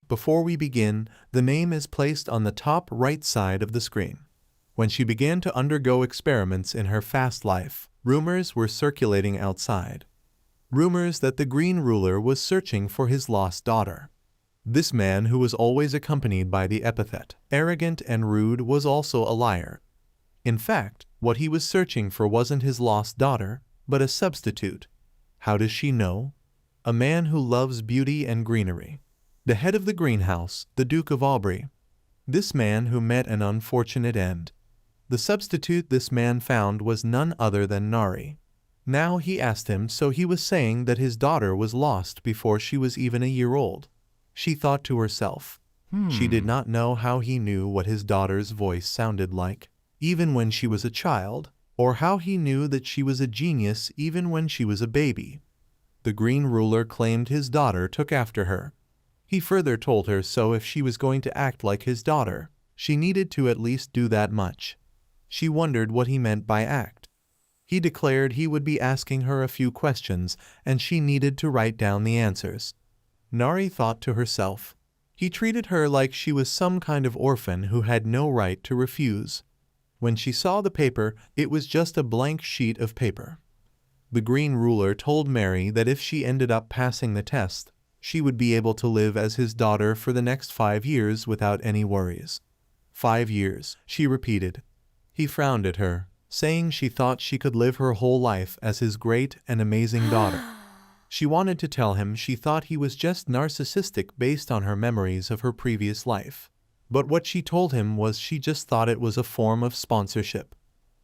Before we begin, the name is placed on the top right side of the screen. When she began to undergo experiments in her fast life, rumors were circulating outside. Rumors that the Green Ruler was searching for his lost daughter. This man, who was always accompanied by the epithet arrogant and rude, was also a liar. In fact, what he was searching for wasn't his lost daughter, but a substitute. How does she know? A man who loves beauty and greenery. The head of the greenhouse, the Duke of Aubrey. This man who met an unfortunate end. The substitute this man found was none other than Nari. Now he asked him, so he was saying that his daughter was lost before she was even a year old. She thought to herself. She did not know how he knew what his daughter's voice sounded like, even when she was a child, or how he knew that she was a genius even when she was a baby. The Green Ruler claimed his daughter took after her. He further told her so if she was going to act like his daughter, she needed to at least do that much. She wondered what he meant by act. He declared he would be asking her a few questions and she needed to write down the answers. Nari thought to herself. He treated her like she was some kind of orphan who had no right to refuse. When she saw the paper, it was just a blank sheet of paper. The Green Ruler told Mary that if she ended up passing the test, she would be able to live as his daughter for the next 5 years without any worries. 5 years, she repeated. He frowned at her, saying she thought she could live her whole life as his great and amazing daughter. She wanted to tell him she thought he was just narcissistic based on her memories of her previous life. But what she told him was she just thought it was a form of sponsorship.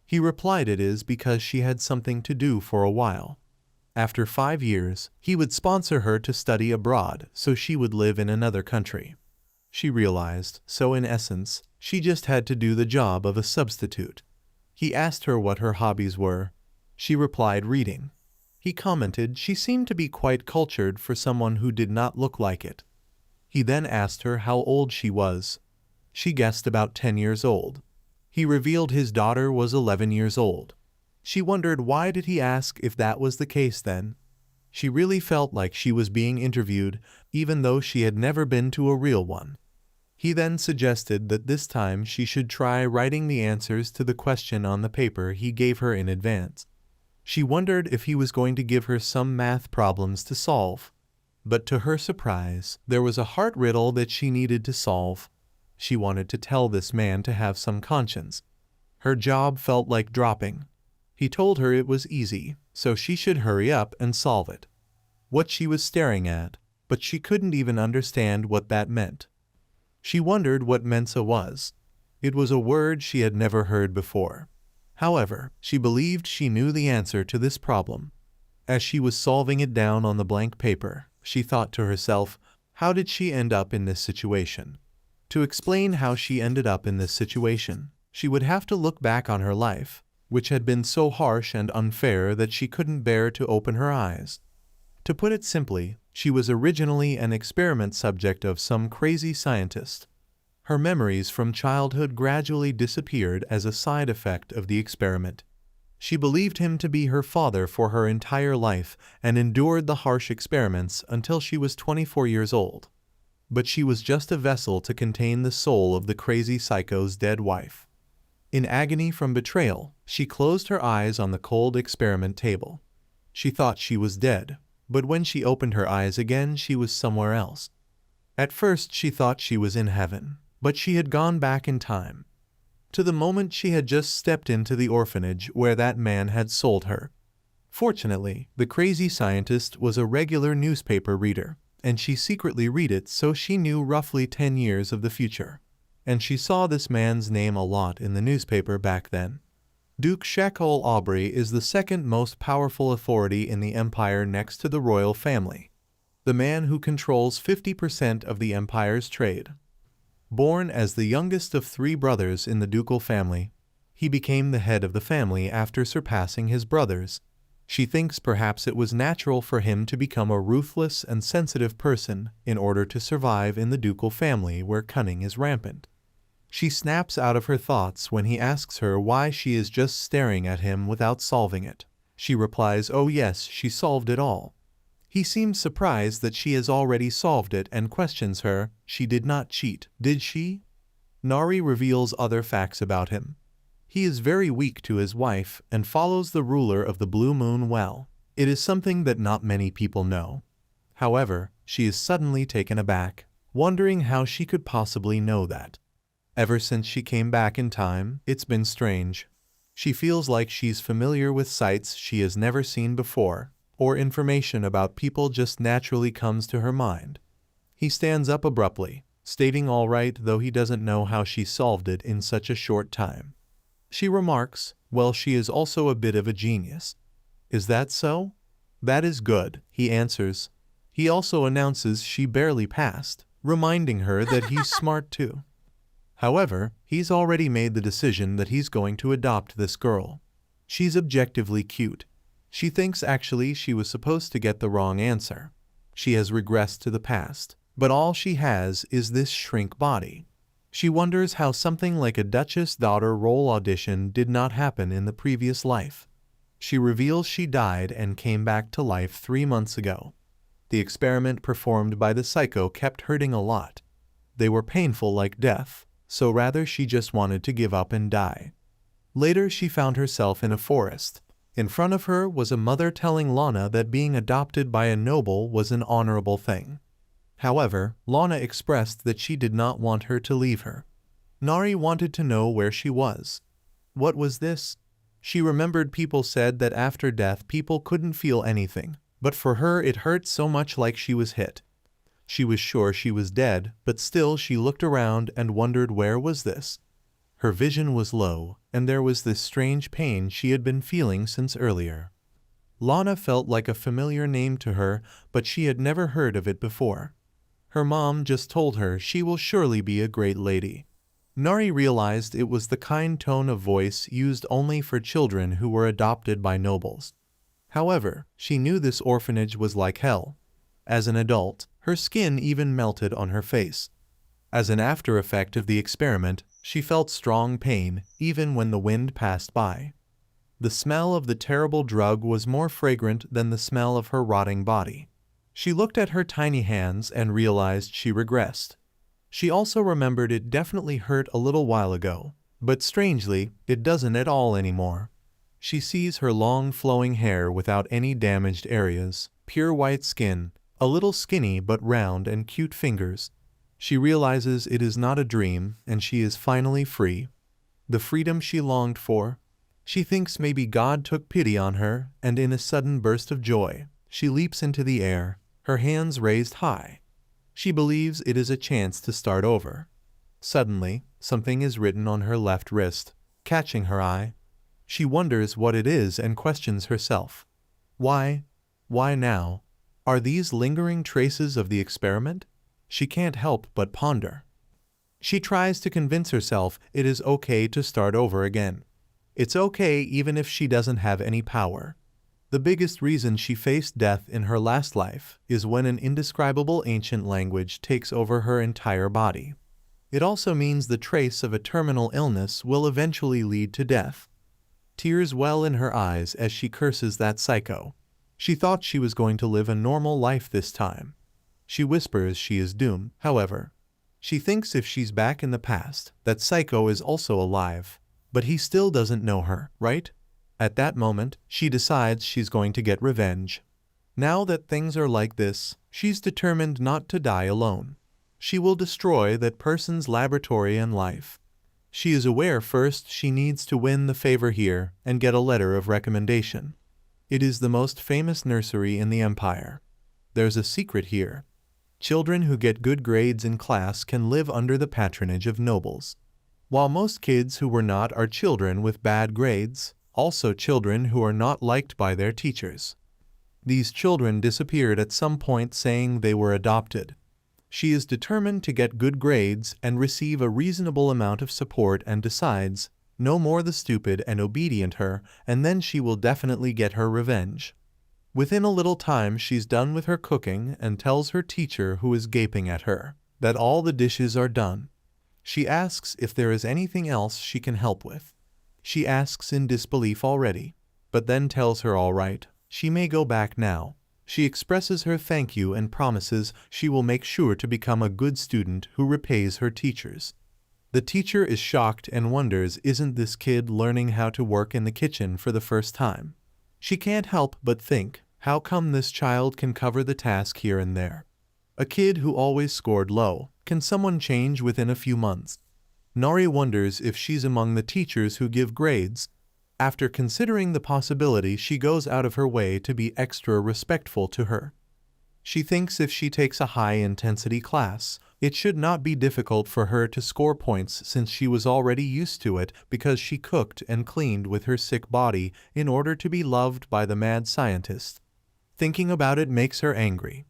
He replied it is because she had something to do for a while. After 5 years, he would sponsor her to study abroad so she would live in another country. She realized, so in essence, she just had to do the job of a substitute. He asked her what her hobbies were. She replied reading. He commented she seemed to be quite cultured for someone who did not look like it. He then asked her how old she was. She guessed about 10 years old. He revealed his daughter was 11 years old. She wondered why did he ask if that was the case then. She really felt like she was being interviewed, even though she had never been to a real one. He then suggested that this time she should try writing the answers to the question on the paper he gave her in advance. She wondered if he was going to give her some math problems to solve. But to her surprise, there was a heart riddle that she needed to solve. She wanted to tell this man to have some conscience. Her job felt like dropping. He told her it was easy, so she should hurry up and solve it. What she was staring at, but she couldn't even understand what that meant. She wondered what Mensa was. It was a word she had never heard before. However, she believed she knew the answer to this problem. As she was solving it down on the blank paper, she thought to herself, how did she end up in this situation? To explain how she ended up in this situation, she would have to look back on her life, which had been so harsh and unfair that she couldn't bear to open her eyes. To put it simply, she was originally an experiment subject of some crazy scientist. Her memories from childhood gradually disappeared as a side effect of the experiment. She believed him to be her father for her entire life and endured the harsh experiments until she was 24 years old. But she was just a vessel to contain the soul of the crazy psycho's dead wife. In agony from betrayal, she closed her eyes on the cold experiment table. She thought she was dead, but when she opened her eyes again she was somewhere else. At first she thought she was in heaven, but she had gone back in time, to the moment she had just stepped into the orphanage where that man had sold her. Fortunately, the crazy scientist was a regular newspaper reader, and she secretly read it so she knew roughly 10 years of the future. And she saw this man's name a lot in the newspaper back then. Duke Shakol Aubrey is the second most powerful authority in the empire next to the royal family. The man who controls 50% of the empire's trade. Born as the youngest of 3 brothers in the ducal family, he became the head of the family after surpassing his brothers. She thinks perhaps it was natural for him to become a ruthless and sensitive person in order to survive in the ducal family where cunning is rampant. She snaps out of her thoughts when he asks her why she is just staring at him without solving it. She replies, oh yes, she solved it all. He seems surprised that she has already solved it and questions her. She did not cheat, did she? Nari reveals other facts about him. He is very weak to his wife and follows the ruler of the Blue Moon well. It is something that not many people know. However, she is suddenly taken aback, wondering how she could possibly know that. Ever since she came back in time, it's been strange. She feels like she's familiar with sights she has never seen before, or information about people just naturally comes to her mind. He stands up abruptly, stating all right, though he doesn't know how she solved it in such a short time. She remarks, well, she is also a bit of a genius. Is that so? That is good, he answers. He also announces she barely passed, reminding her that he's smart too. However, he's already made the decision that he's going to adopt this girl. She's objectively cute. She thinks actually she was supposed to get the wrong answer. She has regressed to the past, but all she has is this shrink body. She wonders how something like a Duchess daughter role audition did not happen in the previous life. She reveals she died and came back to life 3 months ago. The experiment performed by the psycho kept hurting a lot. They were painful like death, so rather she just wanted to give up and die. Later she found herself in a forest. In front of her was a mother telling Lana that being adopted by a noble was an honorable thing. However, Lana expressed that she did not want her to leave her. Nari wanted to know where she was. What was this? She remembered people said that after death people couldn't feel anything, but for her it hurt so much like she was hit. She was sure she was dead, but still she looked around and wondered where was this. Her vision was low, and there was this strange pain she had been feeling since earlier. Lana felt like a familiar name to her, but she had never heard of it before. Her mom just told her she will surely be a great lady. Nari realized it was the kind tone of voice used only for children who were adopted by nobles. However, she knew this orphanage was like hell. As an adult, her skin even melted on her face. As an after effect of the experiment, she felt strong pain even when the wind passed by. The smell of the terrible drug was more fragrant than the smell of her rotting body. She looked at her tiny hands and realized she regressed. She also remembered it definitely hurt a little while ago, but strangely, it doesn't at all anymore. She sees her long flowing hair without any damaged areas, pure white skin, a little skinny but round and cute fingers. She realizes it is not a dream and she is finally free. The freedom she longed for. She thinks maybe God took pity on her, and in a sudden burst of joy, she leaps into the air, her hands raised high. She believes it is a chance to start over. Suddenly, something is written on her left wrist, catching her eye. She wonders what it is and questions herself. Why? Why now? Are these lingering traces of the experiment? She can't help but ponder. She tries to convince herself it is okay to start over again. It's okay even if she doesn't have any power. The biggest reason she faced death in her last life is when an indescribable ancient language takes over her entire body. It also means the trace of a terminal illness will eventually lead to death. Tears well in her eyes as she curses that psycho. She thought she was going to live a normal life this time. She whispers she is doomed, however. She thinks if she's back in the past, that psycho is also alive, but he still doesn't know her, right? At that moment, she decides she's going to get revenge. Now that things are like this, she's determined not to die alone. She will destroy that person's laboratory and life. She is aware first she needs to win the favor here and get a letter of recommendation. It is the most famous nursery in the empire. There's a secret here. Children who get good grades in class can live under the patronage of nobles. While most kids who were not are children with bad grades, also children who are not liked by their teachers. These children disappeared at some point saying they were adopted. She is determined to get good grades and receive a reasonable amount of support and decides, no more the stupid and obedient her, and then she will definitely get her revenge. Within a little time she's done with her cooking and tells her teacher, who is gaping at her, that all the dishes are done. She asks if there is anything else she can help with. She asks in disbelief already, but then tells her all right, she may go back now. She expresses her thank you and promises she will make sure to become a good student who repays her teachers. The teacher is shocked and wonders, isn't this kid learning how to work in the kitchen for the first time? She can't help but think, how come this child can cover the task here and there? A kid who always scored low, can someone change within a few months? Nori wonders if she's among the teachers who give grades. After considering the possibility, she goes out of her way to be extra respectful to her. She thinks if she takes a high-intensity class, it should not be difficult for her to score points since she was already used to it because she cooked and cleaned with her sick body in order to be loved by the mad scientist. Thinking about it makes her angry.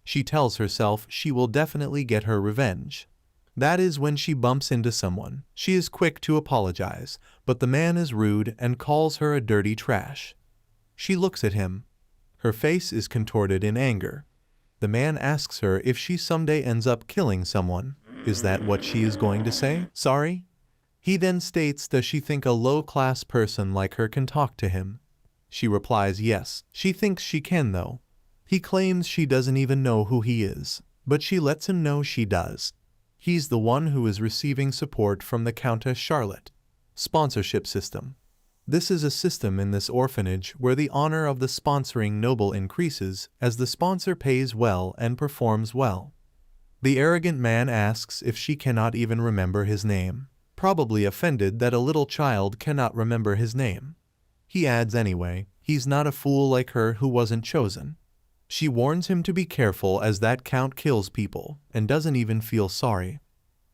She tells herself she will definitely get her revenge. That is when she bumps into someone. She is quick to apologize, but the man is rude and calls her a dirty trash. She looks at him. Her face is contorted in anger. The man asks her if she someday ends up killing someone. Is that what she is going to say? Sorry? He then states, does she think a low-class person like her can talk to him? She replies yes. She thinks she can though. He claims she doesn't even know who he is, but she lets him know she does. He's the one who is receiving support from the Countess Charlotte. Sponsorship system. This is a system in this orphanage where the honor of the sponsoring noble increases as the sponsor pays well and performs well. The arrogant man asks if she cannot even remember his name, probably offended that a little child cannot remember his name. He adds anyway, he's not a fool like her who wasn't chosen. She warns him to be careful as that count kills people and doesn't even feel sorry.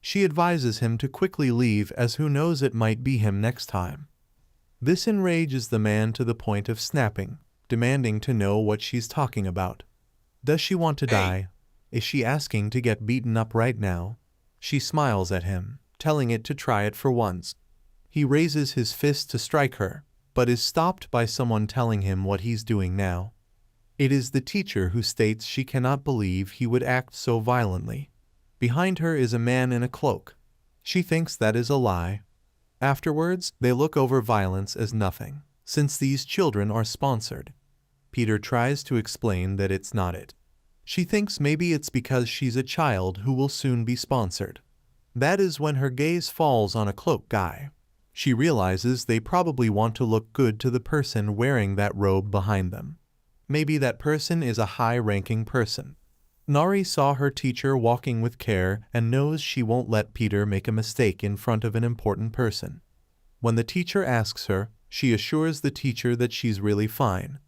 She advises him to quickly leave as who knows it might be him next time. This enrages the man to the point of snapping, demanding to know what she's talking about. Does she want to die? Is she asking to get beaten up right now? She smiles at him, telling it to try it for once. He raises his fist to strike her, but is stopped by someone telling him what he's doing now. It is the teacher who states she cannot believe he would act so violently. Behind her is a man in a cloak. She thinks that is a lie. Afterwards, they look over violence as nothing, since these children are sponsored. Peter tries to explain that it's not it. She thinks maybe it's because she's a child who will soon be sponsored. That is when her gaze falls on a cloak guy. She realizes they probably want to look good to the person wearing that robe behind them. Maybe that person is a high-ranking person. Nari saw her teacher walking with care and knows she won't let Peter make a mistake in front of an important person. When the teacher asks her, she assures the teacher that she's really fine,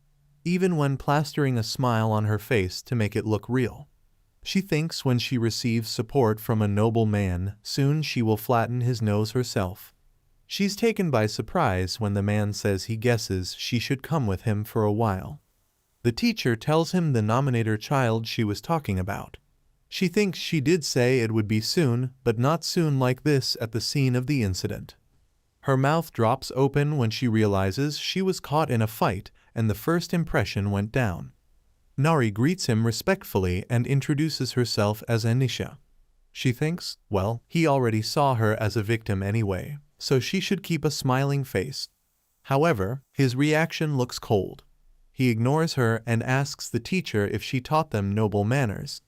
even when plastering a smile on her face to make it look real. She thinks when she receives support from a noble man, soon she will flatten his nose herself. She's taken by surprise when the man says he guesses she should come with him for a while. The teacher tells him the nominator child she was talking about. She thinks she did say it would be soon, but not soon like this at the scene of the incident. Her mouth drops open when she realizes she was caught in a fight and the first impression went down. Nari greets him respectfully and introduces herself as Anisha. She thinks, well, he already saw her as a victim anyway, so she should keep a smiling face. However, his reaction looks cold. He ignores her and asks the teacher if she taught them noble manners.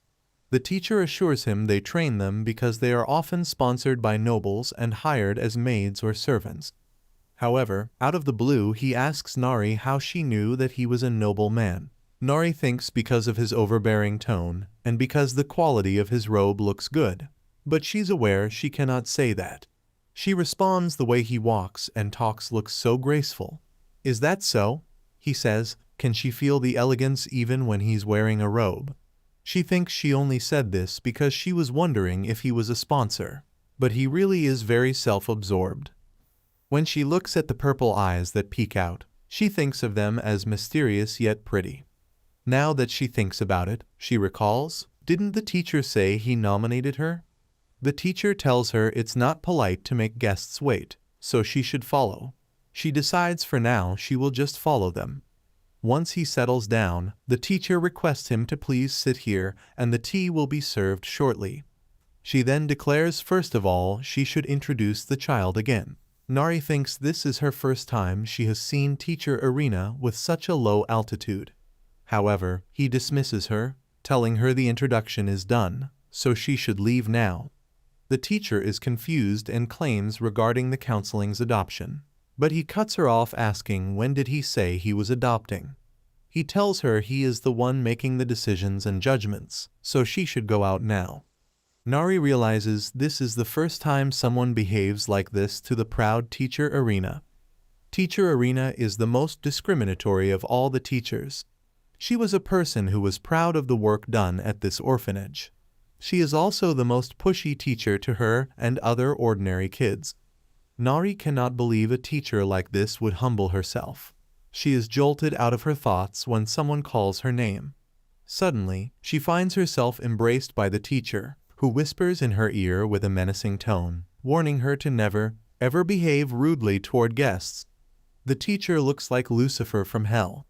The teacher assures him they train them because they are often sponsored by nobles and hired as maids or servants. However, out of the blue he asks Nari how she knew that he was a noble man. Nari thinks because of his overbearing tone and because the quality of his robe looks good, but she's aware she cannot say that. She responds the way he walks and talks looks so graceful. Is that so? He says. Can she feel the elegance even when he's wearing a robe? She thinks she only said this because she was wondering if he was a sponsor, but he really is very self-absorbed. When she looks at the purple eyes that peek out, she thinks of them as mysterious yet pretty. Now that she thinks about it, she recalls, didn't the teacher say he nominated her? The teacher tells her it's not polite to make guests wait, so she should follow. She decides for now she will just follow them. Once he settles down, the teacher requests him to please sit here and the tea will be served shortly. She then declares first of all she should introduce the child again. Nari thinks this is her first time she has seen teacher Irina with such a low altitude. However, he dismisses her, telling her the introduction is done, so she should leave now. The teacher is confused and claims regarding the counseling's adoption, but he cuts her off asking when did he say he was adopting. He tells her he is the one making the decisions and judgments, so she should go out now. Nari realizes this is the first time someone behaves like this to the proud teacher Arena. Teacher Arena is the most discriminatory of all the teachers. She was a person who was proud of the work done at this orphanage. She is also the most pushy teacher to her and other ordinary kids. Nari cannot believe a teacher like this would humble herself. She is jolted out of her thoughts when someone calls her name. Suddenly, she finds herself embraced by the teacher, who whispers in her ear with a menacing tone, warning her to never, ever behave rudely toward guests. The teacher looks like Lucifer from hell.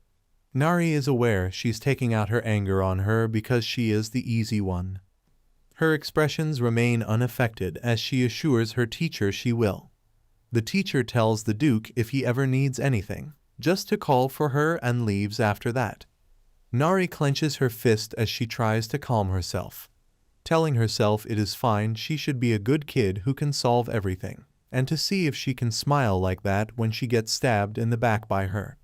Nari is aware she's taking out her anger on her because she is the easy one. Her expressions remain unaffected as she assures her teacher she will. The teacher tells the Duke if he ever needs anything, just to call for her and leaves after that. Nari clenches her fist as she tries to calm herself, telling herself it is fine, she should be a good kid who can solve everything, and to see if she can smile like that when she gets stabbed in the back by her.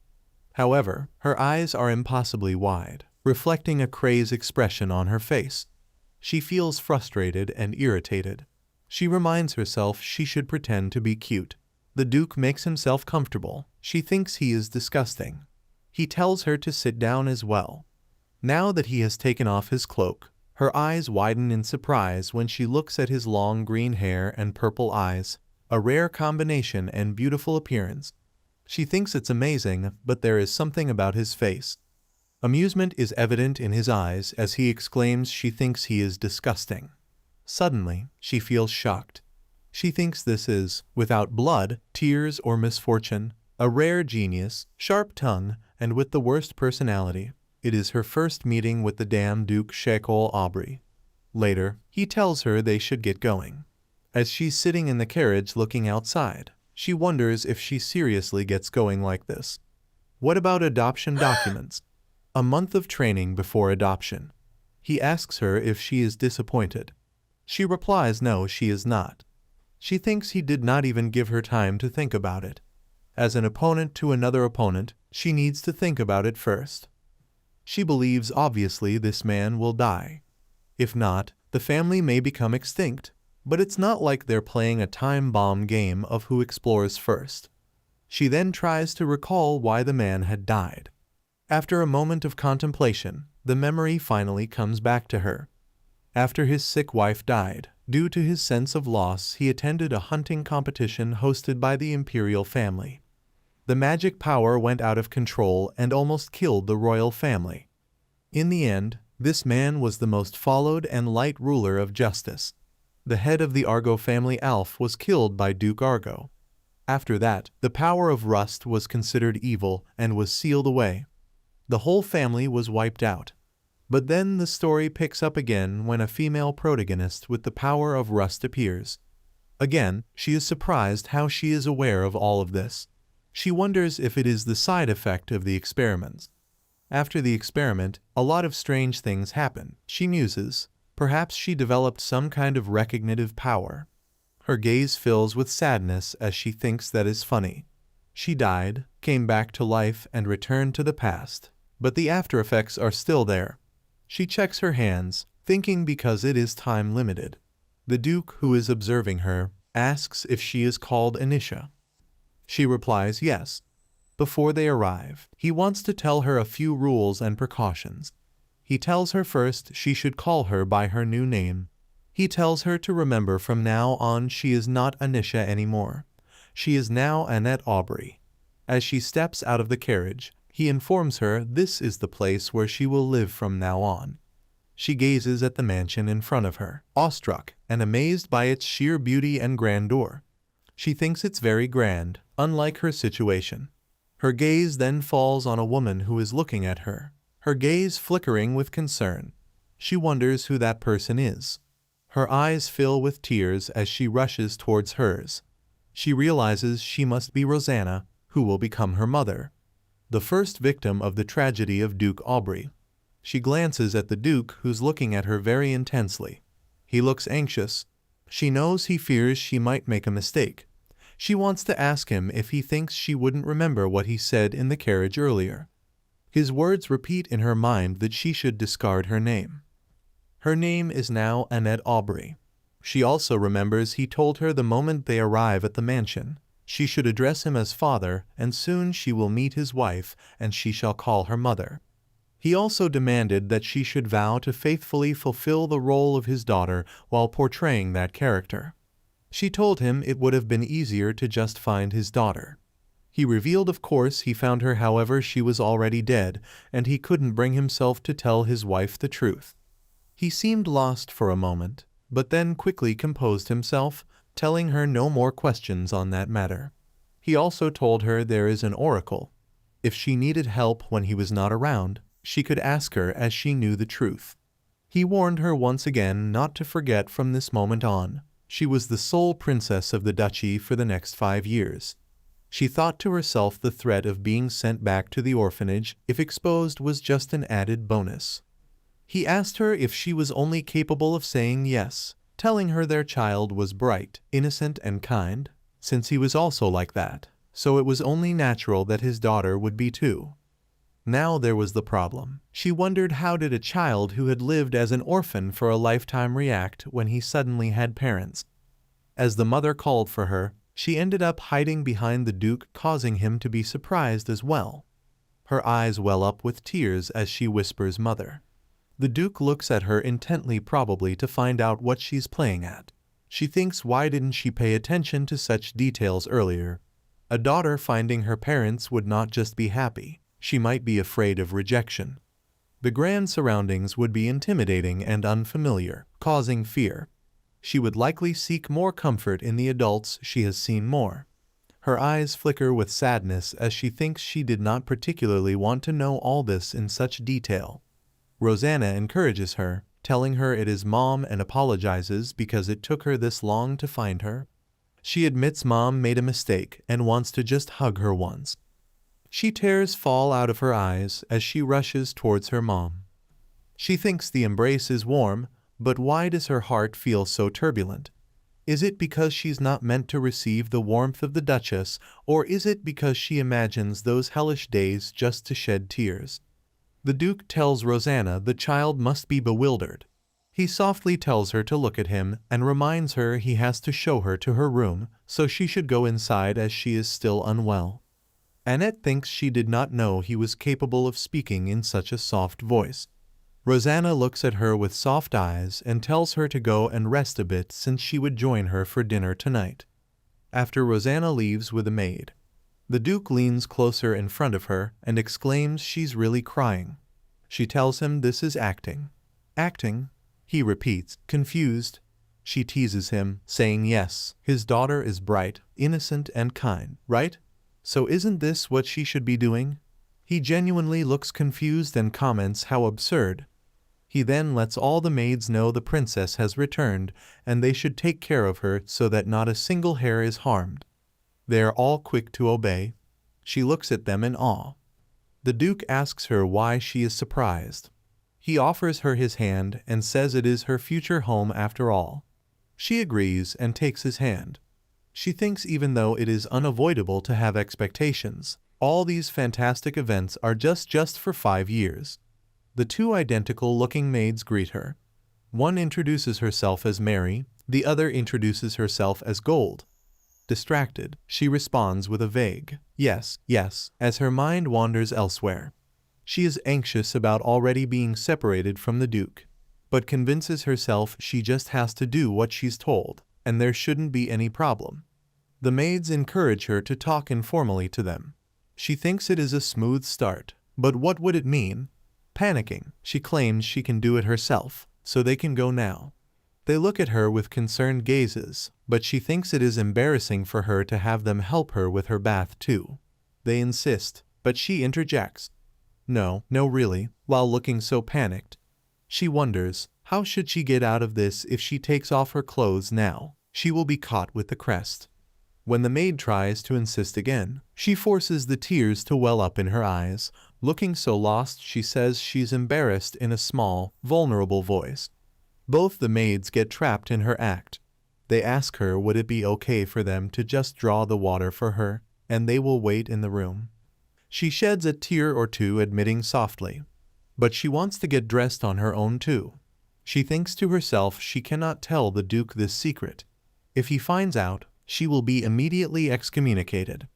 However, her eyes are impossibly wide, reflecting a crazed expression on her face. She feels frustrated and irritated. She reminds herself she should pretend to be cute. The Duke makes himself comfortable. She thinks he is disgusting. He tells her to sit down as well. Now that he has taken off his cloak, her eyes widen in surprise when she looks at his long green hair and purple eyes, a rare combination and beautiful appearance. She thinks it's amazing, but there is something about his face. Amusement is evident in his eyes as he exclaims she thinks he is disgusting. Suddenly, she feels shocked. She thinks this is, without blood, tears, or misfortune, a rare genius, sharp tongue, and with the worst personality. It is her first meeting with the damn Duke Shekol Aubrey. Later, he tells her they should get going. As she's sitting in the carriage looking outside, she wonders if she seriously gets going like this. What about adoption documents? A month of training before adoption. He asks her if she is disappointed. She replies no, she is not. She thinks he did not even give her time to think about it. As an opponent to another opponent, she needs to think about it first. She believes obviously this man will die. If not, the family may become extinct, but it's not like they're playing a time bomb game of who explores first. She then tries to recall why the man had died. After a moment of contemplation, the memory finally comes back to her. After his sick wife died, due to his sense of loss, he attended a hunting competition hosted by the imperial family. The magic power went out of control and almost killed the royal family. In the end, this man was the most followed and light ruler of justice. The head of the Argo family, Alf, was killed by Duke Argo. After that, the power of Rust was considered evil and was sealed away. The whole family was wiped out. But then the story picks up again when a female protagonist with the power of Rust appears. Again, she is surprised how she is aware of all of this. She wonders if it is the side effect of the experiments. After the experiment, a lot of strange things happen. She muses. Perhaps she developed some kind of recognitive power. Her gaze fills with sadness as she thinks that is funny. She died, came back to life, and returned to the past. But the after effects are still there. She checks her hands, thinking because it is time limited. The Duke, who is observing her, asks if she is called Anisha. She replies yes. Before they arrive, he wants to tell her a few rules and precautions. He tells her first she should call her by her new name. He tells her to remember from now on she is not Anisha anymore. She is now Annette Aubrey. As she steps out of the carriage, he informs her this is the place where she will live from now on. She gazes at the mansion in front of her, awestruck and amazed by its sheer beauty and grandeur. She thinks it's very grand, unlike her situation. Her gaze then falls on a woman who is looking at her, her gaze flickering with concern. She wonders who that person is. Her eyes fill with tears as she rushes towards hers. She realizes she must be Rosanna, who will become her mother. the first victim of the tragedy of Duke Aubrey. She glances at the Duke, who's looking at her very intensely. He looks anxious. She knows he fears she might make a mistake. She wants to ask him if he thinks she wouldn't remember what he said in the carriage earlier. His words repeat in her mind that she should discard her name. Her name is now Annette Aubrey. She also remembers he told her the moment they arrive at the mansion, she should address him as father, and soon she will meet his wife, and she shall call her mother. He also demanded that she should vow to faithfully fulfill the role of his daughter while portraying that character. She told him it would have been easier to just find his daughter. He revealed, of course, he found her, however, she was already dead, and he couldn't bring himself to tell his wife the truth. He seemed lost for a moment, but then quickly composed himself, telling her no more questions on that matter. He also told her there is an oracle. If she needed help when he was not around, she could ask her, as she knew the truth. He warned her once again not to forget from this moment on. She was the sole princess of the duchy for the next 5 years. She thought to herself the threat of being sent back to the orphanage, if exposed, was just an added bonus. He asked her if she was only capable of saying yes, telling her their child was bright, innocent, and kind, since he was also like that, so it was only natural that his daughter would be too. Now there was the problem. She wondered, how did a child who had lived as an orphan for a lifetime react when he suddenly had parents? As the mother called for her, she ended up hiding behind the Duke, causing him to be surprised as well. Her eyes well up with tears as she whispers, "Mother." The Duke looks at her intently, probably to find out what she's playing at. She thinks, why didn't she pay attention to such details earlier? A daughter finding her parents would not just be happy. She might be afraid of rejection. The grand surroundings would be intimidating and unfamiliar, causing fear. She would likely seek more comfort in the adults she has seen more. Her eyes flicker with sadness as she thinks she did not particularly want to know all this in such detail. Rosanna encourages her, telling her it is Mom, and apologizes because it took her this long to find her. She admits Mom made a mistake and wants to just hug her once. Tears fall out of her eyes as she rushes towards her mom. She thinks the embrace is warm, but why does her heart feel so turbulent? Is it because she's not meant to receive the warmth of the Duchess, or is it because she imagines those hellish days just to shed tears? The Duke tells Rosanna the child must be bewildered. He softly tells her to look at him and reminds her he has to show her to her room, so she should go inside as she is still unwell. Annette thinks she did not know he was capable of speaking in such a soft voice. Rosanna looks at her with soft eyes and tells her to go and rest a bit, since she would join her for dinner tonight. After Rosanna leaves with a maid, the Duke leans closer in front of her and exclaims she's really crying. She tells him this is acting. Acting? He repeats, confused. She teases him, saying yes, his daughter is bright, innocent, and kind, right? So isn't this what she should be doing? He genuinely looks confused and comments how absurd. He then lets all the maids know the princess has returned and they should take care of her so that not a single hair is harmed. They are all quick to obey. She looks at them in awe. The Duke asks her why she is surprised. He offers her his hand and says it is her future home after all. She agrees and takes his hand. She thinks even though it is unavoidable to have expectations, all these fantastic events are just for 5 years. The two identical-looking maids greet her. One introduces herself as Mary, the other introduces herself as Gold. Distracted, she responds with a vague, yes, yes, as her mind wanders elsewhere. She is anxious about already being separated from the Duke, but convinces herself she just has to do what she's told, and there shouldn't be any problem. The maids encourage her to talk informally to them. She thinks it is a smooth start, but what would it mean? Panicking, she claims she can do it herself, so they can go now. They look at her with concerned gazes, but she thinks it is embarrassing for her to have them help her with her bath too. They insist, but she interjects. No, really, while looking so panicked. She wonders, how should she get out of this if she takes off her clothes now? She will be caught with the crest. When the maid tries to insist again, she forces the tears to well up in her eyes. Looking so lost, she says she's embarrassed in a small, vulnerable voice. Both the maids get trapped in her act. They ask her would it be okay for them to just draw the water for her, and they will wait in the room. She sheds a tear or two, admitting softly. But she wants to get dressed on her own too. She thinks to herself she cannot tell the Duke this secret. If he finds out, she will be immediately excommunicated.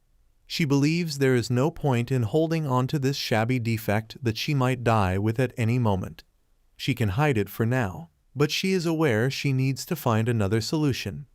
She believes there is no point in holding on to this shabby defect that she might die with at any moment. She can hide it for now, but she is aware she needs to find another solution.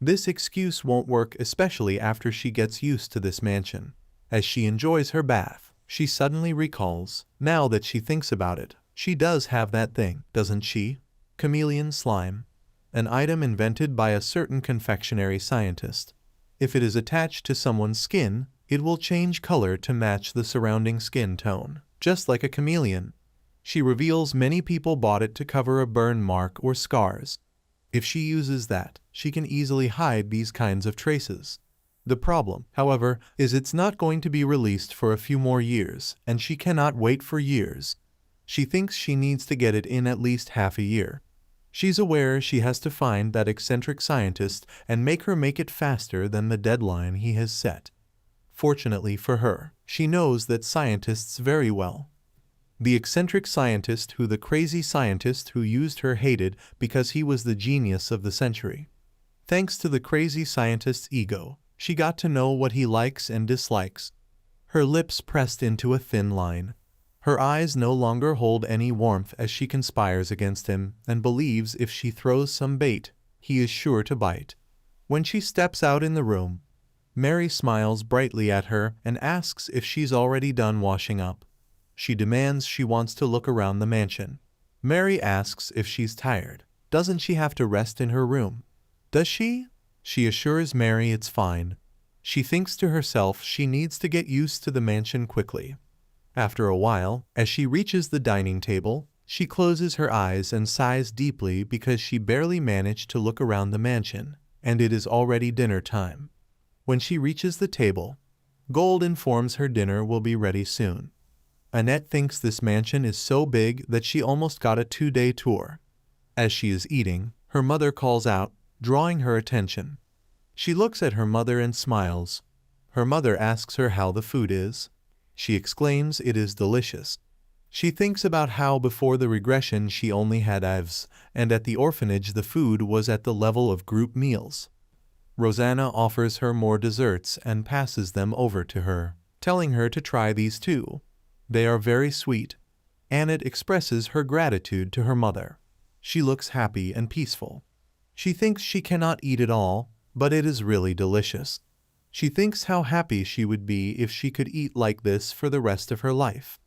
This excuse won't work, especially after she gets used to this mansion. As she enjoys her bath, she suddenly recalls, now that she thinks about it, she does have that thing, doesn't she? Chameleon slime. An item invented by a certain confectionery scientist. If it is attached to someone's skin, it will change color to match the surrounding skin tone, just like a chameleon. She reveals many people bought it to cover a burn mark or scars. If she uses that, she can easily hide these kinds of traces. The problem, however, is it's not going to be released for a few more years, and she cannot wait for years. She thinks she needs to get it in at least half a year. She's aware she has to find that eccentric scientist and make her make it faster than the deadline he has set. Fortunately for her, she knows that scientists very well. The eccentric scientist who the crazy scientist who used her hated because he was the genius of the century. Thanks to the crazy scientist's ego, she got to know what he likes and dislikes. Her lips pressed into a thin line. Her eyes no longer hold any warmth as she conspires against him and believes if she throws some bait, he is sure to bite. When she steps out in the room, Mary smiles brightly at her and asks if she's already done washing up. She demands she wants to look around the mansion. Mary asks if she's tired. Doesn't she have to rest in her room? Does she? She assures Mary it's fine. She thinks to herself she needs to get used to the mansion quickly. After a while, as she reaches the dining table, she closes her eyes and sighs deeply because she barely managed to look around the mansion, and it is already dinner time. When she reaches the table, Gold informs her dinner will be ready soon. Annette thinks this mansion is so big that she almost got a 2-day tour. As she is eating, her mother calls out, drawing her attention. She looks at her mother and smiles. Her mother asks her how the food is. She exclaims it is delicious. She thinks about how before the regression she only had Ives, and at the orphanage the food was at the level of group meals. Rosanna offers her more desserts and passes them over to her, telling her to try these too. They are very sweet. Annette expresses her gratitude to her mother. She looks happy and peaceful. She thinks she cannot eat it all, but it is really delicious. She thinks how happy she would be if she could eat like this for the rest of her life.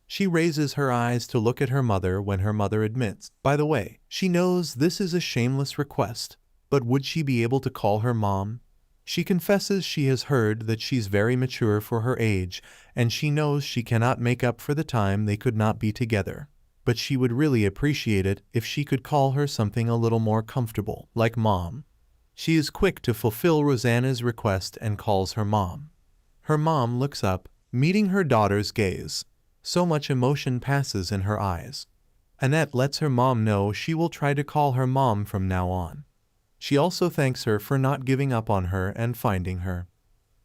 She raises her eyes to look at her mother when her mother admits, by the way, she knows this is a shameless request, but would she be able to call her mom? She confesses she has heard that she's very mature for her age, and she knows she cannot make up for the time they could not be together. But she would really appreciate it if she could call her something a little more comfortable, like mom. She is quick to fulfill Rosanna's request and calls her mom. Her mom looks up, meeting her daughter's gaze. So much emotion passes in her eyes. Annette lets her mom know she will try to call her mom from now on. She also thanks her for not giving up on her and finding her.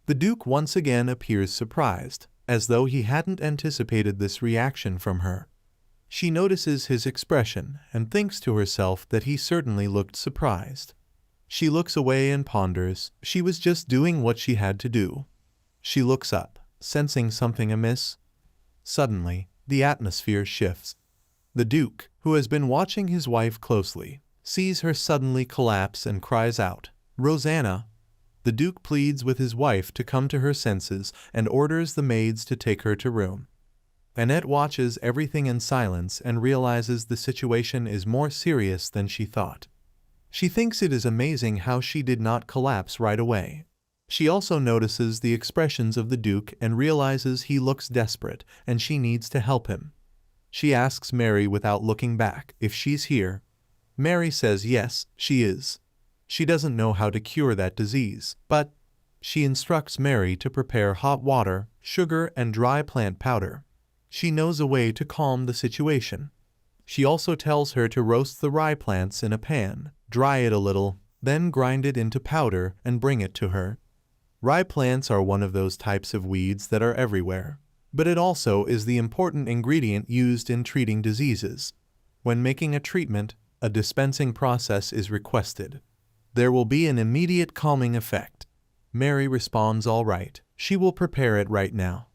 The Duke once again appears surprised, as though he hadn't anticipated this reaction from her. She notices his expression and thinks to herself that he certainly looked surprised. She looks away and ponders. She was just doing what she had to do. She looks up, sensing something amiss. Suddenly, the atmosphere shifts. The Duke, who has been watching his wife closely, sees her suddenly collapse and cries out, "Rosanna!" The Duke pleads with his wife to come to her senses and orders the maids to take her to room. Annette watches everything in silence and realizes the situation is more serious than she thought. She thinks it is amazing how she did not collapse right away. She also notices the expressions of the Duke and realizes he looks desperate and she needs to help him. She asks Mary without looking back if she's here. Mary says yes, she is. She doesn't know how to cure that disease, but She instructs Mary to prepare hot water, sugar, and dry plant powder. She knows a way to calm the situation. She also tells her to roast the rye plants in a pan, dry it a little, then grind it into powder and bring it to her. Rye plants are one of those types of weeds that are everywhere, but it also is the important ingredient used in treating diseases. When making a treatment, a dispensing process is requested. There will be an immediate calming effect. Mary responds all right, she will prepare it right now.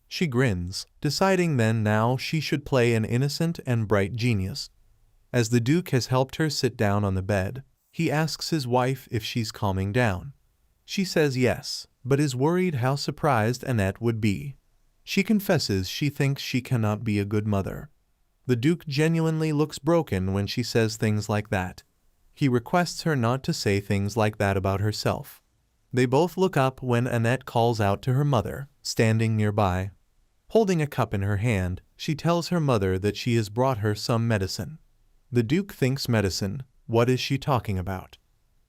She grins, deciding then now she should play an innocent and bright genius. As the Duke has helped her sit down on the bed, he asks his wife if she's calming down. She says yes, but is worried how surprised Annette would be. She confesses she thinks she cannot be a good mother. The Duke genuinely looks broken when she says things like that. He requests her not to say things like that about herself. They both look up when Annette calls out to her mother, standing nearby. Holding a cup in her hand, she tells her mother that she has brought her some medicine. The Duke thinks medicine. What is she talking about?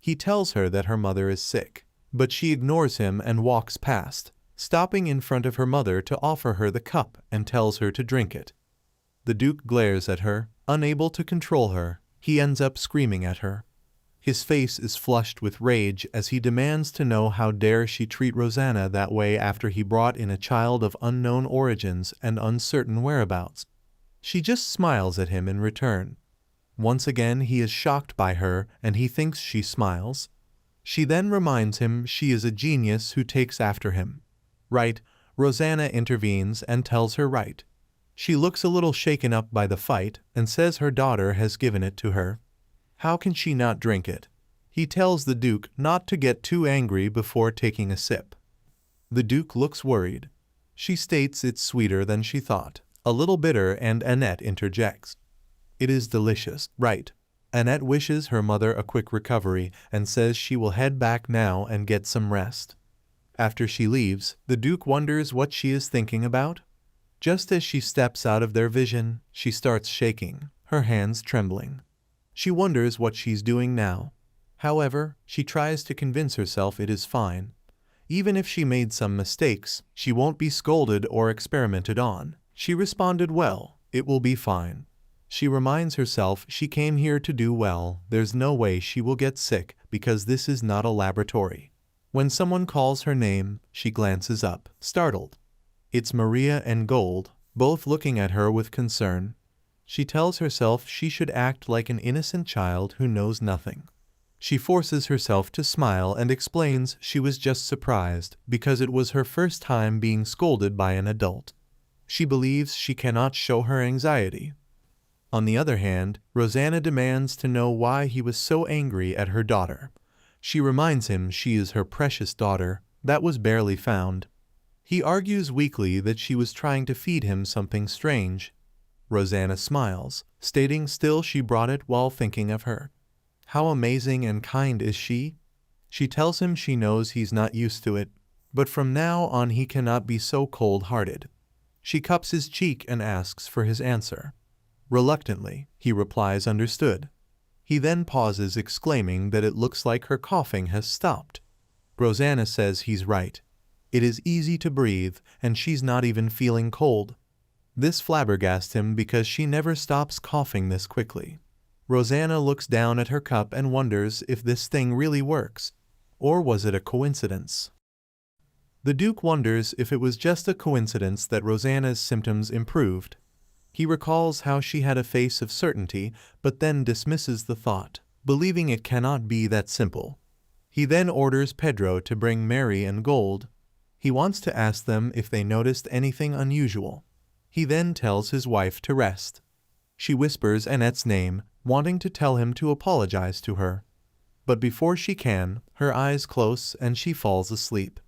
He tells her that her mother is sick, but she ignores him and walks past, stopping in front of her mother to offer her the cup and tells her to drink it. The Duke glares at her, unable to control her. He ends up screaming at her. His face is flushed with rage as he demands to know how dare she treat Rosanna that way after he brought in a child of unknown origins and uncertain whereabouts. She just smiles at him in return. Once again he is shocked by her and he thinks she smiles. She then reminds him she is a genius who takes after him. Right, Rosanna intervenes and tells her right. She looks a little shaken up by the fight and says her daughter has given it to her. How can she not drink it? He tells the Duke not to get too angry before taking a sip. The Duke looks worried. She states it's sweeter than she thought, a little bitter, and Annette interjects. It is delicious, right? Annette wishes her mother a quick recovery and says she will head back now and get some rest. After she leaves, the Duke wonders what she is thinking about. Just as she steps out of their vision, she starts shaking, her hands trembling. She wonders what she's doing now. However, she tries to convince herself it is fine. Even if she made some mistakes, she won't be scolded or experimented on. She responded well, it will be fine. She reminds herself she came here to do well, there's no way she will get sick because this is not a laboratory. When someone calls her name, she glances up, startled. It's Maria and Gold, both looking at her with concern. She tells herself she should act like an innocent child who knows nothing. She forces herself to smile and explains she was just surprised because it was her first time being scolded by an adult. She believes she cannot show her anxiety. On the other hand, Rosanna demands to know why he was so angry at her daughter. She reminds him she is her precious daughter, that was barely found. He argues weakly that she was trying to feed him something strange. Rosanna smiles, stating still she brought it while thinking of her. How amazing and kind is she? She tells him she knows he's not used to it, but from now on he cannot be so cold-hearted. She cups his cheek and asks for his answer. Reluctantly, he replies understood. He then pauses, exclaiming that it looks like her coughing has stopped. Rosanna says he's right. It is easy to breathe, and she's not even feeling cold. This flabbergasts him because she never stops coughing this quickly. Rosanna looks down at her cup and wonders if this thing really works, or was it a coincidence? The Duke wonders if it was just a coincidence that Rosanna's symptoms improved. He recalls how she had a face of certainty, but then dismisses the thought, believing it cannot be that simple. He then orders Pedro to bring Mary and Gold. He wants to ask them if they noticed anything unusual. He then tells his wife to rest. She whispers Annette's name, wanting to tell him to apologize to her. But before she can, her eyes close and she falls asleep.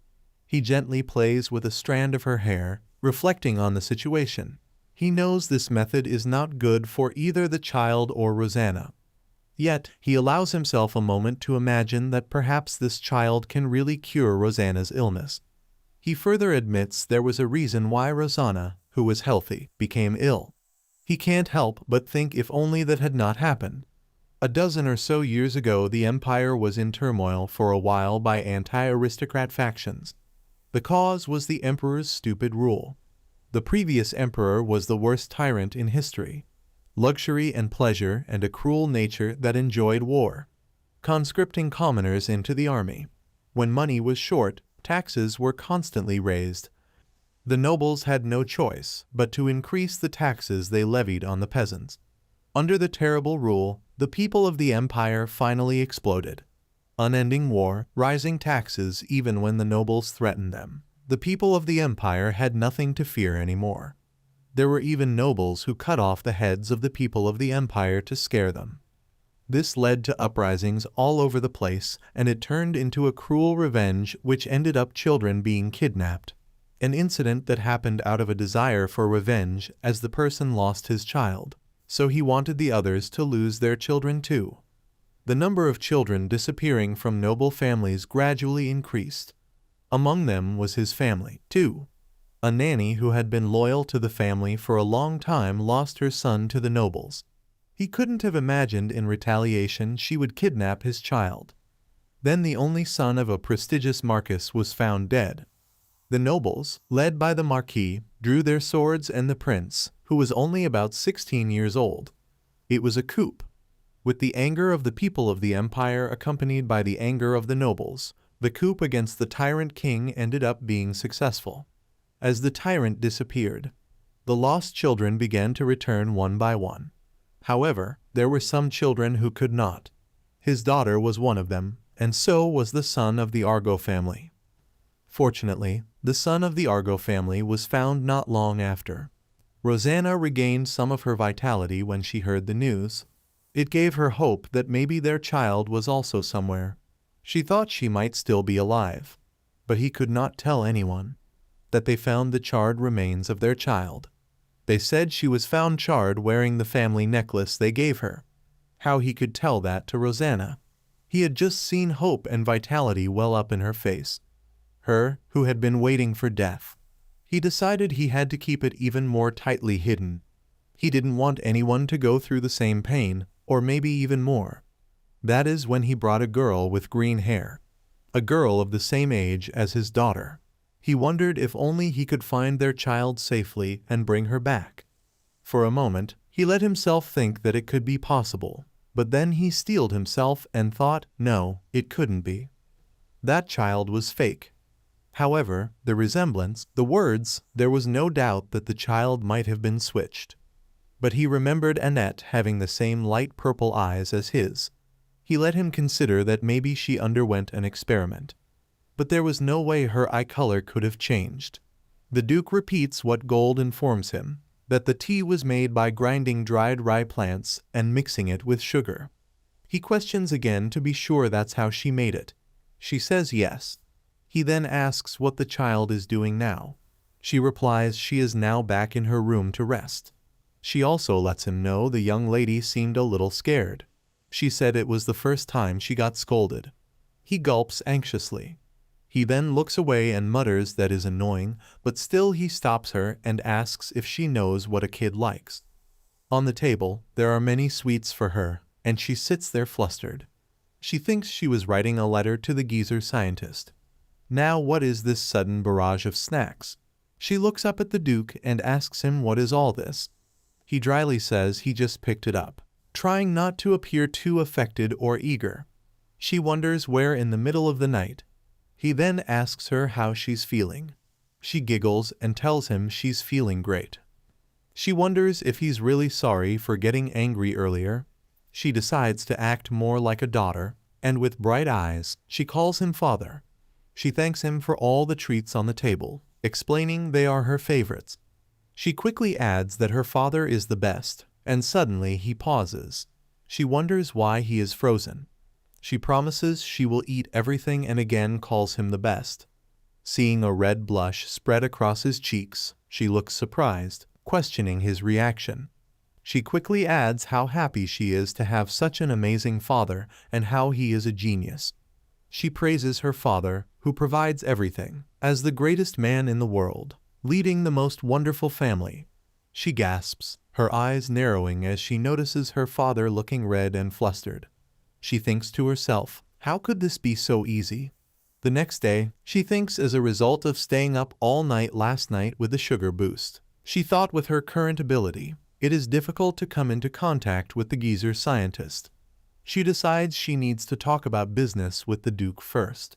He gently plays with a strand of her hair, reflecting on the situation. He knows this method is not good for either the child or Rosanna. Yet, he allows himself a moment to imagine that perhaps this child can really cure Rosanna's illness. He further admits there was a reason why Rosanna, who was healthy, became ill. He can't help but think if only that had not happened. A dozen or so years ago, the empire was in turmoil for a while by anti-aristocrat factions. The cause was the emperor's stupid rule. The previous emperor was the worst tyrant in history. Luxury and pleasure and a cruel nature that enjoyed war. Conscripting commoners into the army. When money was short, taxes were constantly raised. The nobles had no choice but to increase the taxes they levied on the peasants. Under the terrible rule, the people of the empire finally exploded. Unending war, rising taxes even when the nobles threatened them. The people of the empire had nothing to fear anymore. There were even nobles who cut off the heads of the people of the empire to scare them. This led to uprisings all over the place, and it turned into a cruel revenge which ended up children being kidnapped. An incident that happened out of a desire for revenge as the person lost his child, so he wanted the others to lose their children too. The number of children disappearing from noble families gradually increased. Among them was his family, too. A nanny who had been loyal to the family for a long time lost her son to the nobles. He couldn't have imagined in retaliation she would kidnap his child. Then the only son of a prestigious marquis was found dead. The nobles, led by the marquis, drew their swords and the prince, who was only about 16 years old. It was a coup. With the anger of the people of the empire accompanied by the anger of the nobles, the coup against the tyrant king ended up being successful. As the tyrant disappeared, the lost children began to return one by one. However, there were some children who could not. His daughter was one of them, and so was the son of the Argo family. Fortunately, the son of the Argo family was found not long after. Rosanna regained some of her vitality when she heard the news. It gave her hope that maybe their child was also somewhere. She thought she might still be alive. But he could not tell anyone that they found the charred remains of their child. They said she was found charred wearing the family necklace they gave her. How he could tell that to Rosanna? He had just seen hope and vitality well up in her face. Her, who had been waiting for death. He decided he had to keep it even more tightly hidden. He didn't want anyone to go through the same pain, or maybe even more. That is when he brought a girl with green hair. A girl of the same age as his daughter. He wondered if only he could find their child safely and bring her back. For a moment, he let himself think that it could be possible, but then he steeled himself and thought, no, it couldn't be. That child was fake. However, the resemblance, the words, there was no doubt that the child might have been switched. But he remembered Annette having the same light purple eyes as his. He let him consider that maybe she underwent an experiment. But there was no way her eye color could have changed. The Duke repeats what Gold informs him, that the tea was made by grinding dried rye plants and mixing it with sugar. He questions again to be sure that's how she made it. She says yes. He then asks what the child is doing now. She replies she is now back in her room to rest. She also lets him know the young lady seemed a little scared. She said it was the first time she got scolded. He gulps anxiously. He then looks away and mutters that is annoying, but still he stops her and asks if she knows what a kid likes. On the table, there are many sweets for her, and she sits there flustered. She thinks she was writing a letter to the geezer scientist. Now what is this sudden barrage of snacks? She looks up at the Duke and asks him what is all this. He dryly says he just picked it up, trying not to appear too affected or eager. She wonders where in the middle of the night. He then asks her how she's feeling. She giggles and tells him she's feeling great. She wonders if he's really sorry for getting angry earlier. She decides to act more like a daughter, and with bright eyes, she calls him father. She thanks him for all the treats on the table, explaining they are her favorites. She quickly adds that her father is the best, and suddenly he pauses. She wonders why he is frozen. She promises she will eat everything and again calls him the best. Seeing a red blush spread across his cheeks, she looks surprised, questioning his reaction. She quickly adds how happy she is to have such an amazing father and how he is a genius. She praises her father, who provides everything, as the greatest man in the world, leading the most wonderful family. She gasps, her eyes narrowing as she notices her father looking red and flustered. She thinks to herself, how could this be so easy? The next day, she thinks as a result of staying up all night last night with the sugar boost. She thought with her current ability, it is difficult to come into contact with the geezer scientist. She decides she needs to talk about business with the Duke first.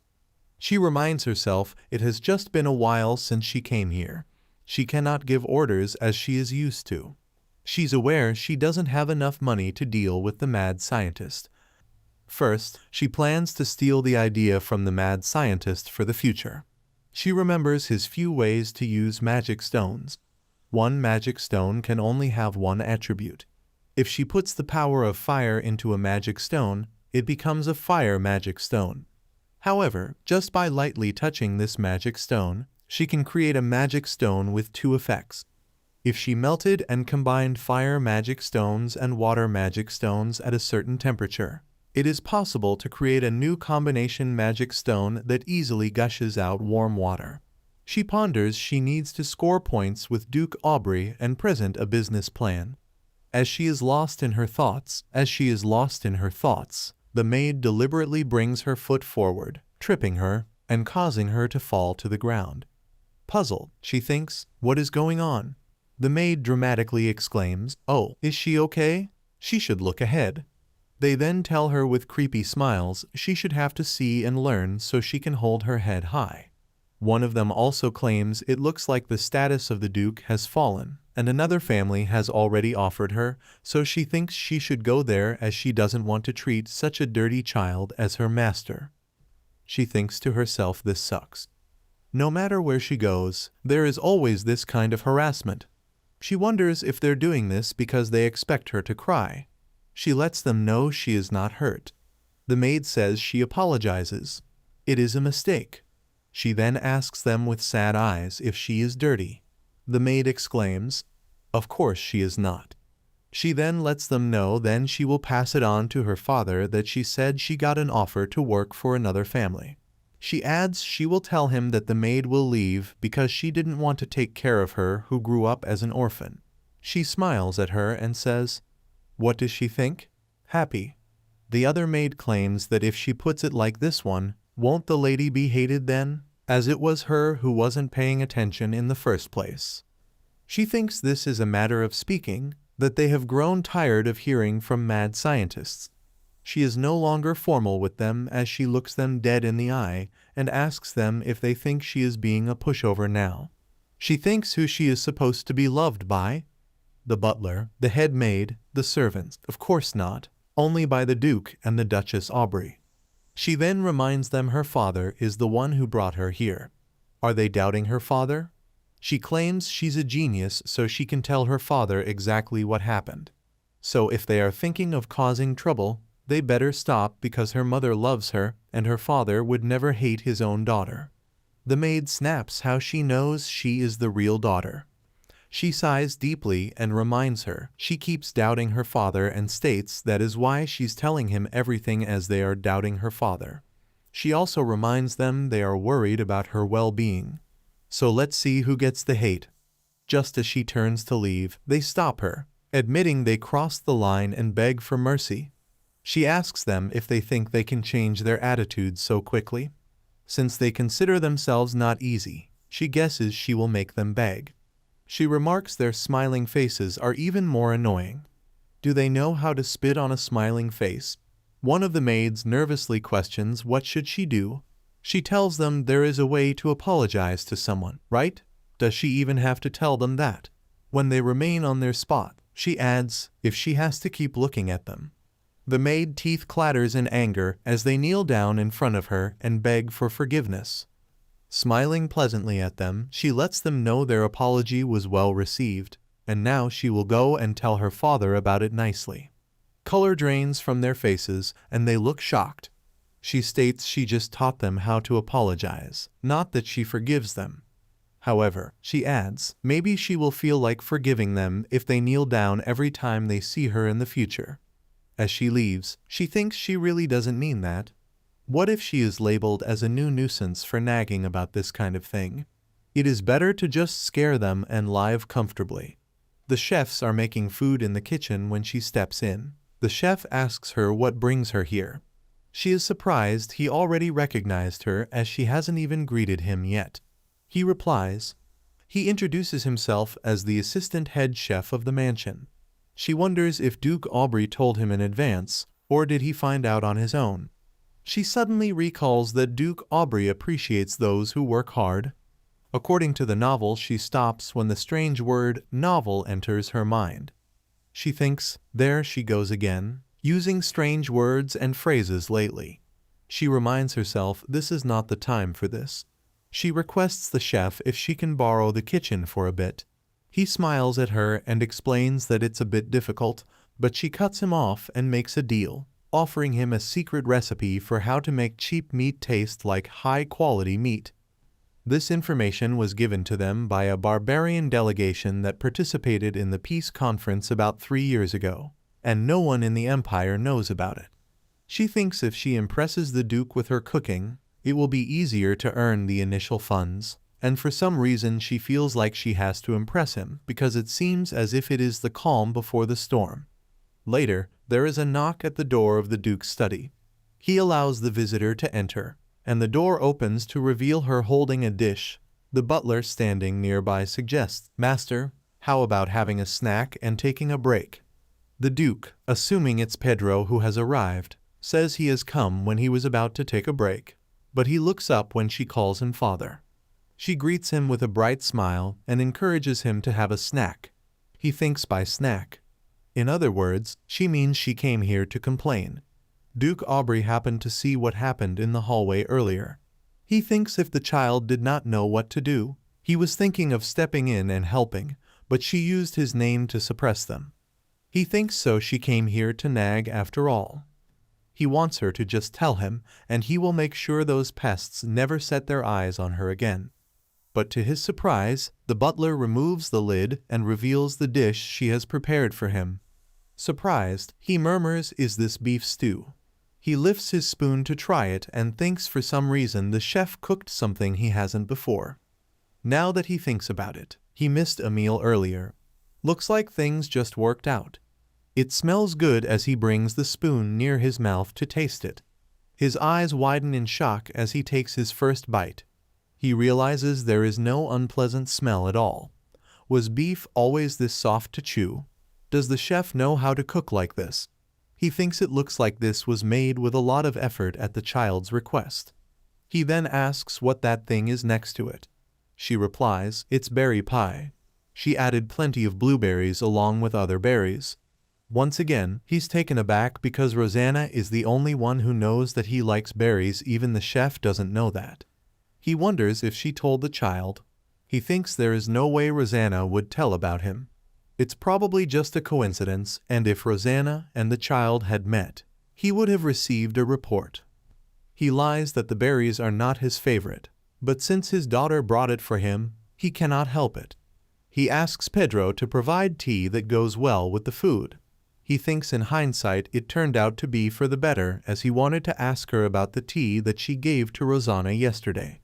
She reminds herself it has just been a while since she came here. She cannot give orders as she is used to. She's aware she doesn't have enough money to deal with the mad scientist. First, she plans to steal the idea from the mad scientist for the future. She remembers his few ways to use magic stones. One magic stone can only have one attribute. If she puts the power of fire into a magic stone, it becomes a fire magic stone. However, just by lightly touching this magic stone, she can create a magic stone with two effects. If she melted and combined fire magic stones and water magic stones at a certain temperature, it is possible to create a new combination magic stone that easily gushes out warm water. She ponders she needs to score points with Duke Aubrey and present a business plan. As she is lost in her thoughts, the maid deliberately brings her foot forward, tripping her and causing her to fall to the ground. Puzzled, she thinks, what is going on? The maid dramatically exclaims, oh, is she okay? She should look ahead. They then tell her with creepy smiles she should have to see and learn so she can hold her head high. One of them also claims it looks like the status of the Duke has fallen, and another family has already offered her, so she thinks she should go there as she doesn't want to treat such a dirty child as her master. She thinks to herself this sucks. No matter where she goes, there is always this kind of harassment. She wonders if they're doing this because they expect her to cry. She lets them know she is not hurt. The maid says she apologizes. It is a mistake. She then asks them with sad eyes if she is dirty. The maid exclaims, of course she is not. She then lets them know then she will pass it on to her father that she said she got an offer to work for another family. She adds she will tell him that the maid will leave because she didn't want to take care of her who grew up as an orphan. She smiles at her and says, what does she think? Happy. The other maid claims that if she puts it like this one, won't the lady be hated then, as it was her who wasn't paying attention in the first place. She thinks this is a matter of speaking, that they have grown tired of hearing from mad scientists. She is no longer formal with them as she looks them dead in the eye and asks them if they think she is being a pushover now. She thinks who she is supposed to be loved by. The butler, the head maid, the servants, of course not, only by the Duke and the Duchess Aubrey. She then reminds them her father is the one who brought her here. Are they doubting her father? She claims she's a genius so she can tell her father exactly what happened. So if they are thinking of causing trouble, they better stop because her mother loves her and her father would never hate his own daughter. The maid snaps how she knows she is the real daughter. She sighs deeply and reminds her she keeps doubting her father and states that is why she's telling him everything as they are doubting her father. She also reminds them they are worried about her well-being. So let's see who gets the hate. Just as she turns to leave, they stop her, admitting they crossed the line and beg for mercy. She asks them if they think they can change their attitudes so quickly. Since they consider themselves not easy, she guesses she will make them beg. She remarks their smiling faces are even more annoying. Do they know how to spit on a smiling face? One of the maids nervously questions what should she do. She tells them there is a way to apologize to someone, right? Does she even have to tell them that? When they remain on their spot, she adds, if she has to keep looking at them. The maid teeth clatters in anger as they kneel down in front of her and beg for forgiveness. Smiling pleasantly at them, she lets them know their apology was well received, and now she will go and tell her father about it nicely. Color drains from their faces, and they look shocked. She states she just taught them how to apologize, not that she forgives them. However, she adds, maybe she will feel like forgiving them if they kneel down every time they see her in the future. As she leaves, she thinks she really doesn't mean that. What if she is labeled as a new nuisance for nagging about this kind of thing? It is better to just scare them and live comfortably. The chefs are making food in the kitchen when she steps in. The chef asks her what brings her here. She is surprised he already recognized her as she hasn't even greeted him yet. He replies. He introduces himself as the assistant head chef of the mansion. She wonders if Duke Aubrey told him in advance, or did he find out on his own. She suddenly recalls that Duke Aubrey appreciates those who work hard. According to the novel, she stops when the strange word novel enters her mind. She thinks, there she goes again, using strange words and phrases lately. She reminds herself this is not the time for this. She requests the chef if she can borrow the kitchen for a bit. He smiles at her and explains that it's a bit difficult, but she cuts him off and makes a deal, offering him a secret recipe for how to make cheap meat taste like high-quality meat. This information was given to them by a barbarian delegation that participated in the peace conference about 3 years ago, and no one in the Empire knows about it. She thinks if she impresses the Duke with her cooking, it will be easier to earn the initial funds, and for some reason she feels like she has to impress him because it seems as if it is the calm before the storm. Later, there is a knock at the door of the Duke's study. He allows the visitor to enter, and the door opens to reveal her holding a dish. The butler standing nearby suggests, "Master, how about having a snack and taking a break?" The Duke, assuming it's Pedro who has arrived, says he has come when he was about to take a break, but he looks up when she calls him father. She greets him with a bright smile and encourages him to have a snack. He thinks by snack. In other words, she means she came here to complain. Duke Aubrey happened to see what happened in the hallway earlier. He thinks if the child did not know what to do, he was thinking of stepping in and helping, but she used his name to suppress them. He thinks so she came here to nag after all. He wants her to just tell him, and he will make sure those pests never set their eyes on her again. But to his surprise, the butler removes the lid and reveals the dish she has prepared for him. Surprised, he murmurs, "Is this beef stew?" He lifts his spoon to try it and thinks for some reason the chef cooked something he hasn't before. Now that he thinks about it, he missed a meal earlier. Looks like things just worked out. It smells good as he brings the spoon near his mouth to taste it. His eyes widen in shock as he takes his first bite. He realizes there is no unpleasant smell at all. Was beef always this soft to chew? Does the chef know how to cook like this? He thinks it looks like this was made with a lot of effort at the child's request. He then asks what that thing is next to it. She replies, "It's berry pie." She added plenty of blueberries along with other berries. Once again, he's taken aback because Rosanna is the only one who knows that he likes berries. Even the chef doesn't know that. He wonders if she told the child. He thinks there is no way Rosanna would tell about him. It's probably just a coincidence, and if Rosanna and the child had met, he would have received a report. He lies that the berries are not his favorite, but since his daughter brought it for him, he cannot help it. He asks Pedro to provide tea that goes well with the food. He thinks in hindsight it turned out to be for the better, as he wanted to ask her about the tea that she gave to Rosanna yesterday.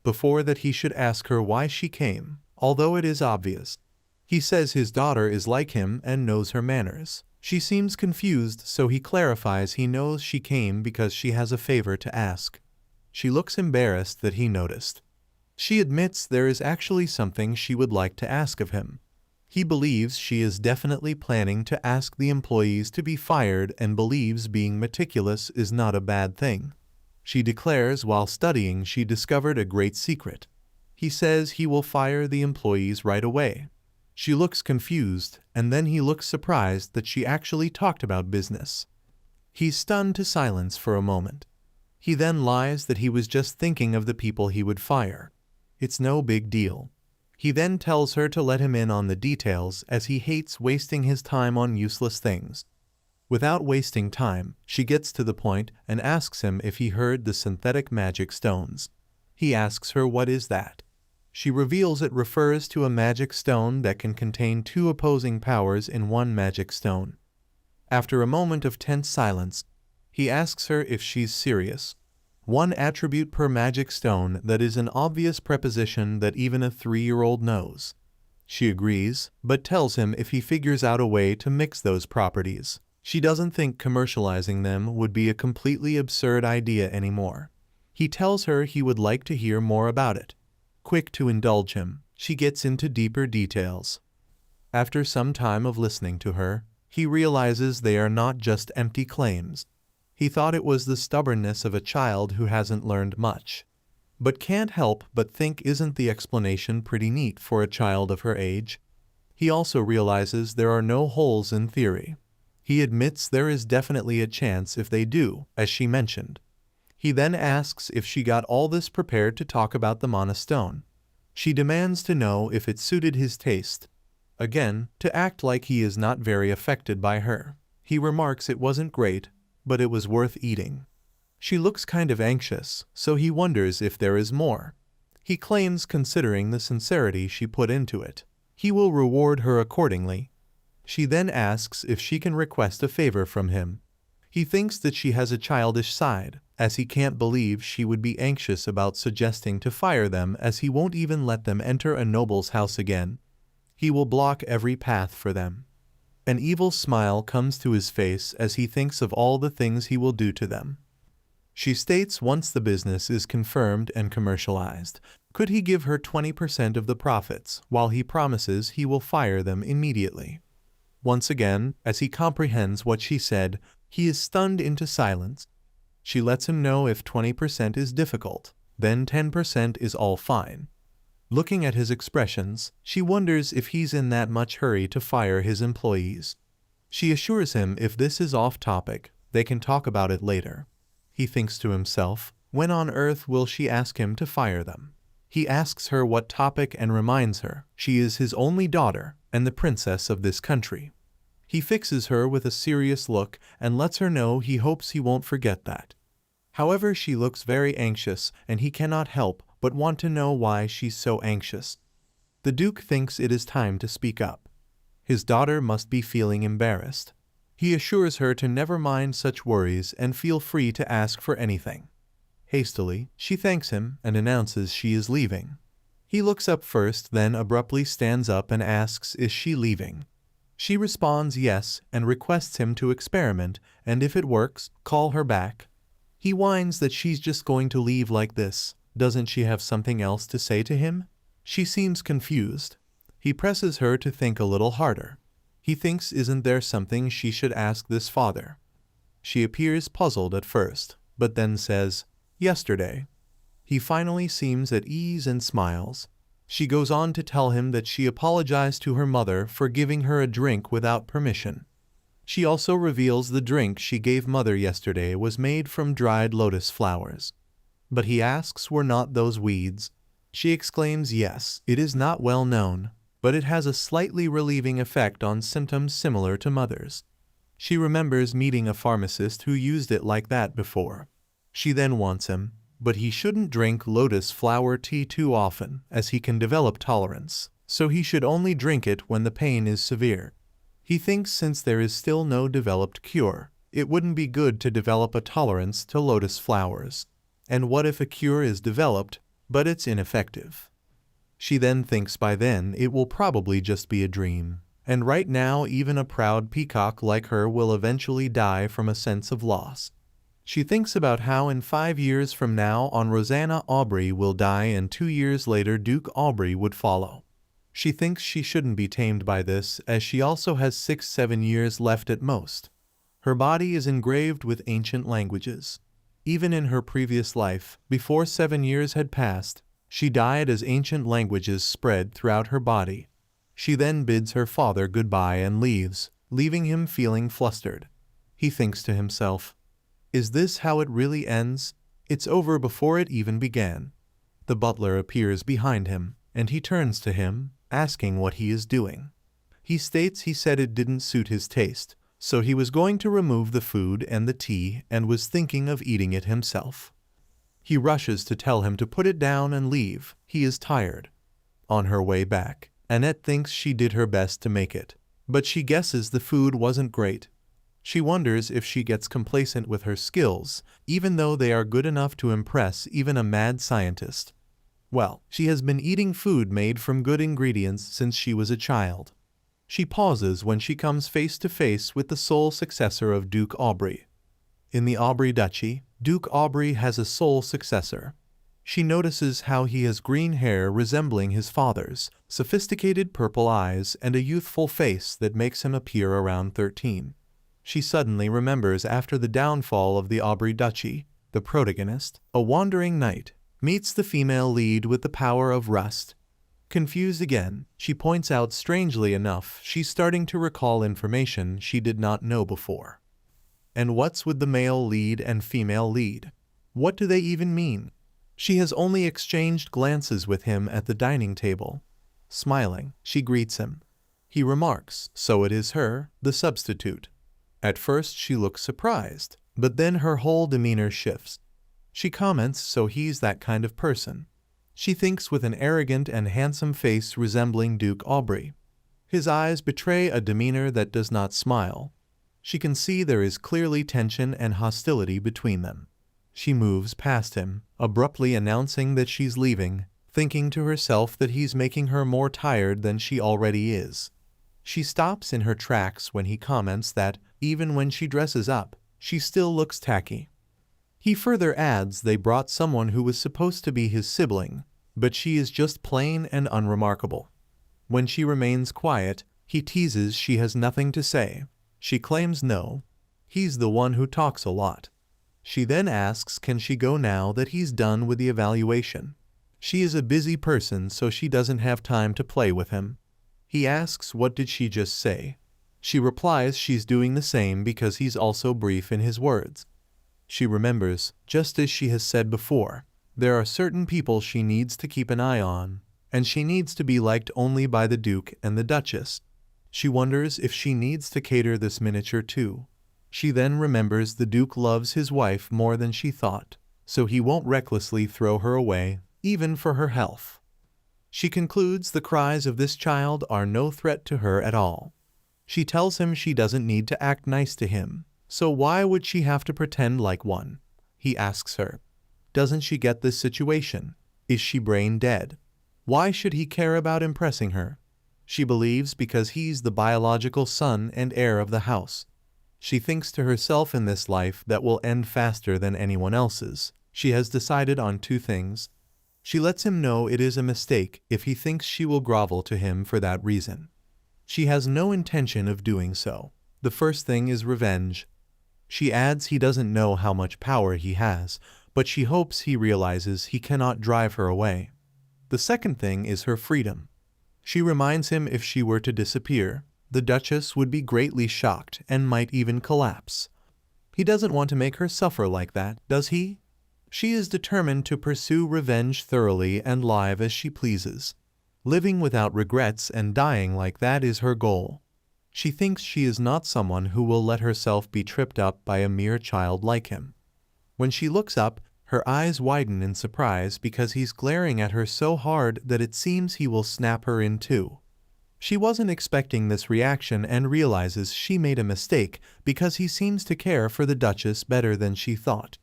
Before that, he should ask her why she came, although it is obvious. He says his daughter is like him and knows her manners. She seems confused, so he clarifies he knows she came because she has a favor to ask. She looks embarrassed that he noticed. She admits there is actually something she would like to ask of him. He believes she is definitely planning to ask the employees to be fired and believes being meticulous is not a bad thing. She declares while studying she discovered a great secret. He says he will fire the employees right away. She looks confused, and then he looks surprised that she actually talked about business. He's stunned to silence for a moment. He then lies that he was just thinking of the people he would fire. It's no big deal. He then tells her to let him in on the details as he hates wasting his time on useless things. Without wasting time, she gets to the point and asks him if he heard the synthetic magic stones. He asks her what is that. She reveals it refers to a magic stone that can contain 2 opposing powers in one magic stone. After a moment of tense silence, he asks her if she's serious. 1 attribute per magic stone, that is an obvious preposition that even a 3-year-old knows. She agrees, but tells him if he figures out a way to mix those properties. She doesn't think commercializing them would be a completely absurd idea anymore. He tells her he would like to hear more about it. Quick to indulge him, she gets into deeper details. After some time of listening to her, he realizes they are not just empty claims. He thought it was the stubbornness of a child who hasn't learned much. But can't help but think, isn't the explanation pretty neat for a child of her age? He also realizes there are no holes in theory. He admits there is definitely a chance if they do, as she mentioned. He then asks if she got all this prepared to talk about the Mana Stone. She demands to know if it suited his taste. Again, to act like he is not very affected by her. He remarks it wasn't great, but it was worth eating. She looks kind of anxious, so he wonders if there is more. He claims, considering the sincerity she put into it, he will reward her accordingly. She then asks if she can request a favor from him. He thinks that she has a childish side, as he can't believe she would be anxious about suggesting to fire them, as he won't even let them enter a noble's house again. He will block every path for them. An evil smile comes to his face as he thinks of all the things he will do to them. She states once the business is confirmed and commercialized, could he give her 20% of the profits, while he promises he will fire them immediately. Once again, as he comprehends what she said, he is stunned into silence. She lets him know if 20% is difficult, then 10% is all fine. Looking at his expressions, she wonders if he's in that much hurry to fire his employees. She assures him if this is off topic, they can talk about it later. He thinks to himself, when on earth will she ask him to fire them? He asks her what topic and reminds her she is his only daughter and the princess of this country. He fixes her with a serious look and lets her know he hopes he won't forget that. However, she looks very anxious and he cannot help but want to know why she's so anxious. The Duke thinks it is time to speak up. His daughter must be feeling embarrassed. He assures her to never mind such worries and feel free to ask for anything. Hastily, she thanks him and announces she is leaving. He looks up first, then abruptly stands up and asks is she leaving. She responds yes and requests him to experiment, and if it works, call her back. He whines that she's just going to leave like this. Doesn't she have something else to say to him? She seems confused. He presses her to think a little harder. He thinks, isn't there something she should ask this father? She appears puzzled at first, but then says, yesterday. He finally seems at ease and smiles. She goes on to tell him that she apologized to her mother for giving her a drink without permission. She also reveals the drink she gave mother yesterday was made from dried lotus flowers. But he asks were not those weeds? She exclaims yes, it is not well known, but it has a slightly relieving effect on symptoms similar to mother's. She remembers meeting a pharmacist who used it like that before. She then wants him, but he shouldn't drink lotus flower tea too often, as he can develop tolerance, so he should only drink it when the pain is severe. He thinks since there is still no developed cure, it wouldn't be good to develop a tolerance to lotus flowers. And what if a cure is developed, but it's ineffective? She then thinks by then it will probably just be a dream, and right now even a proud peacock like her will eventually die from a sense of loss. She thinks about how in 5 years from now on Rosanna Aubrey will die and 2 years later Duke Aubrey would follow. She thinks she shouldn't be tamed by this, as she also has 6-7 years left at most. Her body is engraved with ancient languages. Even in her previous life, before 7 years had passed, she died as ancient languages spread throughout her body. She then bids her father goodbye and leaves, leaving him feeling flustered. He thinks to himself, is this how it really ends? It's over before it even began. The butler appears behind him, and he turns to him, asking what he is doing. He states he said it didn't suit his taste, so he was going to remove the food and the tea and was thinking of eating it himself. He rushes to tell him to put it down and leave. He is tired. On her way back, Annette thinks she did her best to make it, but she guesses the food wasn't great. She wonders if she gets complacent with her skills, even though they are good enough to impress even a mad scientist. Well, she has been eating food made from good ingredients since she was a child. She pauses when she comes face to face with the sole successor of Duke Aubrey. In the Aubrey Duchy, Duke Aubrey has a sole successor. She notices how he has green hair resembling his father's, sophisticated purple eyes, and a youthful face that makes him appear around 13. She suddenly remembers after the downfall of the Aubrey Duchy, the protagonist, a wandering knight, meets the female lead with the power of rust. Confused again, she points out strangely enough she's starting to recall information she did not know before. And what's with the male lead and female lead? What do they even mean? She has only exchanged glances with him at the dining table. Smiling, she greets him. He remarks, so it is her, the substitute. At first she looks surprised, but then her whole demeanor shifts. She comments, so he's that kind of person. She thinks with an arrogant and handsome face resembling Duke Aubrey. His eyes betray a demeanor that does not smile. She can see there is clearly tension and hostility between them. She moves past him, abruptly announcing that she's leaving, thinking to herself that he's making her more tired than she already is. She stops in her tracks when he comments that, even when she dresses up, she still looks tacky. He further adds they brought someone who was supposed to be his sibling, but she is just plain and unremarkable. When she remains quiet, he teases she has nothing to say. She claims no. He's the one who talks a lot. She then asks can she go now that he's done with the evaluation. She is a busy person, so she doesn't have time to play with him. He asks what did she just say. She replies she's doing the same because he's also brief in his words. She remembers, just as she has said before, there are certain people she needs to keep an eye on, and she needs to be liked only by the Duke and the Duchess. She wonders if she needs to cater this miniature too. She then remembers the Duke loves his wife more than she thought, so he won't recklessly throw her away, even for her health. She concludes the cries of this child are no threat to her at all. She tells him she doesn't need to act nice to him, so why would she have to pretend like one? He asks her. Doesn't she get this situation? Is she brain dead? Why should he care about impressing her? She believes because he's the biological son and heir of the house. She thinks to herself in this life that will end faster than anyone else's. She has decided on two things. She lets him know it is a mistake if he thinks she will grovel to him for that reason. She has no intention of doing so. The first thing is revenge. She adds he doesn't know how much power he has, but she hopes he realizes he cannot drive her away. The second thing is her freedom. She reminds him if she were to disappear, the Duchess would be greatly shocked and might even collapse. He doesn't want to make her suffer like that, does he? She is determined to pursue revenge thoroughly and live as she pleases. Living without regrets and dying like that is her goal. She thinks she is not someone who will let herself be tripped up by a mere child like him. When she looks up, her eyes widen in surprise because he's glaring at her so hard that it seems he will snap her in two. She wasn't expecting this reaction and realizes she made a mistake because he seems to care for the Duchess better than she thought.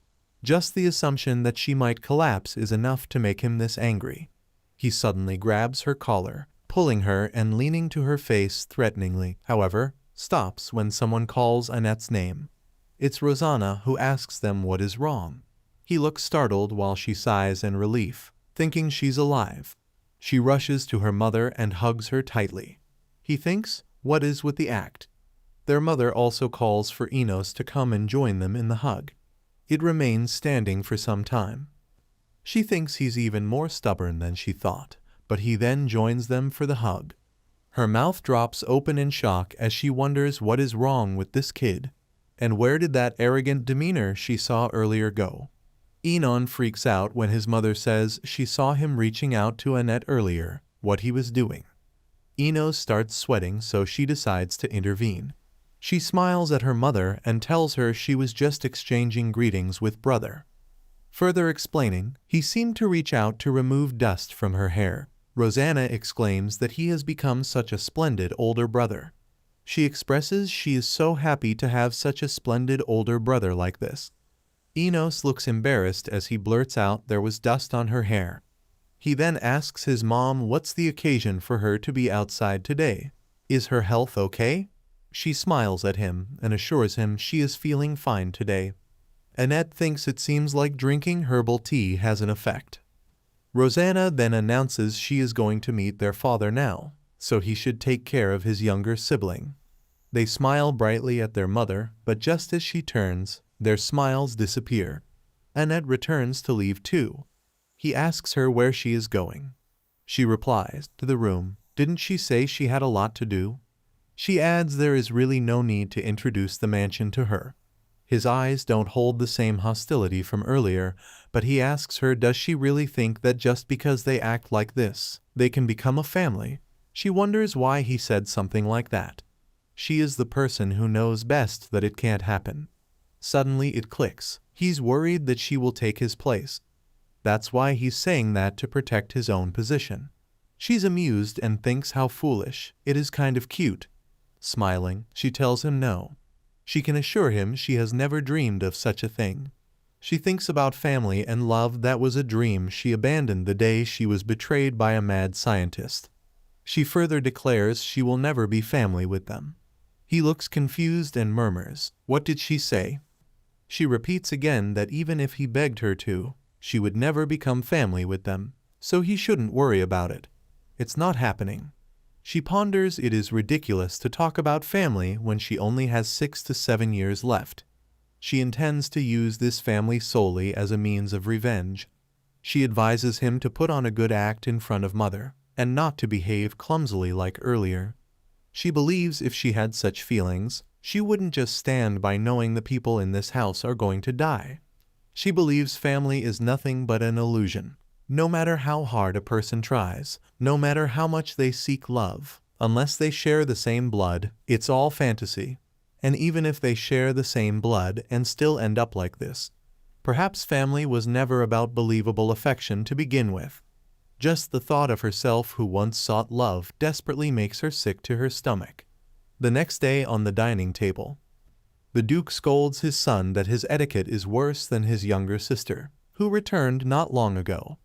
Just the assumption that she might collapse is enough to make him this angry. He suddenly grabs her collar, pulling her and leaning to her face threateningly, however, stops when someone calls Annette's name. It's Rosanna who asks them what is wrong. He looks startled while she sighs in relief, thinking she's alive. She rushes to her mother and hugs her tightly. He thinks, what is with the act? Their mother also calls for Enos to come and join them in the hug. It remains standing for some time. She thinks he's even more stubborn than she thought, but he then joins them for the hug. Her mouth drops open in shock as she wonders what is wrong with this kid, and where did that arrogant demeanor she saw earlier go? Enon freaks out when his mother says she saw him reaching out to Annette earlier, what he was doing. Enos starts sweating, so she decides to intervene. She smiles at her mother and tells her she was just exchanging greetings with brother. Further explaining, he seemed to reach out to remove dust from her hair. Rosanna exclaims that he has become such a splendid older brother. She expresses she is so happy to have such a splendid older brother like this. Enos looks embarrassed as he blurts out there was dust on her hair. He then asks his mom what's the occasion for her to be outside today. Is her health okay? She smiles at him and assures him she is feeling fine today. Annette thinks it seems like drinking herbal tea has an effect. Rosanna then announces she is going to meet their father now, so he should take care of his younger sibling. They smile brightly at their mother, but just as she turns, their smiles disappear. Annette returns to leave too. He asks her where she is going. She replies, to the room. Didn't she say she had a lot to do? She adds there is really no need to introduce the mansion to her. His eyes don't hold the same hostility from earlier, but he asks her does she really think that just because they act like this, they can become a family? She wonders why he said something like that. She is the person who knows best that it can't happen. Suddenly it clicks. He's worried that she will take his place. That's why he's saying that to protect his own position. She's amused and thinks how foolish. It is kind of cute. Smiling, she tells him no. She can assure him she has never dreamed of such a thing. She thinks about family and love that was a dream she abandoned the day she was betrayed by a mad scientist. She further declares she will never be family with them. He looks confused and murmurs, "What did she say?" She repeats again that even if he begged her to, she would never become family with them, so he shouldn't worry about it. It's not happening. She ponders it is ridiculous to talk about family when she only has 6 to 7 years left. She intends to use this family solely as a means of revenge. She advises him to put on a good act in front of Mother, and not to behave clumsily like earlier. She believes if she had such feelings, she wouldn't just stand by knowing the people in this house are going to die. She believes family is nothing but an illusion. No matter how hard a person tries, no matter how much they seek love, unless they share the same blood, it's all fantasy. And even if they share the same blood and still end up like this, perhaps family was never about believable affection to begin with. Just the thought of herself who once sought love desperately makes her sick to her stomach. The next day on the dining table, the Duke scolds his son that his etiquette is worse than his younger sister, who returned not long ago.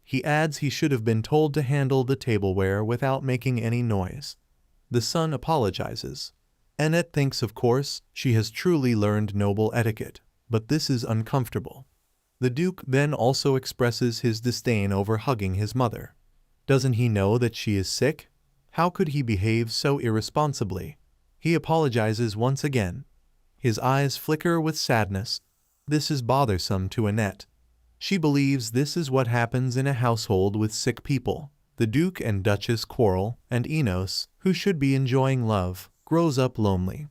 He adds he should have been told to handle the tableware without making any noise. The son apologizes. Annette thinks, of course, she has truly learned noble etiquette, but this is uncomfortable. The Duke then also expresses his disdain over hugging his mother. Doesn't he know that she is sick? How could he behave so irresponsibly? He apologizes once again. His eyes flicker with sadness. This is bothersome to Annette. She believes this is what happens in a household with sick people. The Duke and Duchess quarrel, and Enos, who should be enjoying love, grows up lonely.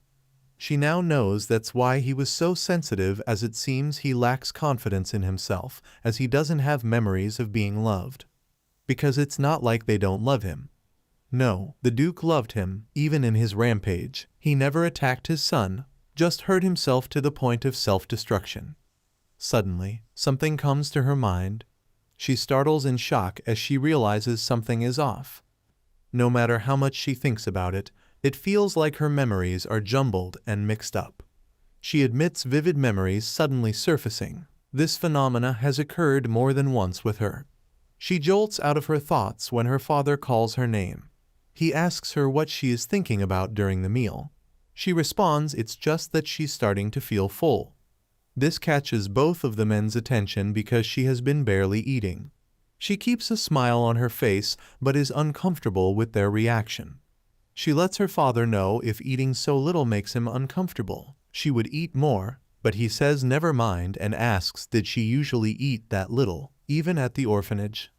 She now knows that's why he was so sensitive, as it seems he lacks confidence in himself, as he doesn't have memories of being loved. Because it's not like they don't love him. No, the Duke loved him, even in his rampage. He never attacked his son, just hurt himself to the point of self-destruction. Suddenly, something comes to her mind. She startles in shock as she realizes something is off. No matter how much she thinks about it, it feels like her memories are jumbled and mixed up. She admits vivid memories suddenly surfacing. This phenomena has occurred more than once with her. She jolts out of her thoughts when her father calls her name. He asks her what she is thinking about during the meal. She responds it's just that she's starting to feel full. This catches both of the men's attention because she has been barely eating. She keeps a smile on her face but is uncomfortable with their reaction. She lets her father know if eating so little makes him uncomfortable, she would eat more, but he says never mind and asks did she usually eat that little, even at the orphanage.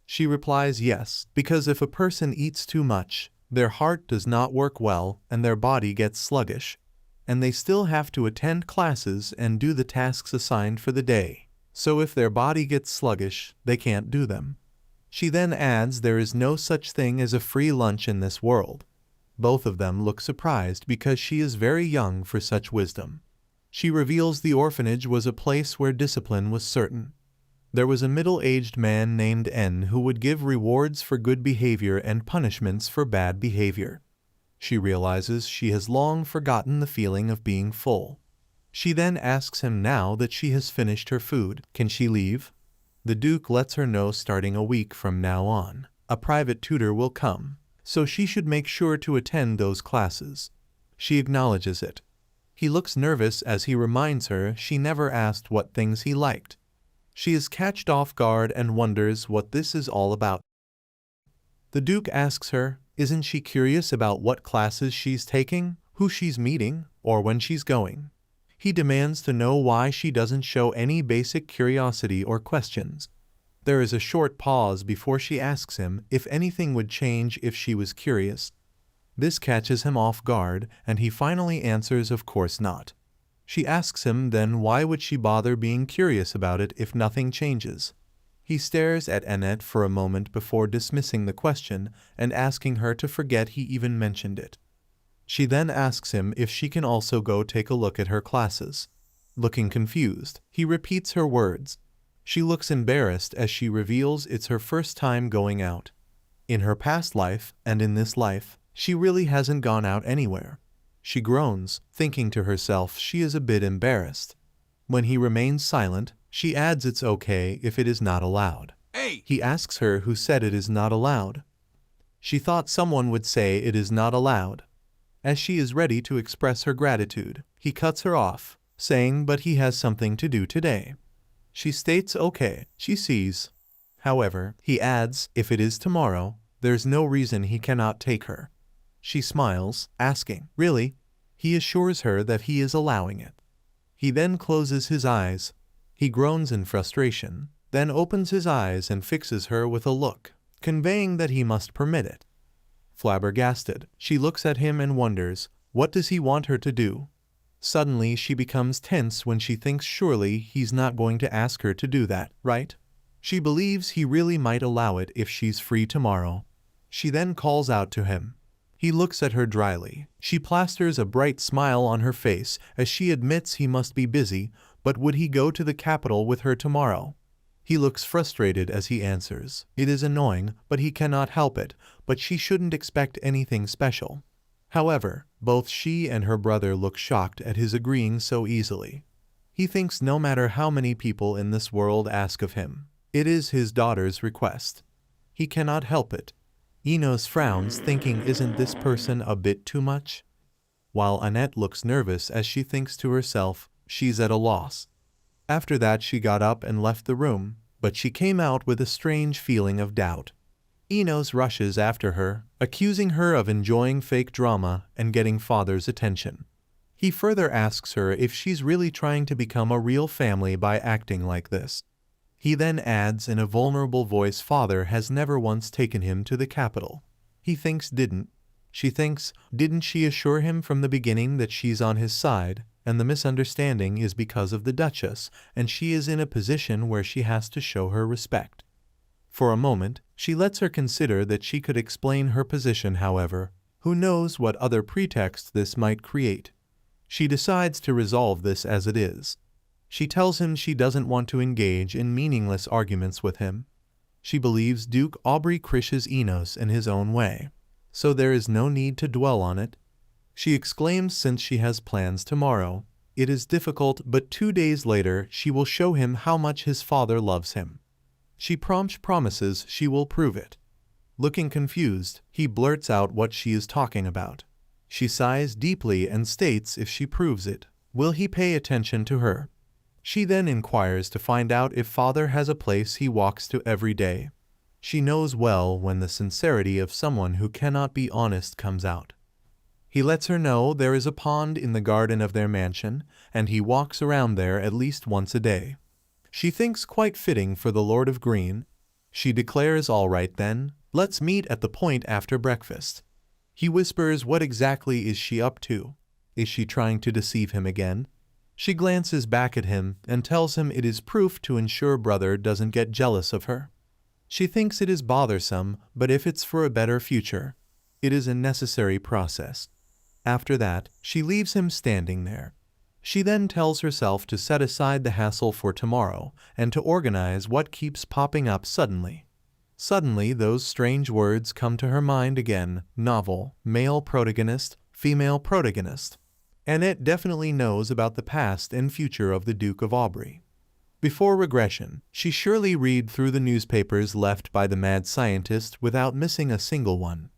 She replies yes, because if a person eats too much, their heart does not work well and their body gets sluggish, and they still have to attend classes and do the tasks assigned for the day. So if their body gets sluggish, they can't do them. She then adds there is no such thing as a free lunch in this world. Both of them look surprised because she is very young for such wisdom. She reveals the orphanage was a place where discipline was certain. There was a middle-aged man named N who would give rewards for good behavior and punishments for bad behavior. She realizes she has long forgotten the feeling of being full. She then asks him now that she has finished her food, can she leave? The Duke lets her know starting a week from now on, a private tutor will come, so she should make sure to attend those classes. She acknowledges it. He looks nervous as he reminds her she never asked what things he liked. She is catched off guard and wonders what this is all about. The Duke asks her, isn't she curious about what classes she's taking, who she's meeting, or when she's going? He demands to know why she doesn't show any basic curiosity or questions. There is a short pause before she asks him if anything would change if she was curious. This catches him off guard, and he finally answers of course not. She asks him then why would she bother being curious about it if nothing changes. He stares at Annette for a moment before dismissing the question and asking her to forget he even mentioned it. She then asks him if she can also go take a look at her classes. Looking confused, he repeats her words. She looks embarrassed as she reveals it's her first time going out. In her past life, and in this life, she really hasn't gone out anywhere. She groans, thinking to herself she is a bit embarrassed. When he remains silent, she adds it's okay if it is not allowed. Hey! He asks her who said it is not allowed. She thought someone would say it is not allowed. As she is ready to express her gratitude, he cuts her off, saying but he has something to do today. She states okay, she sees. However, he adds, if it is tomorrow, there's no reason he cannot take her. She smiles, asking, really? He assures her that he is allowing it. He then closes his eyes. He groans in frustration, then opens his eyes and fixes her with a look, conveying that he must permit it. Flabbergasted, she looks at him and wonders, what does he want her to do? Suddenly she becomes tense when she thinks surely he's not going to ask her to do that, right? She believes he really might allow it if she's free tomorrow. She then calls out to him. He looks at her dryly. She plasters a bright smile on her face as she admits he must be busy, but would he go to the capital with her tomorrow? He looks frustrated as he answers. It is annoying, but he cannot help it, but she shouldn't expect anything special. However, both she and her brother look shocked at his agreeing so easily. He thinks no matter how many people in this world ask of him, it is his daughter's request. He cannot help it. Enos frowns, thinking isn't this person a bit too much? While Annette looks nervous as she thinks to herself, she's at a loss. After that she got up and left the room, but she came out with a strange feeling of doubt. Enos rushes after her, accusing her of enjoying fake drama and getting father's attention. He further asks her if she's really trying to become a real family by acting like this. He then adds in a vulnerable voice father has never once taken him to the capital. He thinks didn't. She thinks, didn't she assure him from the beginning that she's on his side, and the misunderstanding is because of the Duchess, and she is in a position where she has to show her respect. For a moment, she lets her consider that she could explain her position, however, who knows what other pretext this might create. She decides to resolve this as it is. She tells him she doesn't want to engage in meaningless arguments with him. She believes Duke Aubrey crushes Enos in his own way, so there is no need to dwell on it. She exclaims since she has plans tomorrow. It is difficult, but 2 days later she will show him how much his father loves him. She promises she will prove it. Looking confused, he blurts out what she is talking about. She sighs deeply and states if she proves it, will he pay attention to her? She then inquires to find out if father has a place he walks to every day. She knows well when the sincerity of someone who cannot be honest comes out. He lets her know there is a pond in the garden of their mansion, and he walks around there at least once a day. She thinks quite fitting for the Lord of Green. She declares all right then, let's meet at the point after breakfast. He whispers what exactly is she up to? Is she trying to deceive him again? She glances back at him and tells him it is proof to ensure brother doesn't get jealous of her. She thinks it is bothersome, but if it's for a better future, it is a necessary process. After that, she leaves him standing there. She then tells herself to set aside the hassle for tomorrow and to organize what keeps popping up suddenly. Suddenly, those strange words come to her mind again: novel, male protagonist, female protagonist. Annette definitely knows about the past and future of the Duke of Aubrey. Before regression, she surely read through the newspapers left by the mad scientist without missing a single one.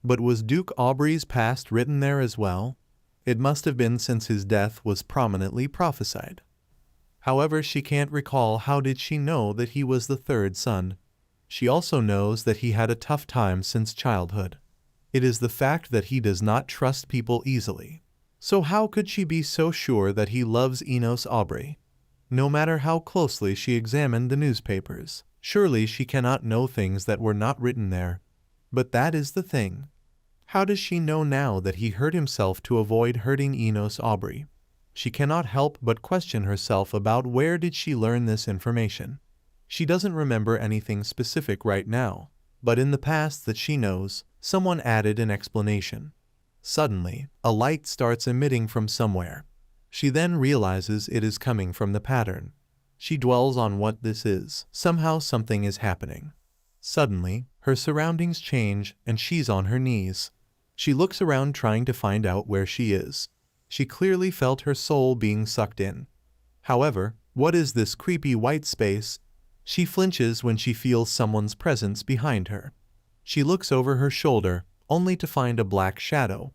But was Duke Aubrey's past written there as well? It must have been, since his death was prominently prophesied. However, she can't recall how did she know that he was the third son. She also knows that he had a tough time since childhood. It is the fact that he does not trust people easily. So how could she be so sure that he loves Enos Aubrey? No matter how closely she examined the newspapers, surely she cannot know things that were not written there. But that is the thing. How does she know now that he hurt himself to avoid hurting Enos Aubrey? She cannot help but question herself about where did she learn this information. She doesn't remember anything specific right now, but in the past that she knows, someone added an explanation. Suddenly, a light starts emitting from somewhere. She then realizes it is coming from the pattern. She dwells on what this is. Somehow something is happening. Suddenly, her surroundings change and she's on her knees. She looks around trying to find out where she is. She clearly felt her soul being sucked in. However, what is this creepy white space? She flinches when she feels someone's presence behind her. She looks over her shoulder, only to find a black shadow.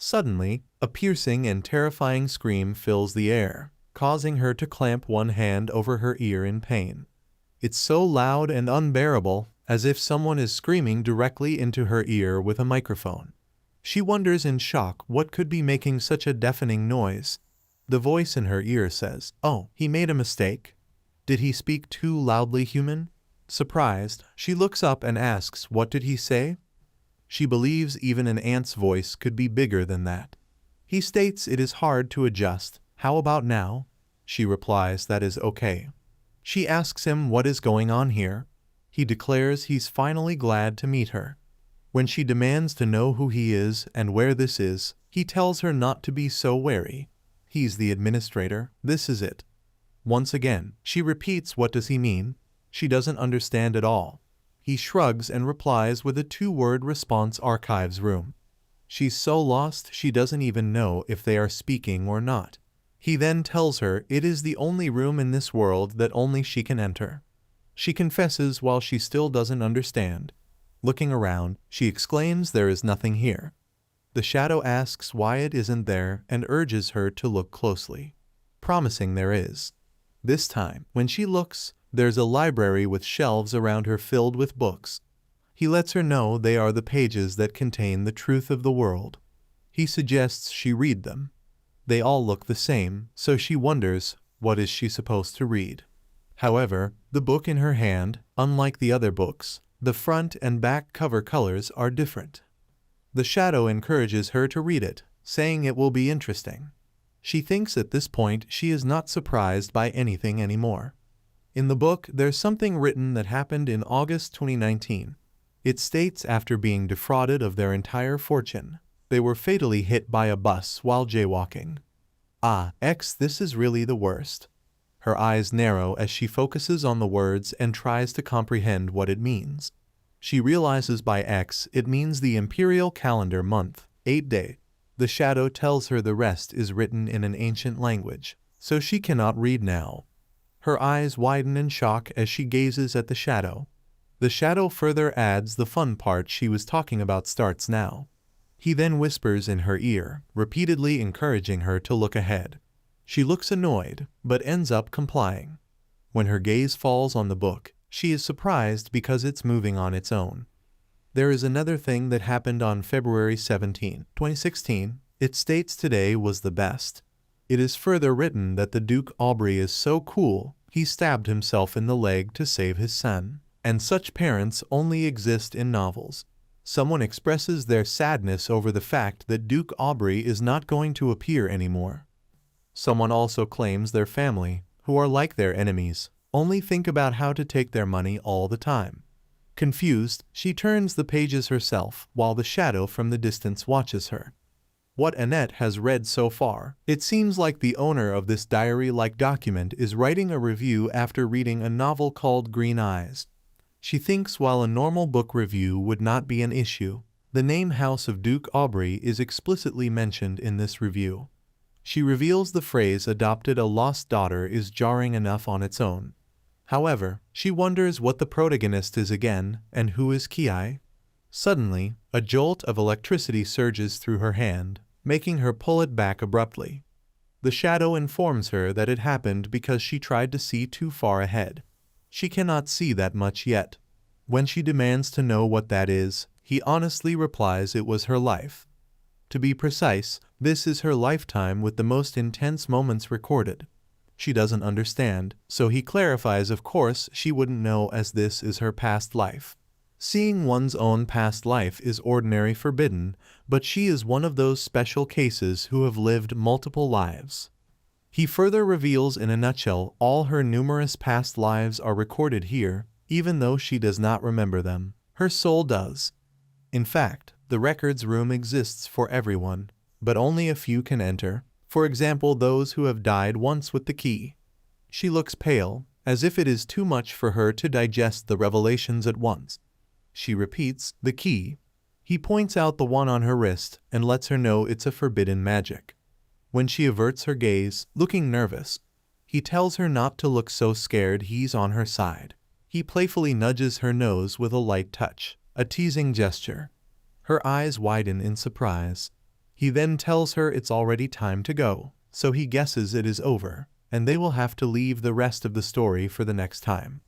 Suddenly, a piercing and terrifying scream fills the air, causing her to clamp one hand over her ear in pain. It's so loud and unbearable, as if someone is screaming directly into her ear with a microphone. She wonders in shock what could be making such a deafening noise. The voice in her ear says, "Oh, he made a mistake. Did he speak too loudly human?" Surprised, she looks up and asks, "What did he say?" She believes even an ant's voice could be bigger than that. He states it is hard to adjust. "How about now?" She replies that is okay. She asks him what is going on here. He declares he's finally glad to meet her. When she demands to know who he is and where this is, he tells her not to be so wary. He's the administrator. This is it. Once again, she repeats what does he mean? She doesn't understand at all. He shrugs and replies with a two-word response: archives room. She's so lost she doesn't even know if they are speaking or not. He then tells her it is the only room in this world that only she can enter. She confesses while she still doesn't understand. Looking around, she exclaims there is nothing here. The shadow asks why it isn't there and urges her to look closely, promising there is. This time, when she looks, there's a library with shelves around her filled with books. He lets her know they are the pages that contain the truth of the world. He suggests she read them. They all look the same, so she wonders, what is she supposed to read? However, the book in her hand, unlike the other books, the front and back cover colors are different. The shadow encourages her to read it, saying it will be interesting. She thinks at this point she is not surprised by anything anymore. In the book, there's something written that happened in August 2019. It states after being defrauded of their entire fortune, they were fatally hit by a bus while jaywalking. This is really the worst. Her eyes narrow as she focuses on the words and tries to comprehend what it means. She realizes by X it means the imperial calendar month, 8-day. The shadow tells her the rest is written in an ancient language, so she cannot read now. Her eyes widen in shock as she gazes at the shadow. The shadow further adds the fun part she was talking about starts now. He then whispers in her ear, repeatedly encouraging her to look ahead. She looks annoyed, but ends up complying. When her gaze falls on the book, she is surprised because it's moving on its own. There is another thing that happened on February 17, 2016. It states today was the best. It is further written that the Duke Aubrey is so cool, he stabbed himself in the leg to save his son. And such parents only exist in novels. Someone expresses their sadness over the fact that Duke Aubrey is not going to appear anymore. Someone also claims their family, who are like their enemies, only think about how to take their money all the time. Confused, she turns the pages herself, while the shadow from the distance watches her. What Annette has read so far, it seems like the owner of this diary-like document is writing a review after reading a novel called Green Eyes. She thinks while a normal book review would not be an issue, the name House of Duke Aubrey is explicitly mentioned in this review. She reveals the phrase "adopted a lost daughter" is jarring enough on its own. However, she wonders what the protagonist is again, and who is Ki. Suddenly, a jolt of electricity surges through her hand, making her pull it back abruptly. The shadow informs her that it happened because she tried to see too far ahead. She cannot see that much yet. When she demands to know what that is, he honestly replies it was her life. To be precise, this is her lifetime with the most intense moments recorded. She doesn't understand, so he clarifies of course she wouldn't know as this is her past life. Seeing one's own past life is ordinary forbidden, but she is one of those special cases who have lived multiple lives. He further reveals in a nutshell all her numerous past lives are recorded here, even though she does not remember them. Her soul does. In fact, the records room exists for everyone, but only a few can enter, for example those who have died once with the key. She looks pale, as if it is too much for her to digest the revelations at once. She repeats, "The key." He points out the one on her wrist and lets her know it's a forbidden magic. When she averts her gaze, looking nervous, he tells her not to look so scared. He's on her side. He playfully nudges her nose with a light touch, a teasing gesture. Her eyes widen in surprise. He then tells her it's already time to go, so he guesses it is over, and they will have to leave the rest of the story for the next time.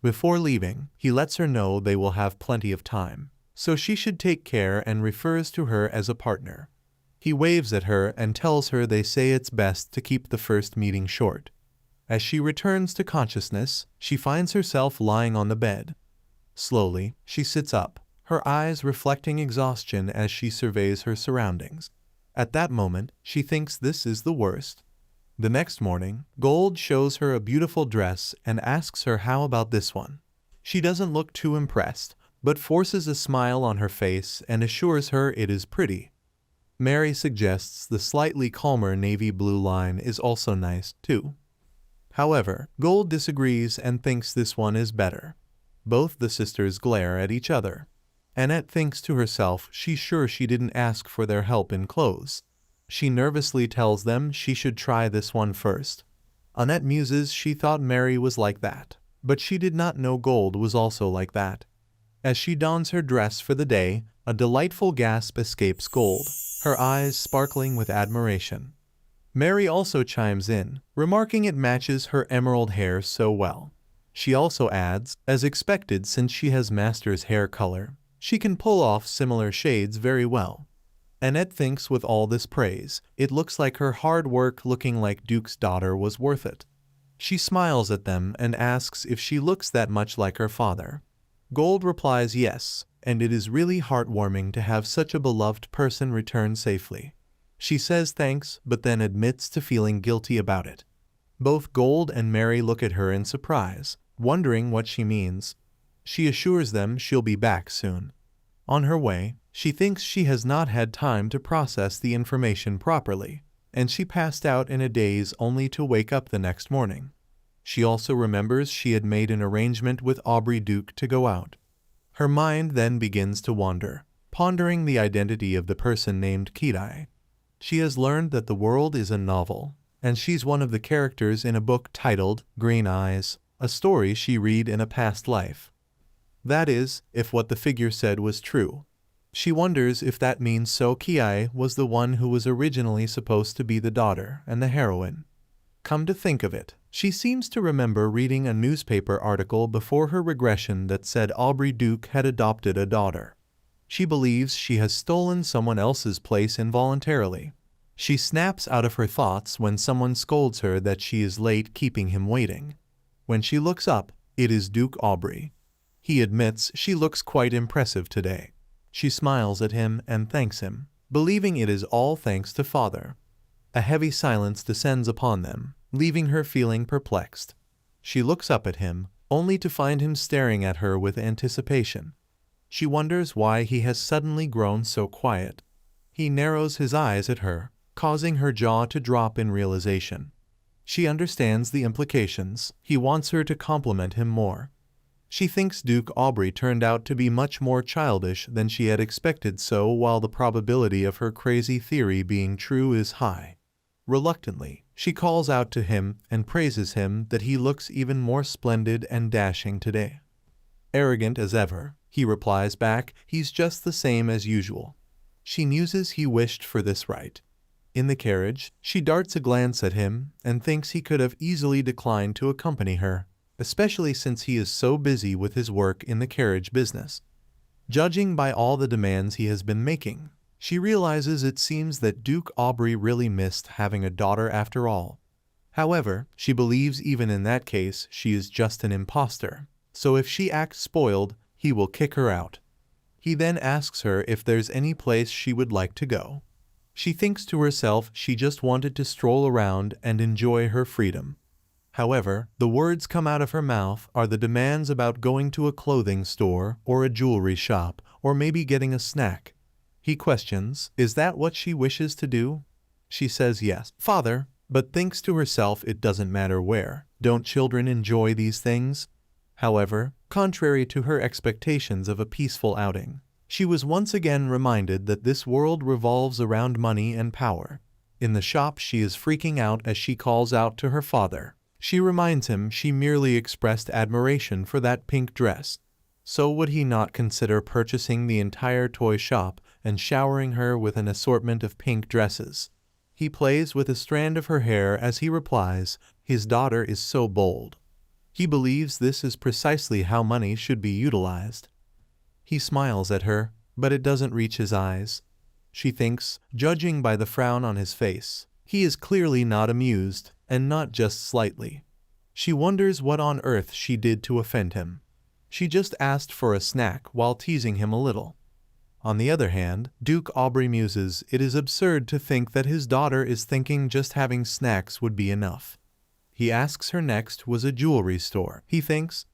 Before leaving, he lets her know they will have plenty of time, so she should take care and refers to her as a partner. He waves at her and tells her they say it's best to keep the first meeting short. As she returns to consciousness, she finds herself lying on the bed. Slowly, she sits up, her eyes reflecting exhaustion as she surveys her surroundings. At that moment, she thinks this is the worst. The next morning, Gold shows her a beautiful dress and asks her how about this one. She doesn't look too impressed, but forces a smile on her face and assures her it is pretty. Mary suggests the slightly calmer navy blue line is also nice, too. However, Gold disagrees and thinks this one is better. Both the sisters glare at each other. Annette thinks to herself she's sure she didn't ask for their help in clothes. She nervously tells them she should try this one first. Annette muses she thought Mary was like that, but she did not know Gold was also like that. As she dons her dress for the day, a delightful gasp escapes Gold, her eyes sparkling with admiration. Mary also chimes in, remarking it matches her emerald hair so well. She also adds, as expected since she has master's hair color, she can pull off similar shades very well. Annette thinks with all this praise, it looks like her hard work looking like Duke's daughter was worth it. She smiles at them and asks if she looks that much like her father. Gold replies yes, and it is really heartwarming to have such a beloved person return safely. She says thanks, but then admits to feeling guilty about it. Both Gold and Mary look at her in surprise, wondering what she means. She assures them she'll be back soon. On her way, she thinks she has not had time to process the information properly, and she passed out in a daze only to wake up the next morning. She also remembers she had made an arrangement with Aubrey Duke to go out. Her mind then begins to wander, pondering the identity of the person named Kidai. She has learned that the world is a novel, and she's one of the characters in a book titled Green Eyes, a story she read in a past life. That is, if what the figure said was true. She wonders if that means So Ki was the one who was originally supposed to be the daughter and the heroine. Come to think of it, she seems to remember reading a newspaper article before her regression that said Aubrey Duke had adopted a daughter. She believes she has stolen someone else's place involuntarily. She snaps out of her thoughts when someone scolds her that she is late keeping him waiting. When she looks up, it is Duke Aubrey. He admits she looks quite impressive today. She smiles at him and thanks him, believing it is all thanks to Father. A heavy silence descends upon them, leaving her feeling perplexed. She looks up at him, only to find him staring at her with anticipation. She wonders why he has suddenly grown so quiet. He narrows his eyes at her, causing her jaw to drop in realization. She understands the implications. He wants her to compliment him more. She thinks Duke Aubrey turned out to be much more childish than she had expected, so while the probability of her crazy theory being true is high. Reluctantly, she calls out to him and praises him that he looks even more splendid and dashing today. Arrogant as ever, he replies back, he's just the same as usual. She muses he wished for this right. In the carriage, she darts a glance at him and thinks he could have easily declined to accompany her, especially since he is so busy with his work in the carriage business. Judging by all the demands he has been making, she realizes it seems that Duke Aubrey really missed having a daughter after all. However, she believes even in that case she is just an imposter, so if she acts spoiled, he will kick her out. He then asks her if there's any place she would like to go. She thinks to herself she just wanted to stroll around and enjoy her freedom. However, the words come out of her mouth are the demands about going to a clothing store or a jewelry shop or maybe getting a snack. He questions, is that what she wishes to do? She says yes, father, but thinks to herself it doesn't matter where. Don't children enjoy these things? However, contrary to her expectations of a peaceful outing, she was once again reminded that this world revolves around money and power. In the shop she is freaking out as she calls out to her father. She reminds him she merely expressed admiration for that pink dress. So would he not consider purchasing the entire toy shop and showering her with an assortment of pink dresses? He plays with a strand of her hair as he replies, his daughter is so bold. He believes this is precisely how money should be utilized. He smiles at her, but it doesn't reach his eyes. She thinks, judging by the frown on his face, he is clearly not amused, and not just slightly. She wonders what on earth she did to offend him. She just asked for a snack while teasing him a little. On the other hand, Duke Aubrey muses it is absurd to think that his daughter is thinking just having snacks would be enough. He asks her next was a jewelry store, he thinks.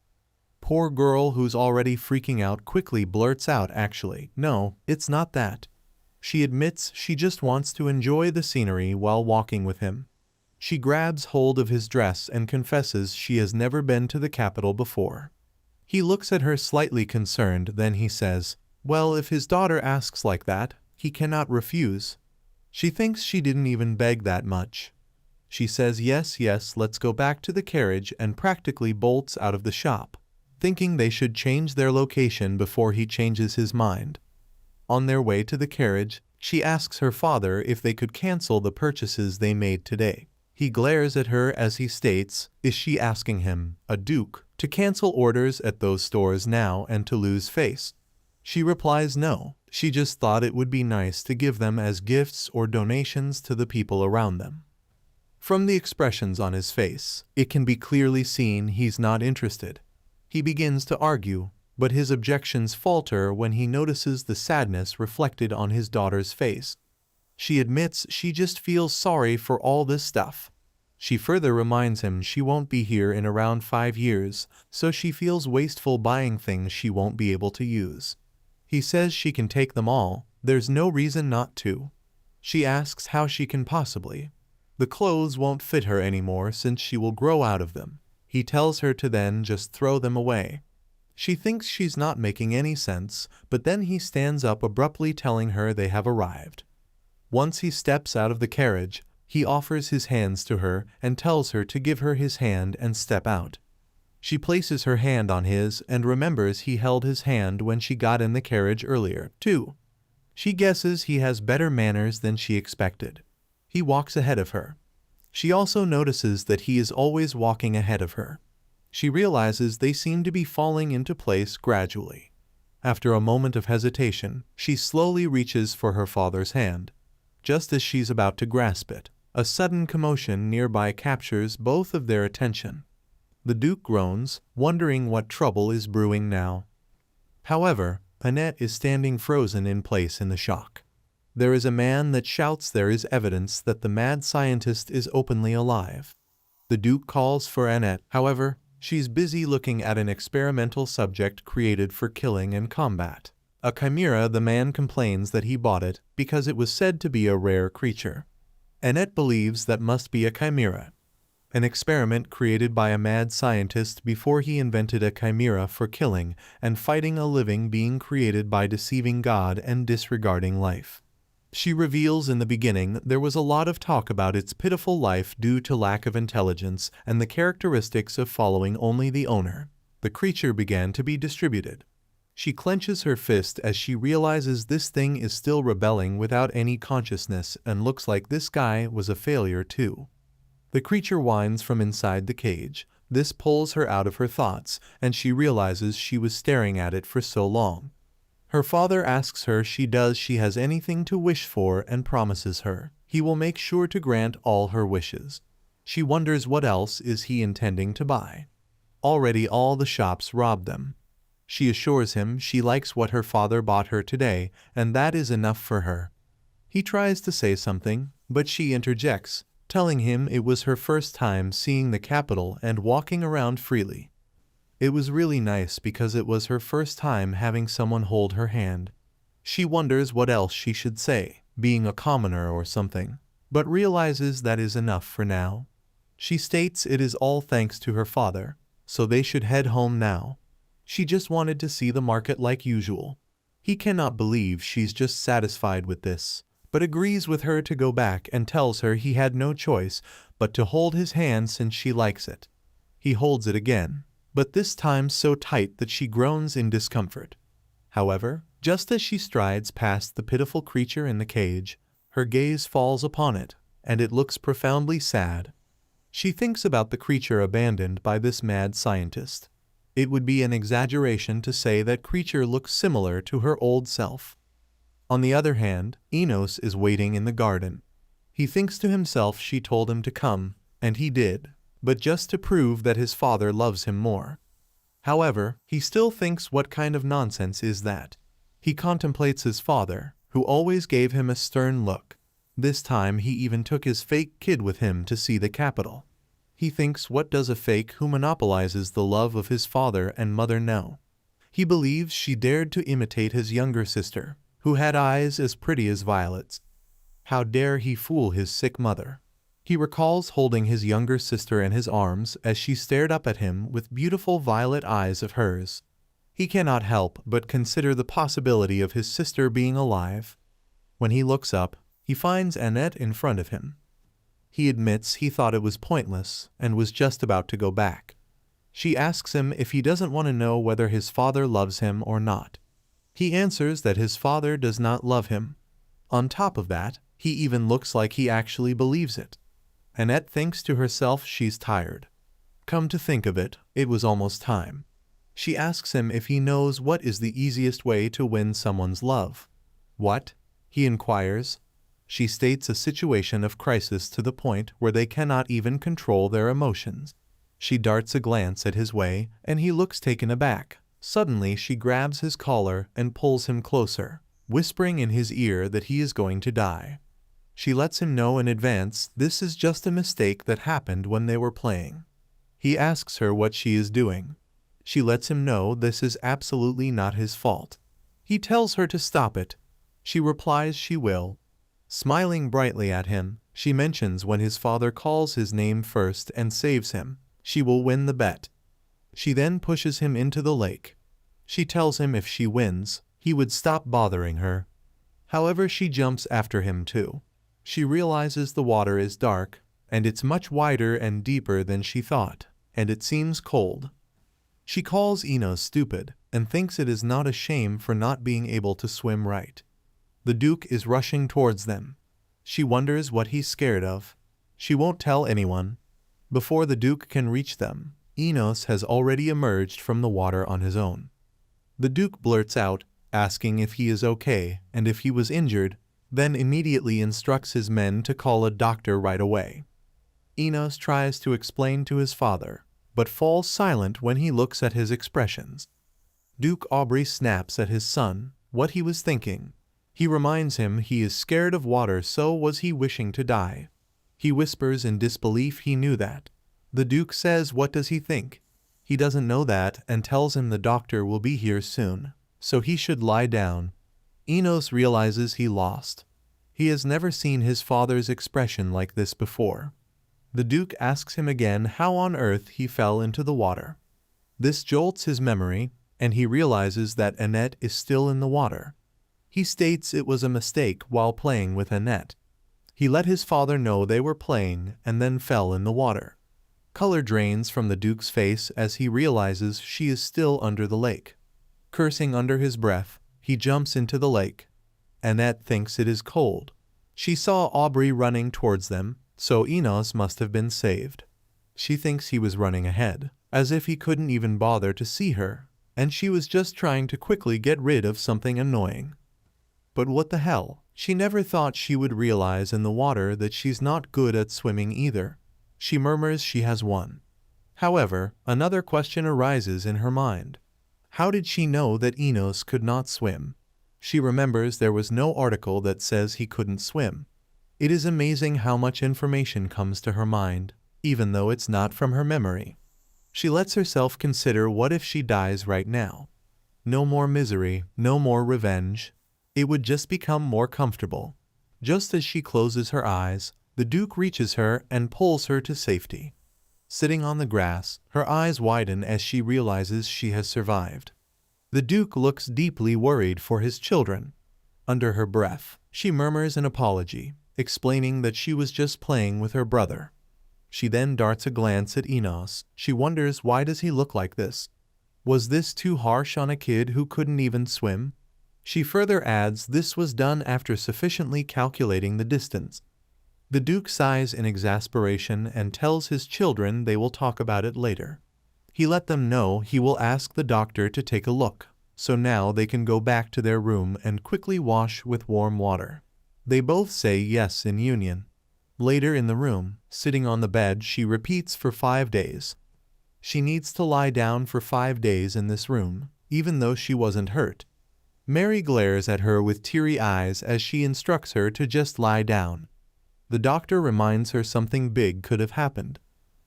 Poor girl who's already freaking out quickly blurts out actually, no, it's not that. She admits she just wants to enjoy the scenery while walking with him. She grabs hold of his dress and confesses she has never been to the capital before. He looks at her slightly concerned, then he says, well, if his daughter asks like that, he cannot refuse. She thinks she didn't even beg that much. She says yes, let's go back to the carriage and practically bolts out of the shop, thinking they should change their location before he changes his mind. On their way to the carriage, she asks her father if they could cancel the purchases they made today. He glares at her as he states, is she asking him, a duke, to cancel orders at those stores now and to lose face? She replies no, she just thought it would be nice to give them as gifts or donations to the people around them. From the expressions on his face, it can be clearly seen he's not interested. He begins to argue, but his objections falter when he notices the sadness reflected on his daughter's face. She admits she just feels sorry for all this stuff. She further reminds him she won't be here in around 5 years, so she feels wasteful buying things she won't be able to use. He says she can take them all, there's no reason not to. She asks how she can possibly. The clothes won't fit her anymore since she will grow out of them. He tells her to then just throw them away. She thinks she's not making any sense, but then he stands up abruptly telling her they have arrived. Once he steps out of the carriage, he offers his hands to her and tells her to give her his hand and step out. She places her hand on his and remembers he held his hand when she got in the carriage earlier, too. She guesses he has better manners than she expected. He walks ahead of her. She also notices that he is always walking ahead of her. She realizes they seem to be falling into place gradually. After a moment of hesitation, she slowly reaches for her father's hand. Just as she's about to grasp it, a sudden commotion nearby captures both of their attention. The Duke groans, wondering what trouble is brewing now. However, Annette is standing frozen in place in the shock. There is a man that shouts there is evidence that the mad scientist is openly alive. The Duke calls for Annette, however, she's busy looking at an experimental subject created for killing and combat. A chimera. The man complains that he bought it because it was said to be a rare creature. Annette believes that must be a chimera. An experiment created by a mad scientist before he invented a chimera for killing and fighting a living being created by deceiving God and disregarding life. She reveals in the beginning there was a lot of talk about its pitiful life due to lack of intelligence and the characteristics of following only the owner. The creature began to be distributed. She clenches her fist as she realizes this thing is still rebelling without any consciousness and looks like this guy was a failure too. The creature whines from inside the cage. This pulls her out of her thoughts, and she realizes she was staring at it for so long. Her father asks her she has anything to wish for and promises her he will make sure to grant all her wishes. She wonders what else is he intending to buy. Already all the shops robbed them. She assures him she likes what her father bought her today, and that is enough for her. He tries to say something, but she interjects, telling him it was her first time seeing the capital and walking around freely. It was really nice because it was her first time having someone hold her hand. She wonders what else she should say, being a commoner or something, but realizes that is enough for now. She states it is all thanks to her father, so they should head home now. She just wanted to see the market like usual. He cannot believe she's just satisfied with this, but agrees with her to go back and tells her he had no choice but to hold his hand since she likes it. He holds it again, but this time so tight that she groans in discomfort. However, just as she strides past the pitiful creature in the cage, her gaze falls upon it, and it looks profoundly sad. She thinks about the creature abandoned by this mad scientist. It would be an exaggeration to say that creature looks similar to her old self. On the other hand, Enos is waiting in the garden. He thinks to himself she told him to come, and he did, but just to prove that his father loves him more. However, he still thinks what kind of nonsense is that? He contemplates his father, who always gave him a stern look. This time he even took his fake kid with him to see the capital. He thinks what does a fake who monopolizes the love of his father and mother know? He believes she dared to imitate his younger sister, who had eyes as pretty as violets. How dare he fool his sick mother? He recalls holding his younger sister in his arms as she stared up at him with beautiful violet eyes of hers. He cannot help but consider the possibility of his sister being alive. When he looks up, he finds Annette in front of him. He admits he thought it was pointless and was just about to go back. She asks him if he doesn't want to know whether his father loves him or not. He answers that his father does not love him. On top of that, he even looks like he actually believes it. Annette thinks to herself she's tired. Come to think of it, it was almost time. She asks him if he knows what is the easiest way to win someone's love. What? He inquires. She states a situation of crisis to the point where they cannot even control their emotions. She darts a glance at his way, and he looks taken aback. Suddenly she grabs his collar and pulls him closer, whispering in his ear that he is going to die. She lets him know in advance this is just a mistake that happened when they were playing. He asks her what she is doing. She lets him know this is absolutely not his fault. He tells her to stop it. She replies she will. Smiling brightly at him, she mentions when his father calls his name first and saves him, she will win the bet. She then pushes him into the lake. She tells him if she wins, he would stop bothering her. However, she jumps after him too. She realizes the water is dark, and it's much wider and deeper than she thought, and it seems cold. She calls Enos stupid, and thinks it is not a shame for not being able to swim right. The Duke is rushing towards them. She wonders what he's scared of. She won't tell anyone. Before the Duke can reach them, Enos has already emerged from the water on his own. The Duke blurts out, asking if he is okay and if he was injured, then immediately instructs his men to call a doctor right away. Enos tries to explain to his father, but falls silent when he looks at his expressions. Duke Aubrey snaps at his son, what he was thinking. He reminds him he is scared of water, so was he wishing to die. He whispers in disbelief he knew that. The Duke says what does he think? He doesn't know that and tells him the doctor will be here soon, so he should lie down. Enos realizes he lost. He has never seen his father's expression like this before. The Duke asks him again how on earth he fell into the water. This jolts his memory, and he realizes that Annette is still in the water. He states it was a mistake while playing with a net. He let his father know they were playing and then fell in the water. Color drains from the Duke's face as he realizes she is still under the lake. Cursing under his breath, he jumps into the lake. Annette thinks it is cold. She saw Aubrey running towards them, so Enos must have been saved. She thinks he was running ahead, as if he couldn't even bother to see her, and she was just trying to quickly get rid of something annoying. But what the hell? She never thought she would realize in the water that she's not good at swimming either. She murmurs she has won. However, another question arises in her mind. How did she know that Enos could not swim? She remembers there was no article that says he couldn't swim. It is amazing how much information comes to her mind, even though it's not from her memory. She lets herself consider what if she dies right now. No more misery, no more revenge. It would just become more comfortable. Just as she closes her eyes, the Duke reaches her and pulls her to safety. Sitting on the grass, her eyes widen as she realizes she has survived. The Duke looks deeply worried for his children. Under her breath, she murmurs an apology, explaining that she was just playing with her brother. She then darts a glance at Enos. She wonders, why does he look like this? Was this too harsh on a kid who couldn't even swim? She further adds this was done after sufficiently calculating the distance. The Duke sighs in exasperation and tells his children they will talk about it later. He let them know he will ask the doctor to take a look, so now they can go back to their room and quickly wash with warm water. They both say yes in union. Later in the room, sitting on the bed, she repeats for 5 days. She needs to lie down for 5 days in this room, even though she wasn't hurt. Mary glares at her with teary eyes as she instructs her to just lie down. The doctor reminds her something big could have happened.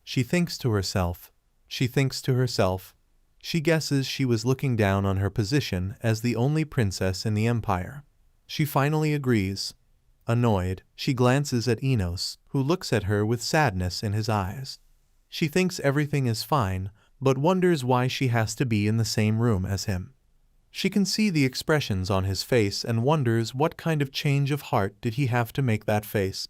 She thinks to herself. She guesses she was looking down on her position as the only princess in the empire. She finally agrees. Annoyed, she glances at Enos, who looks at her with sadness in his eyes. She thinks everything is fine, but wonders why she has to be in the same room as him. She can see the expressions on his face and wonders what kind of change of heart did he have to make that face.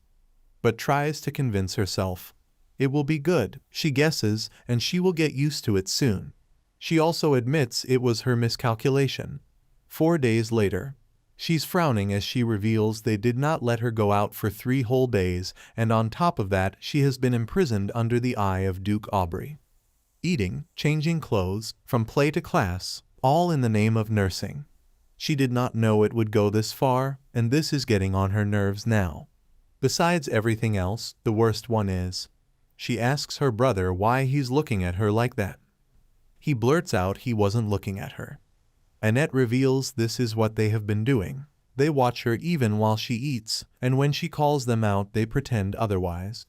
But tries to convince herself. It will be good, she guesses, and she will get used to it soon. She also admits it was her miscalculation. 4 days later. She's frowning as she reveals they did not let her go out for 3 whole days, and on top of that she has been imprisoned under the eye of Duke Aubrey. Eating, changing clothes, from play to class, all in the name of nursing. She did not know it would go this far, and this is getting on her nerves now. Besides everything else, the worst one is. She asks her brother why he's looking at her like that. He blurts out he wasn't looking at her. Annette reveals this is what they have been doing. They watch her even while she eats, and when she calls them out they pretend otherwise.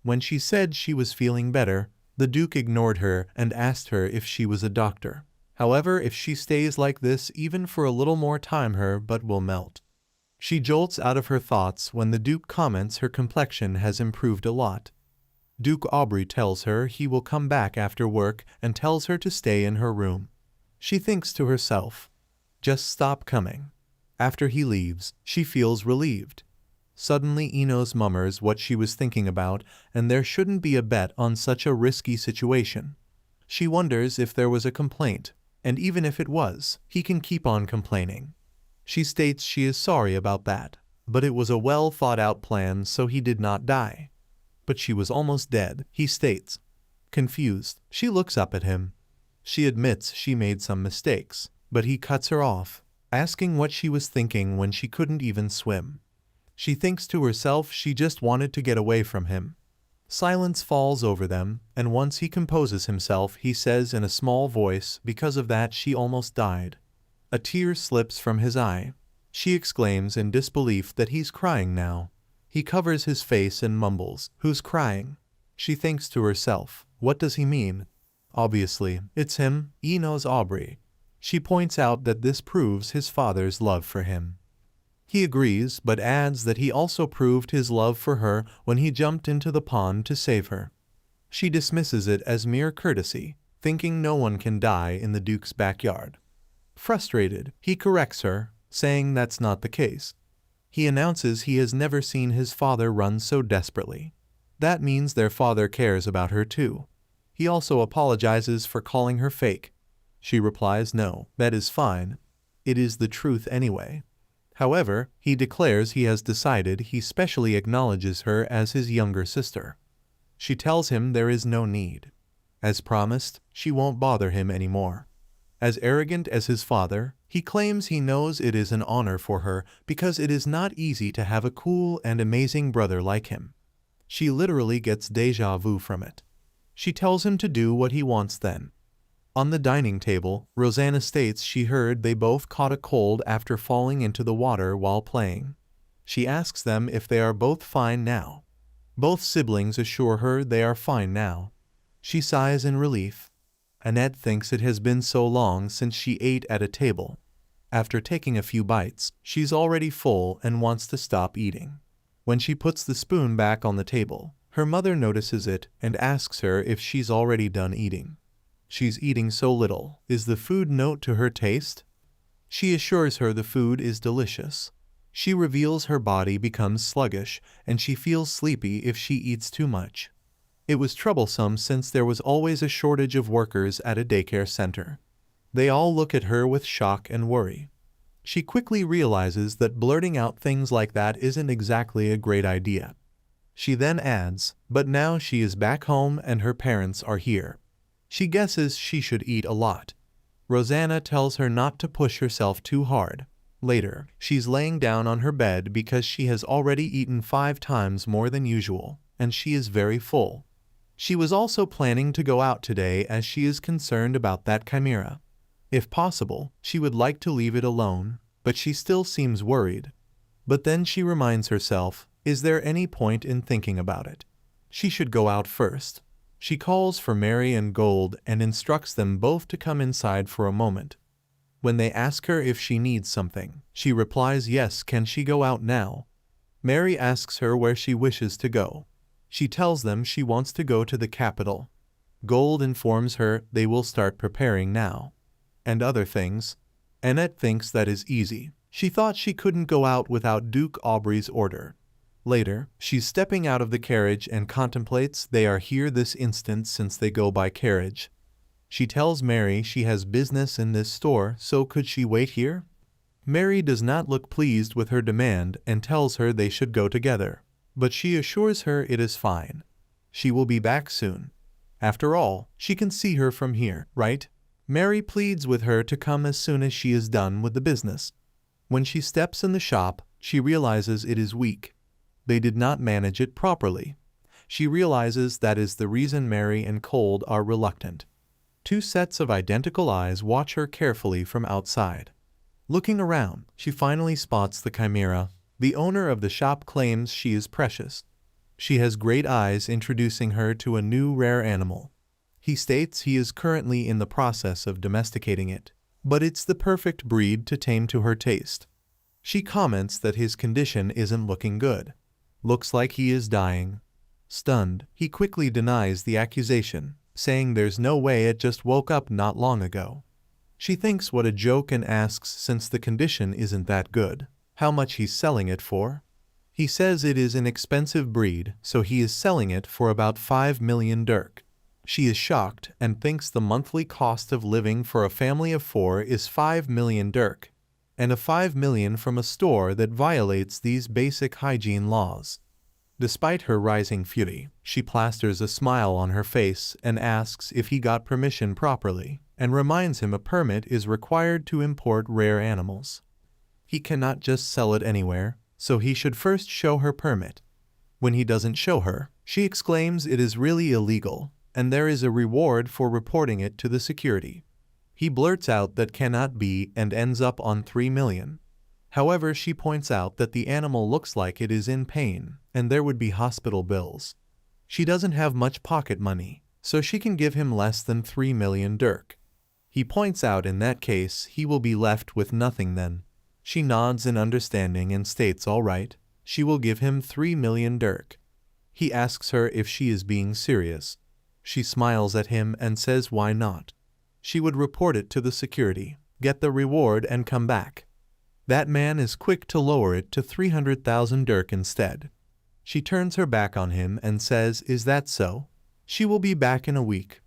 When she said she was feeling better, the Duke ignored her and asked her if she was a doctor. However, if she stays like this even for a little more time her butt will melt. She jolts out of her thoughts when the Duke comments her complexion has improved a lot. Duke Aubrey tells her he will come back after work and tells her to stay in her room. She thinks to herself, just stop coming. After he leaves, she feels relieved. Suddenly Enos murmurs what she was thinking about, and there shouldn't be a bet on such a risky situation. She wonders if there was a complaint, and even if it was, he can keep on complaining. She states she is sorry about that, but it was a well-thought-out plan so he did not die. But she was almost dead, he states. Confused, she looks up at him. She admits she made some mistakes, but he cuts her off, asking what she was thinking when she couldn't even swim. She thinks to herself she just wanted to get away from him. Silence falls over them, and once he composes himself, he says in a small voice, because of that she almost died. A tear slips from his eye. She exclaims in disbelief that he's crying now. He covers his face and mumbles, "Who's crying?" She thinks to herself, what does he mean? Obviously, it's him, Enos Aubrey. She points out that this proves his father's love for him. He agrees, but adds that he also proved his love for her when he jumped into the pond to save her. She dismisses it as mere courtesy, thinking no one can die in the Duke's backyard. Frustrated, he corrects her, saying that's not the case. He announces he has never seen his father run so desperately. That means their father cares about her too. He also apologizes for calling her fake. She replies, "No, that is fine. It is the truth anyway." However, he declares he has decided he specially acknowledges her as his younger sister. She tells him there is no need. As promised, she won't bother him anymore. As arrogant as his father, he claims he knows it is an honor for her because it is not easy to have a cool and amazing brother like him. She literally gets déjà vu from it. She tells him to do what he wants then. On the dining table, Rosanna states she heard they both caught a cold after falling into the water while playing. She asks them if they are both fine now. Both siblings assure her they are fine now. She sighs in relief. Annette thinks it has been so long since she ate at a table. After taking a few bites, she's already full and wants to stop eating. When she puts the spoon back on the table, her mother notices it and asks her if she's already done eating. She's eating so little. Is the food note to her taste? She assures her the food is delicious. She reveals her body becomes sluggish and she feels sleepy if she eats too much. It was troublesome since there was always a shortage of workers at a daycare center. They all look at her with shock and worry. She quickly realizes that blurting out things like that isn't exactly a great idea. She then adds, but now she is back home and her parents are here. She guesses she should eat a lot. Rosanna tells her not to push herself too hard. Later, she's laying down on her bed because she has already eaten 5 times more than usual, and she is very full. She was also planning to go out today as she is concerned about that chimera. If possible, she would like to leave it alone, but she still seems worried. But then she reminds herself, is there any point in thinking about it? She should go out first. She calls for Mary and Gold and instructs them both to come inside for a moment. When they ask her if she needs something, she replies yes. Can she go out now? Mary asks her where she wishes to go. She tells them she wants to go to the capital. Gold informs her they will start preparing now. And other things. Annette thinks that is easy. She thought she couldn't go out without Duke Aubrey's order. Later, she's stepping out of the carriage and contemplates they are here this instant since they go by carriage. She tells Mary she has business in this store, so could she wait here? Mary does not look pleased with her demand and tells her they should go together, but she assures her it is fine. She will be back soon. After all, she can see her from here, right? Mary pleads with her to come as soon as she is done with the business. When she steps in the shop, she realizes it is weak. They did not manage it properly. She realizes that is the reason Mary and Cold are reluctant. 2 sets of identical eyes watch her carefully from outside. Looking around, she finally spots the chimera. The owner of the shop claims she is precious. She has great eyes, introducing her to a new rare animal. He states he is currently in the process of domesticating it, but it's the perfect breed to tame to her taste. She comments that his condition isn't looking good. Looks like he is dying. Stunned, he quickly denies the accusation, saying there's no way it just woke up not long ago. She thinks what a joke and asks since the condition isn't that good, how much he's selling it for. He says it is an expensive breed, so he is selling it for about 5 million dirk. She is shocked and thinks the monthly cost of living for a family of 4 is 5 million dirk, and a 5 million from a store that violates these basic hygiene laws. Despite her rising fury, she plasters a smile on her face and asks if he got permission properly, and reminds him a permit is required to import rare animals. He cannot just sell it anywhere, so he should first show her permit. When he doesn't show her, she exclaims it is really illegal, and there is a reward for reporting it to the security. He blurts out that cannot be and ends up on 3 million. However, she points out that the animal looks like it is in pain, and there would be hospital bills. She doesn't have much pocket money, so she can give him less than 3 million dirk. He points out in that case he will be left with nothing then. She nods in understanding and states all right, she will give him 3 million dirk. He asks her if she is being serious. She smiles at him and says why not. She would report it to the security, get the reward and come back. That man is quick to lower it to 300,000 dirk instead. She turns her back on him and says, "Is that so? She will be back in a week."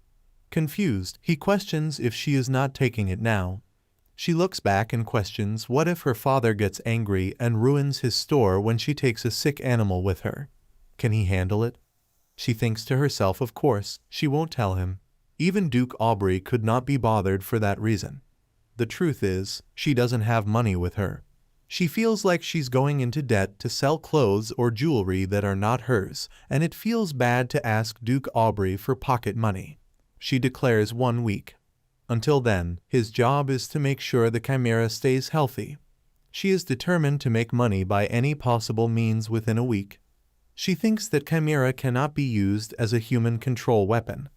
Confused, he questions if she is not taking it now. She looks back and questions what if her father gets angry and ruins his store when she takes a sick animal with her. Can he handle it? She thinks to herself, of course, she won't tell him. Even Duke Aubrey could not be bothered for that reason. The truth is, she doesn't have money with her. She feels like she's going into debt to sell clothes or jewelry that are not hers, and it feels bad to ask Duke Aubrey for pocket money. She declares 1 week. Until then, his job is to make sure the Chimera stays healthy. She is determined to make money by any possible means within a week. She thinks that Chimera cannot be used as a human control weapon,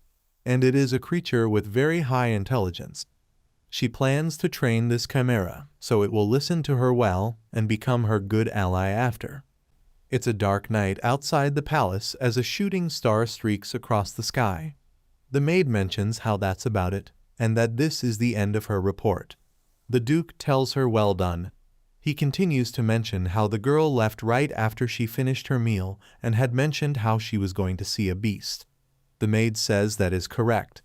and it is a creature with very high intelligence. She plans to train this Chimera, so it will listen to her well and become her good ally after. It's a dark night outside the palace as a shooting star streaks across the sky. The maid mentions how that's about it, and that this is the end of her report. The Duke tells her well done. He continues to mention how the girl left right after she finished her meal and had mentioned how she was going to see a beast. The maid says that is correct.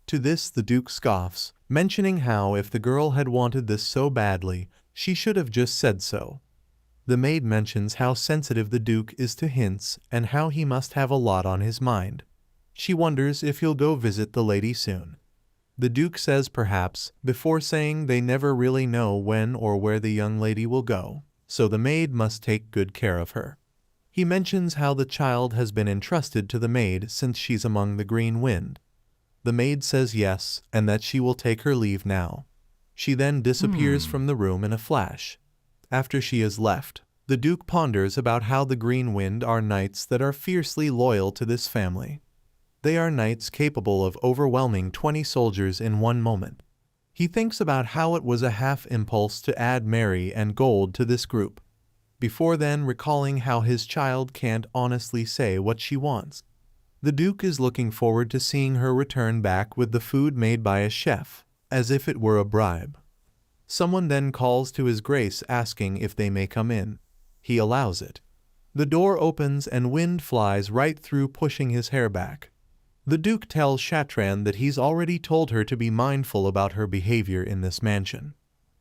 To this the Duke scoffs, mentioning how if the girl had wanted this so badly, she should have just said so. The maid mentions how sensitive the Duke is to hints and how he must have a lot on his mind. She wonders if he'll go visit the lady soon. The Duke says perhaps, before saying they never really know when or where the young lady will go, so the maid must take good care of her. He mentions how the child has been entrusted to the maid since she's among the green wind. The maid says yes, and that she will take her leave now. She then disappears from the room in a flash. After she is left, the Duke ponders about how the green wind are knights that are fiercely loyal to this family. They are knights capable of overwhelming 20 soldiers in one moment. He thinks about how it was a half impulse to add Mary and Gold to this group, before then recalling how his child can't honestly say what she wants. The Duke is looking forward to seeing her return back with the food made by a chef, as if it were a bribe. Someone then calls to His Grace asking if they may come in. He allows it. The door opens and wind flies right through, pushing his hair back. The Duke tells Shatran that he's already told her to be mindful about her behavior in this mansion.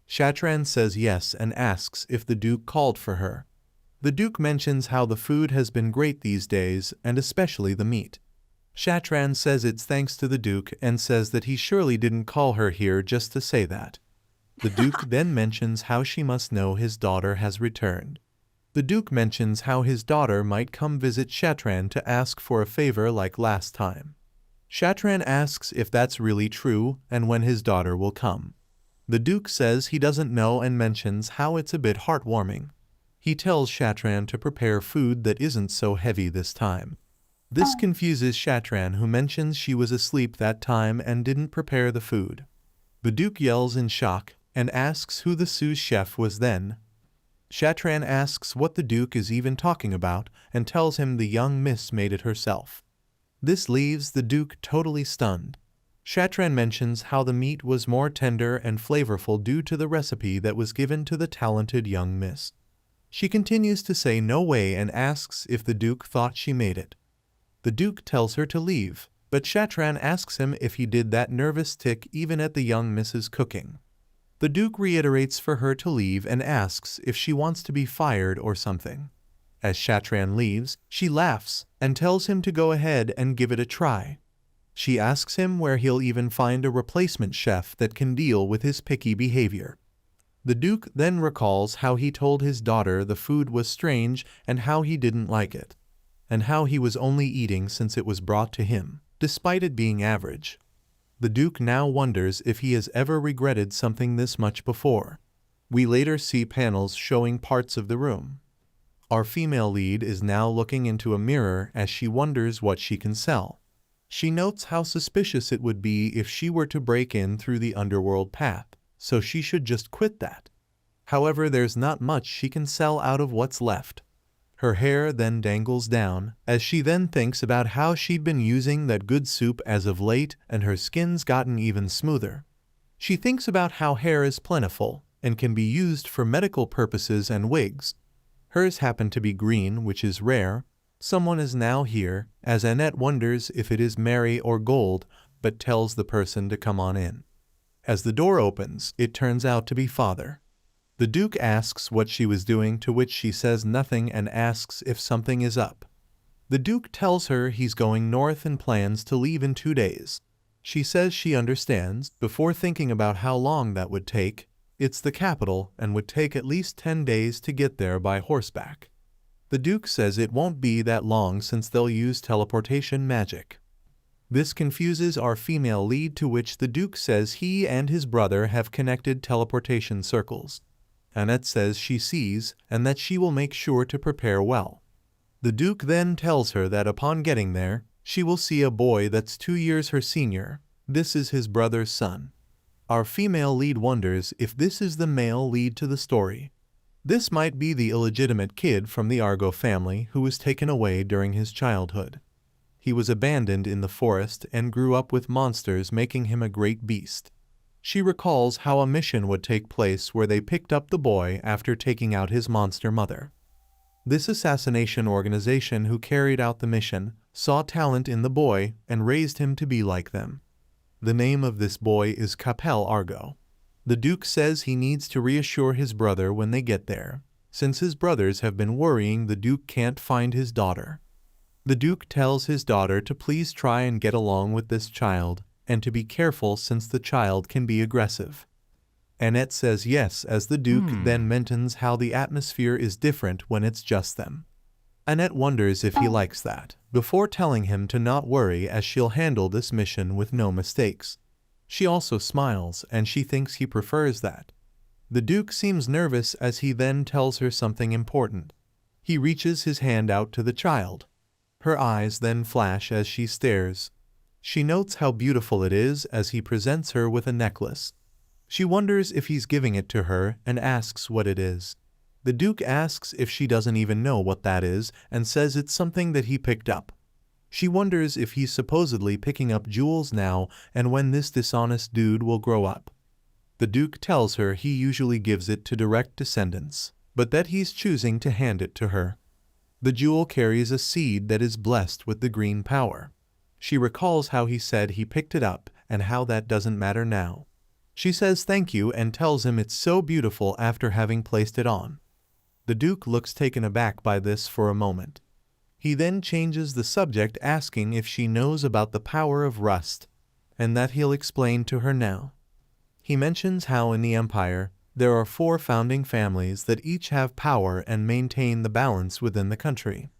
Shatran says yes and asks if the Duke called for her. The Duke mentions how the food has been great these days, and especially the meat. Shatran says it's thanks to the Duke and says that he surely didn't call her here just to say that. The Duke then mentions how she must know his daughter has returned. The Duke mentions how his daughter might come visit Shatran to ask for a favor like last time. Shatran asks if that's really true and when his daughter will come. The Duke says he doesn't know and mentions how it's a bit heartwarming. He tells Shatran to prepare food that isn't so heavy this time. This confuses Shatran, who mentions she was asleep that time and didn't prepare the food. The Duke yells in shock and asks who the sous chef was then. Shatran asks what the Duke is even talking about and tells him the young miss made it herself. This leaves the Duke totally stunned. Shatran mentions how the meat was more tender and flavorful due to the recipe that was given to the talented young miss. She continues to say no way and asks if the Duke thought she made it. The Duke tells her to leave, but Shatran asks him if he did that nervous tick even at the young miss's cooking. The Duke reiterates for her to leave and asks if she wants to be fired or something. As Shatran leaves, she laughs and tells him to go ahead and give it a try. She asks him where he'll even find a replacement chef that can deal with his picky behavior. The Duke then recalls how he told his daughter the food was strange and how he didn't like it, and how he was only eating since it was brought to him, despite it being average. The Duke now wonders if he has ever regretted something this much before. We later see panels showing parts of the room. Our female lead is now looking into a mirror as she wonders what she can sell. She notes how suspicious it would be if she were to break in through the underworld path, so she should just quit that. However, there's not much she can sell out of what's left. Her hair then dangles down, as she then thinks about how she'd been using that good soup as of late and her skin's gotten even smoother. She thinks about how hair is plentiful, and can be used for medical purposes and wigs. Hers happen to be green, which is rare. Someone is now here, as Annette wonders if it is Mary or Gold, but tells the person to come on in. As the door opens, it turns out to be Father. The Duke asks what she was doing, to which she says nothing and asks if something is up. The Duke tells her he's going north and plans to leave in 2 days. She says she understands, before thinking about how long that would take. It's the capital and would take at least 10 days to get there by horseback. The Duke says it won't be that long since they'll use teleportation magic. This confuses our female lead, to which the Duke says he and his brother have connected teleportation circles. Annette says she sees and that she will make sure to prepare well. The Duke then tells her that upon getting there, she will see a boy that's 2 years her senior. This is his brother's son. Our female lead wonders if this is the male lead to the story. This might be the illegitimate kid from the Argo family who was taken away during his childhood. He was abandoned in the forest and grew up with monsters, making him a great beast. She recalls how a mission would take place where they picked up the boy after taking out his monster mother. This assassination organization who carried out the mission saw talent in the boy and raised him to be like them. The name of this boy is Capel Argo. The Duke says he needs to reassure his brother when they get there, since his brothers have been worrying the Duke can't find his daughter. The Duke tells his daughter to please try and get along with this child, and to be careful since the child can be aggressive. Annette says yes, as the Duke then mentions how the atmosphere is different when it's just them. Annette wonders if he likes that, before telling him to not worry, as she'll handle this mission with no mistakes. She also smiles, and she thinks he prefers that. The Duke seems nervous as he then tells her something important. He reaches his hand out to the child. Her eyes then flash as she stares. She notes how beautiful it is as he presents her with a necklace. She wonders if he's giving it to her and asks what it is. The Duke asks if she doesn't even know what that is and says it's something that he picked up. She wonders if he's supposedly picking up jewels now and when this dishonest dude will grow up. The Duke tells her he usually gives it to direct descendants, but that he's choosing to hand it to her. The jewel carries a seed that is blessed with the green power. She recalls how he said he picked it up and how that doesn't matter now. She says thank you and tells him it's so beautiful after having placed it on. The Duke looks taken aback by this for a moment. He then changes the subject, asking if she knows about the power of rust, and that he'll explain to her now. He mentions how in the Empire, there are 4 founding families that each have power and maintain the balance within the country.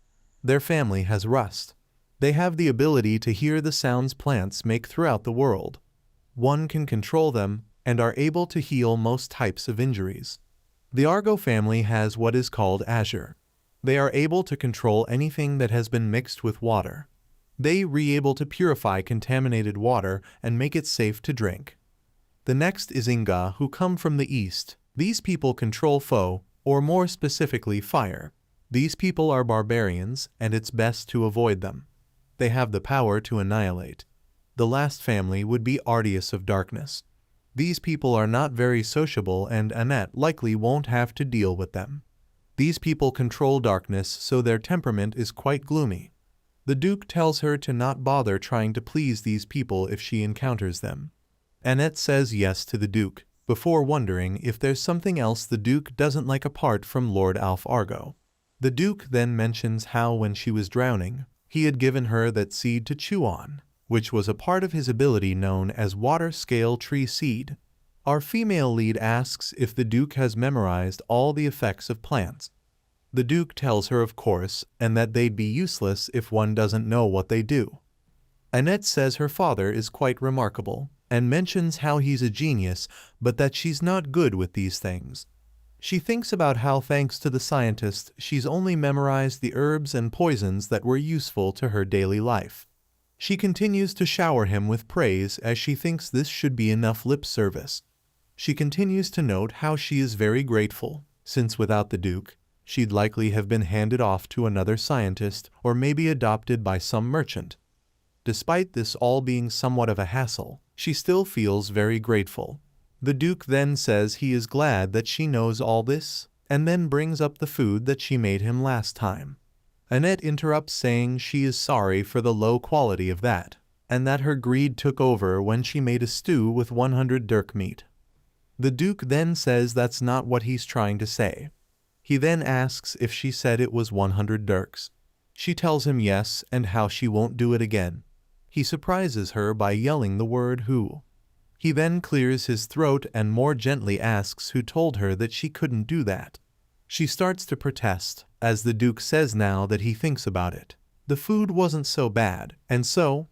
Their family has rust. They have the ability to hear the sounds plants make throughout the world. One can control them and are able to heal most types of injuries. The Argo family has what is called Azure. They are able to control anything that has been mixed with water. They are able to purify contaminated water and make it safe to drink. The next is Inga, who come from the east. These people control foe, or more specifically fire. These people are barbarians, and it's best to avoid them. They have the power to annihilate. The last family would be Ardius of Darkness. These people are not very sociable, and Annette likely won't have to deal with them. These people control darkness, so their temperament is quite gloomy. The Duke tells her to not bother trying to please these people if she encounters them. Annette says yes to the Duke, before wondering if there's something else the Duke doesn't like apart from Lord Alf Argo. The Duke then mentions how when she was drowning, he had given her that seed to chew on, which was a part of his ability known as Water Scale Tree Seed. Our female lead asks if the Duke has memorized all the effects of plants. The Duke tells her of course, and that they'd be useless if one doesn't know what they do. Annette says her father is quite remarkable, and mentions how he's a genius, but that she's not good with these things. She thinks about how thanks to the scientist she's only memorized the herbs and poisons that were useful to her daily life. She continues to shower him with praise as she thinks this should be enough lip service. She continues to note how she is very grateful, since without the Duke, she'd likely have been handed off to another scientist or maybe adopted by some merchant. Despite this all being somewhat of a hassle, she still feels very grateful. The Duke then says he is glad that she knows all this, and then brings up the food that she made him last time. Annette interrupts saying she is sorry for the low quality of that, and that her greed took over when she made a stew with 100 dirk meat. The Duke then says that's not what he's trying to say. He then asks if she said it was 100 dirks. She tells him yes and how she won't do it again. He surprises her by yelling the word who. He then clears his throat and more gently asks who told her that she couldn't do that. She starts to protest, as the Duke says now that he thinks about it. The food wasn't so bad, and so,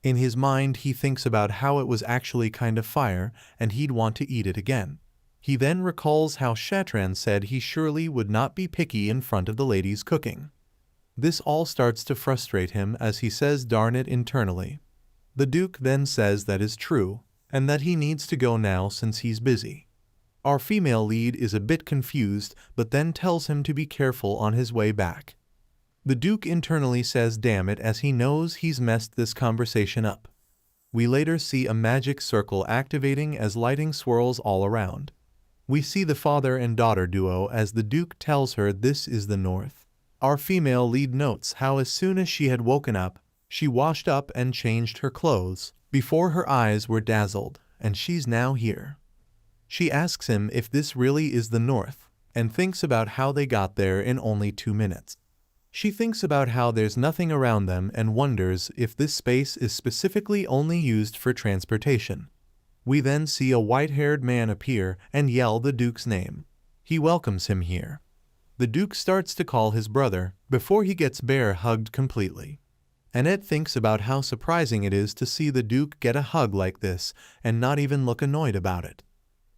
in his mind he thinks about how it was actually kind of fire and he'd want to eat it again. He then recalls how Shatran said he surely would not be picky in front of the ladies cooking. This all starts to frustrate him as he says darn it internally. The Duke then says that is true, and that he needs to go now since he's busy. Our female lead is a bit confused but then tells him to be careful on his way back. The Duke internally says damn it as he knows he's messed this conversation up. We later see a magic circle activating as lighting swirls all around. We see the father and daughter duo as the Duke tells her this is the north. Our female lead notes how as soon as she had woken up, she washed up and changed her clothes before her eyes were dazzled, and she's now here. She asks him if this really is the north, and thinks about how they got there in only 2 minutes. She thinks about how there's nothing around them and wonders if this space is specifically only used for transportation. We then see a white-haired man appear and yell the Duke's name. He welcomes him here. The Duke starts to call his brother before he gets bear-hugged completely. Annette thinks about how surprising it is to see the Duke get a hug like this and not even look annoyed about it.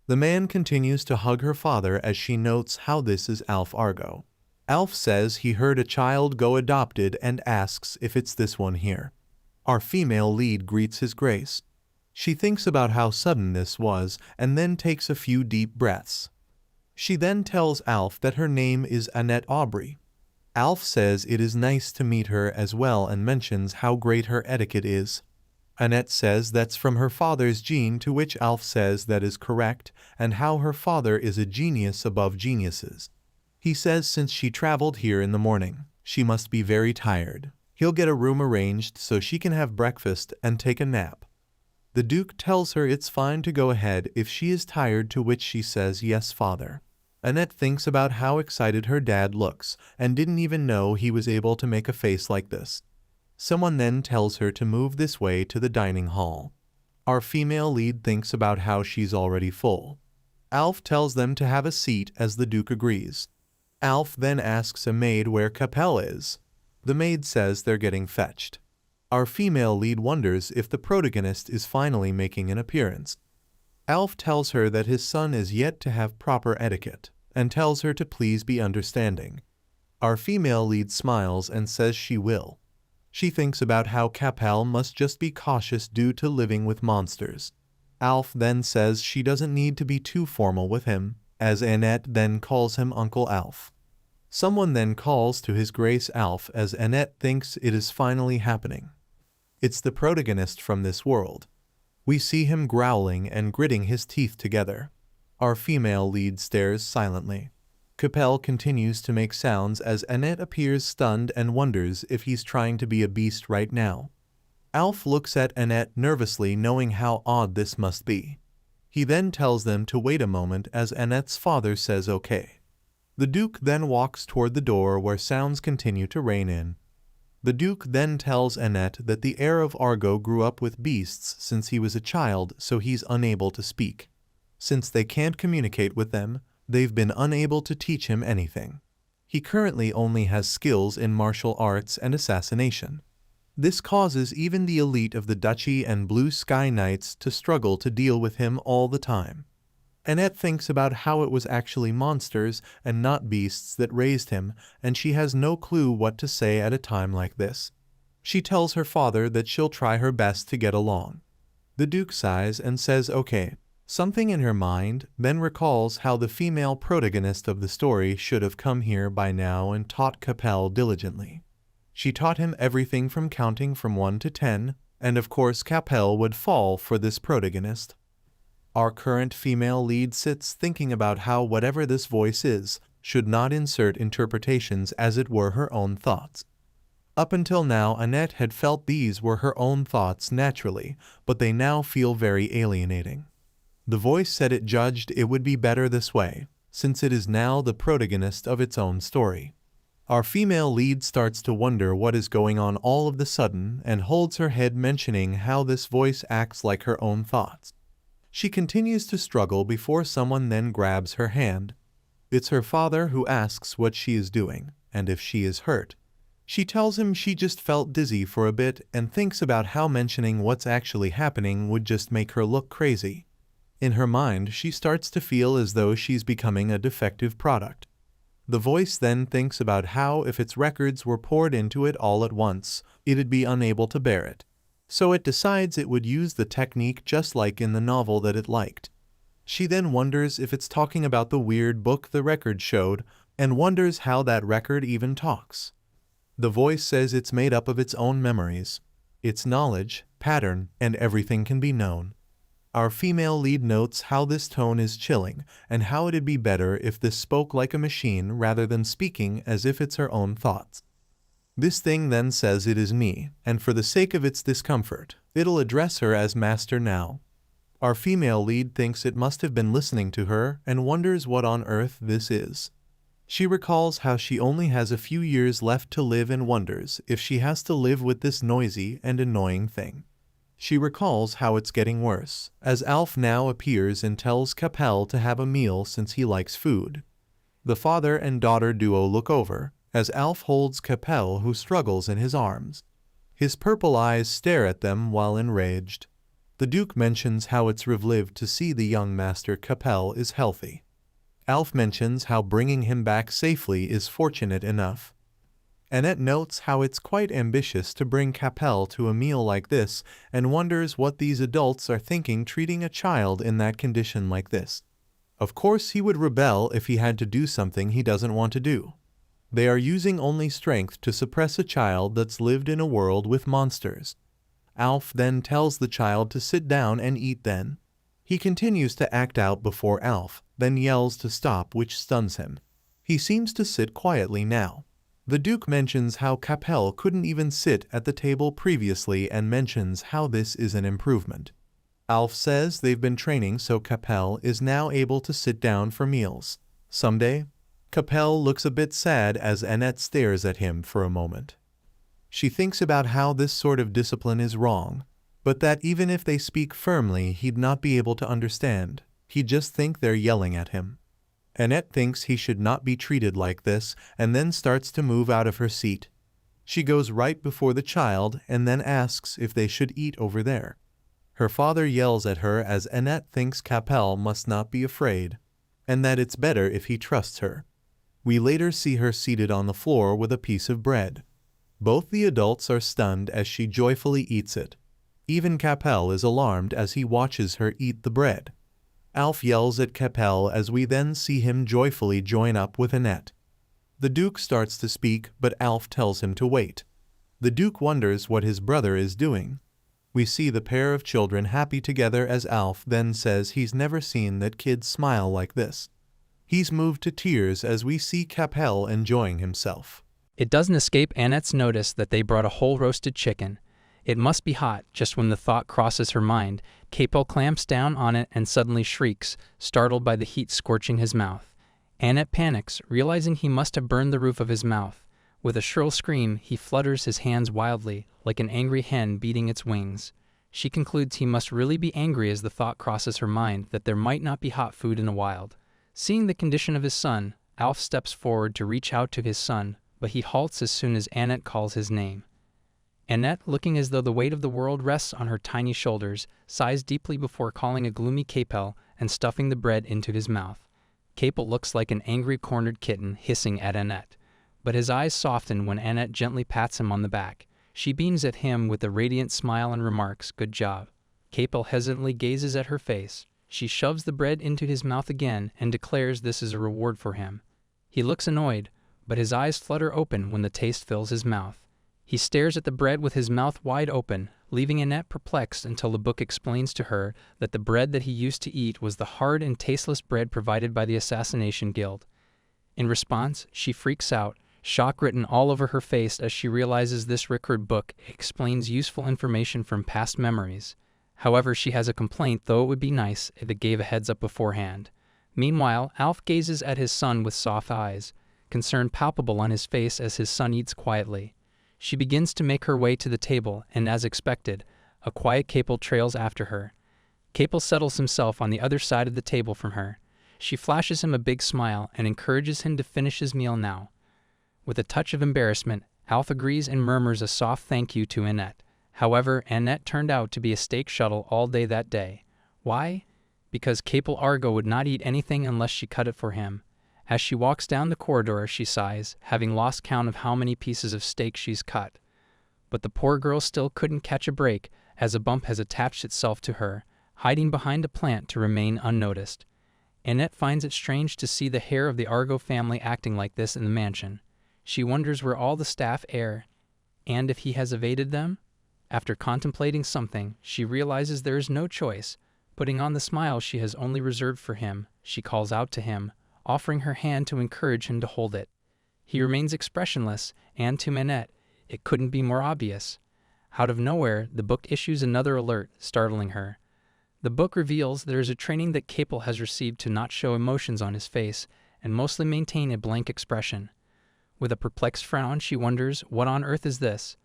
The man continues to hug her father as she notes how this is Alf Argo. Alf says he heard a child go adopted and asks if it's this one here. Our female lead greets his grace. She thinks about how sudden this was and then takes a few deep breaths. She then tells Alf that her name is Annette Aubrey. Alf says it is nice to meet her as well and mentions how great her etiquette is. Annette says that's from her father's gene, to which Alf says that is correct and how her father is a genius above geniuses. He says since she traveled here in the morning, she must be very tired. He'll get a room arranged so she can have breakfast and take a nap. The Duke tells her it's fine to go ahead if she is tired, to which she says yes, father. Annette thinks about how excited her dad looks and didn't even know he was able to make a face like this. Someone then tells her to move this way to the dining hall. Our female lead thinks about how she's already full. Alf tells them to have a seat as the Duke agrees. Alf then asks a maid where Capel is. The maid says they're getting fetched. Our female lead wonders if the protagonist is finally making an appearance. Alf tells her that his son is yet to have proper etiquette, and tells her to please be understanding. Our female lead smiles and says she will. She thinks about how Capel must just be cautious due to living with monsters. Alf then says she doesn't need to be too formal with him, as Annette then calls him Uncle Alf. Someone then calls to his grace Alf as Annette thinks it is finally happening. It's the protagonist from this world. We see him growling and gritting his teeth together. Our female lead stares silently. Capel continues to make sounds as Annette appears stunned and wonders if he's trying to be a beast right now. Alf looks at Annette nervously, knowing how odd this must be. He then tells them to wait a moment as Annette's father says okay. The Duke then walks toward the door where sounds continue to rain in. The Duke then tells Annette that the heir of Argo grew up with beasts since he was a child, so he's unable to speak. Since they can't communicate with them, they've been unable to teach him anything. He currently only has skills in martial arts and assassination. This causes even the elite of the Duchy and Blue Sky Knights to struggle to deal with him all the time. Annette thinks about how it was actually monsters and not beasts that raised him, and she has no clue what to say at a time like this. She tells her father that she'll try her best to get along. The Duke sighs and says okay. Something in her mind then recalls how the female protagonist of the story should have come here by now and taught Capel diligently. She taught him everything from counting from 1 to 10, and of course Capel would fall for this protagonist. Our current female lead sits thinking about how whatever this voice is should not insert interpretations as it were her own thoughts. Up until now, Annette had felt these were her own thoughts naturally, but they now feel very alienating. The voice said it judged it would be better this way, since it is now the protagonist of its own story. Our female lead starts to wonder what is going on all of the sudden and holds her head, mentioning how this voice acts like her own thoughts. She continues to struggle before someone then grabs her hand. It's her father who asks what she is doing, and if she is hurt. She tells him she just felt dizzy for a bit and thinks about how mentioning what's actually happening would just make her look crazy. In her mind, she starts to feel as though she's becoming a defective product. The voice then thinks about how if its records were poured into it all at once, it'd be unable to bear it. So it decides it would use the technique just like in the novel that it liked. She then wonders if it's talking about the weird book the record showed, and wonders how that record even talks. The voice says it's made up of its own memories, its knowledge, pattern, and everything can be known. Our female lead notes how this tone is chilling and how it'd be better if this spoke like a machine rather than speaking as if it's her own thoughts. This thing then says it is me, and for the sake of its discomfort, it'll address her as master now. Our female lead thinks it must have been listening to her and wonders what on earth this is. She recalls how she only has a few years left to live and wonders if she has to live with this noisy and annoying thing. She recalls how it's getting worse, as Alf now appears and tells Capel to have a meal since he likes food. The father and daughter duo look over, as Alf holds Capel who struggles in his arms. His purple eyes stare at them while enraged. The Duke mentions how it's relieved to see the young master Capel is healthy. Alf mentions how bringing him back safely is fortunate enough. Annette notes how it's quite ambitious to bring Capel to a meal like this and wonders what these adults are thinking treating a child in that condition like this. Of course he would rebel if he had to do something he doesn't want to do. They are using only strength to suppress a child that's lived in a world with monsters. Alf then tells the child to sit down and eat then. He continues to act out before Alf, then yells to stop, which stuns him. He seems to sit quietly now. The Duke mentions how Capel couldn't even sit at the table previously and mentions how this is an improvement. Alf says they've been training so Capel is now able to sit down for meals. Someday, Capel looks a bit sad as Annette stares at him for a moment. She thinks about how this sort of discipline is wrong, but that even if they speak firmly he'd not be able to understand. He'd just think they're yelling at him. Annette thinks he should not be treated like this and then starts to move out of her seat. She goes right before the child and then asks if they should eat over there. Her father yells at her as Annette thinks Capel must not be afraid, and that it's better if he trusts her. We later see her seated on the floor with a piece of bread. Both the adults are stunned as she joyfully eats it. Even Capel is alarmed as he watches her eat the bread. Alf yells at Capel as we then see him joyfully join up with Annette. The Duke starts to speak, but Alf tells him to wait. The Duke wonders what his brother is doing. We see the pair of children happy together as Alf then says he's never seen that kids smile like this. He's moved to tears as we see Capel enjoying himself. It doesn't escape Annette's notice that they brought a whole roasted chicken. It must be hot. Just when the thought crosses her mind, Capel clamps down on it and suddenly shrieks, startled by the heat scorching his mouth. Annette panics, realizing he must have burned the roof of his mouth. With a shrill scream, he flutters his hands wildly, like an angry hen beating its wings. She concludes he must really be angry as the thought crosses her mind that there might not be hot food in the wild. Seeing the condition of his son, Alf steps forward to reach out to his son, but he halts as soon as Annette calls his name. Annette, looking as though the weight of the world rests on her tiny shoulders, sighs deeply before calling a gloomy Capel and stuffing the bread into his mouth. Capel looks like an angry cornered kitten hissing at Annette, but his eyes soften when Annette gently pats him on the back. She beams at him with a radiant smile and remarks, "Good job." Capel hesitantly gazes at her face. She shoves the bread into his mouth again and declares this is a reward for him. He looks annoyed, but his eyes flutter open when the taste fills his mouth. He stares at the bread with his mouth wide open, leaving Annette perplexed until the book explains to her that the bread that he used to eat was the hard and tasteless bread provided by the Assassination Guild. In response, she freaks out, shock written all over her face as she realizes this record book explains useful information from past memories. However, she has a complaint, though it would be nice if it gave a heads up beforehand. Meanwhile, Alf gazes at his son with soft eyes, concern palpable on his face as his son eats quietly. She begins to make her way to the table, and as expected, a quiet Capel trails after her. Capel settles himself on the other side of the table from her. She flashes him a big smile and encourages him to finish his meal now. With a touch of embarrassment, Alf agrees and murmurs a soft thank you to Annette. However, Annette turned out to be a steak shuttle all day that day. Why? Because Capel Argo would not eat anything unless she cut it for him. As she walks down the corridor, she sighs, having lost count of how many pieces of steak she's cut. But the poor girl still couldn't catch a break, as a bump has attached itself to her, hiding behind a plant to remain unnoticed. Annette finds it strange to see the hair of the Argo family acting like this in the mansion. She wonders where all the staff are, and if he has evaded them. After contemplating something, she realizes there is no choice. Putting on the smile she has only reserved for him, she calls out to him, offering her hand to encourage him to hold it. He remains expressionless, and to Annette, it couldn't be more obvious. Out of nowhere, the book issues another alert, startling her. The book reveals there is a training that Capel has received to not show emotions on his face and mostly maintain a blank expression. With a perplexed frown, she wonders, what on earth is this?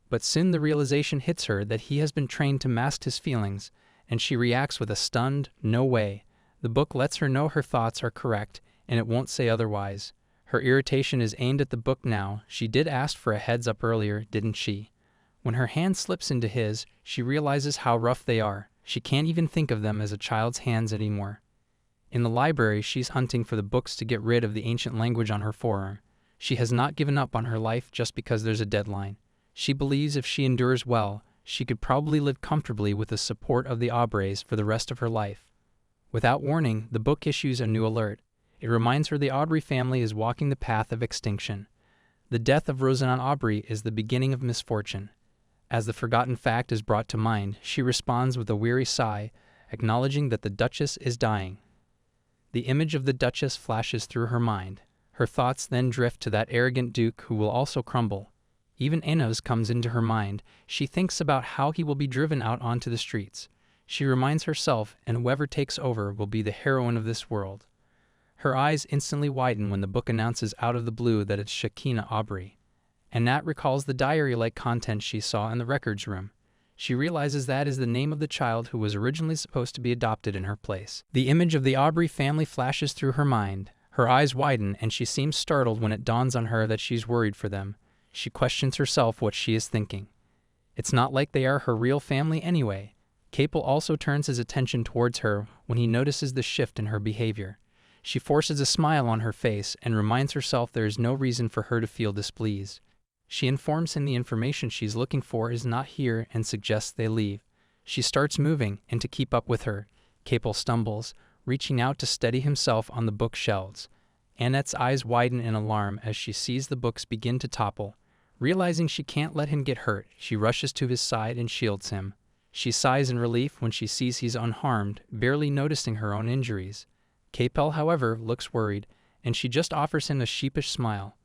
But soon the realization hits her that he has been trained to mask his feelings, and she reacts with a stunned, no way. The book lets her know her thoughts are correct, and it won't say otherwise. Her irritation is aimed at the book now. She did ask for a heads up earlier, didn't she? When her hand slips into his, she realizes how rough they are. She can't even think of them as a child's hands anymore. In the library, she's hunting for the books to get rid of the ancient language on her forearm. She has not given up on her life just because there's a deadline. She believes if she endures well, she could probably live comfortably with the support of the Aubreys for the rest of her life. Without warning, the book issues a new alert. It reminds her the Aubrey family is walking the path of extinction. The death of Rosamond Aubrey is the beginning of misfortune. As the forgotten fact is brought to mind, she responds with a weary sigh, acknowledging that the Duchess is dying. The image of the Duchess flashes through her mind. Her thoughts then drift to that arrogant Duke who will also crumble. Even Enos comes into her mind. She thinks about how he will be driven out onto the streets. She reminds herself, and whoever takes over will be the heroine of this world. Her eyes instantly widen when the book announces out of the blue that it's Shekinah Aubrey. Annette recalls the diary-like content she saw in the records room. She realizes that is the name of the child who was originally supposed to be adopted in her place. The image of the Aubrey family flashes through her mind. Her eyes widen, and she seems startled when it dawns on her that she's worried for them. She questions herself what she is thinking. It's not like they are her real family anyway. Capel also turns his attention towards her when he notices the shift in her behavior. She forces a smile on her face and reminds herself there is no reason for her to feel displeased. She informs him the information she's looking for is not here and suggests they leave. She starts moving, and to keep up with her, Capel stumbles, reaching out to steady himself on the bookshelves. Annette's eyes widen in alarm as she sees the books begin to topple. Realizing she can't let him get hurt, she rushes to his side and shields him. She sighs in relief when she sees he's unharmed, barely noticing her own injuries. Capel, however, looks worried, and she just offers him a sheepish smile.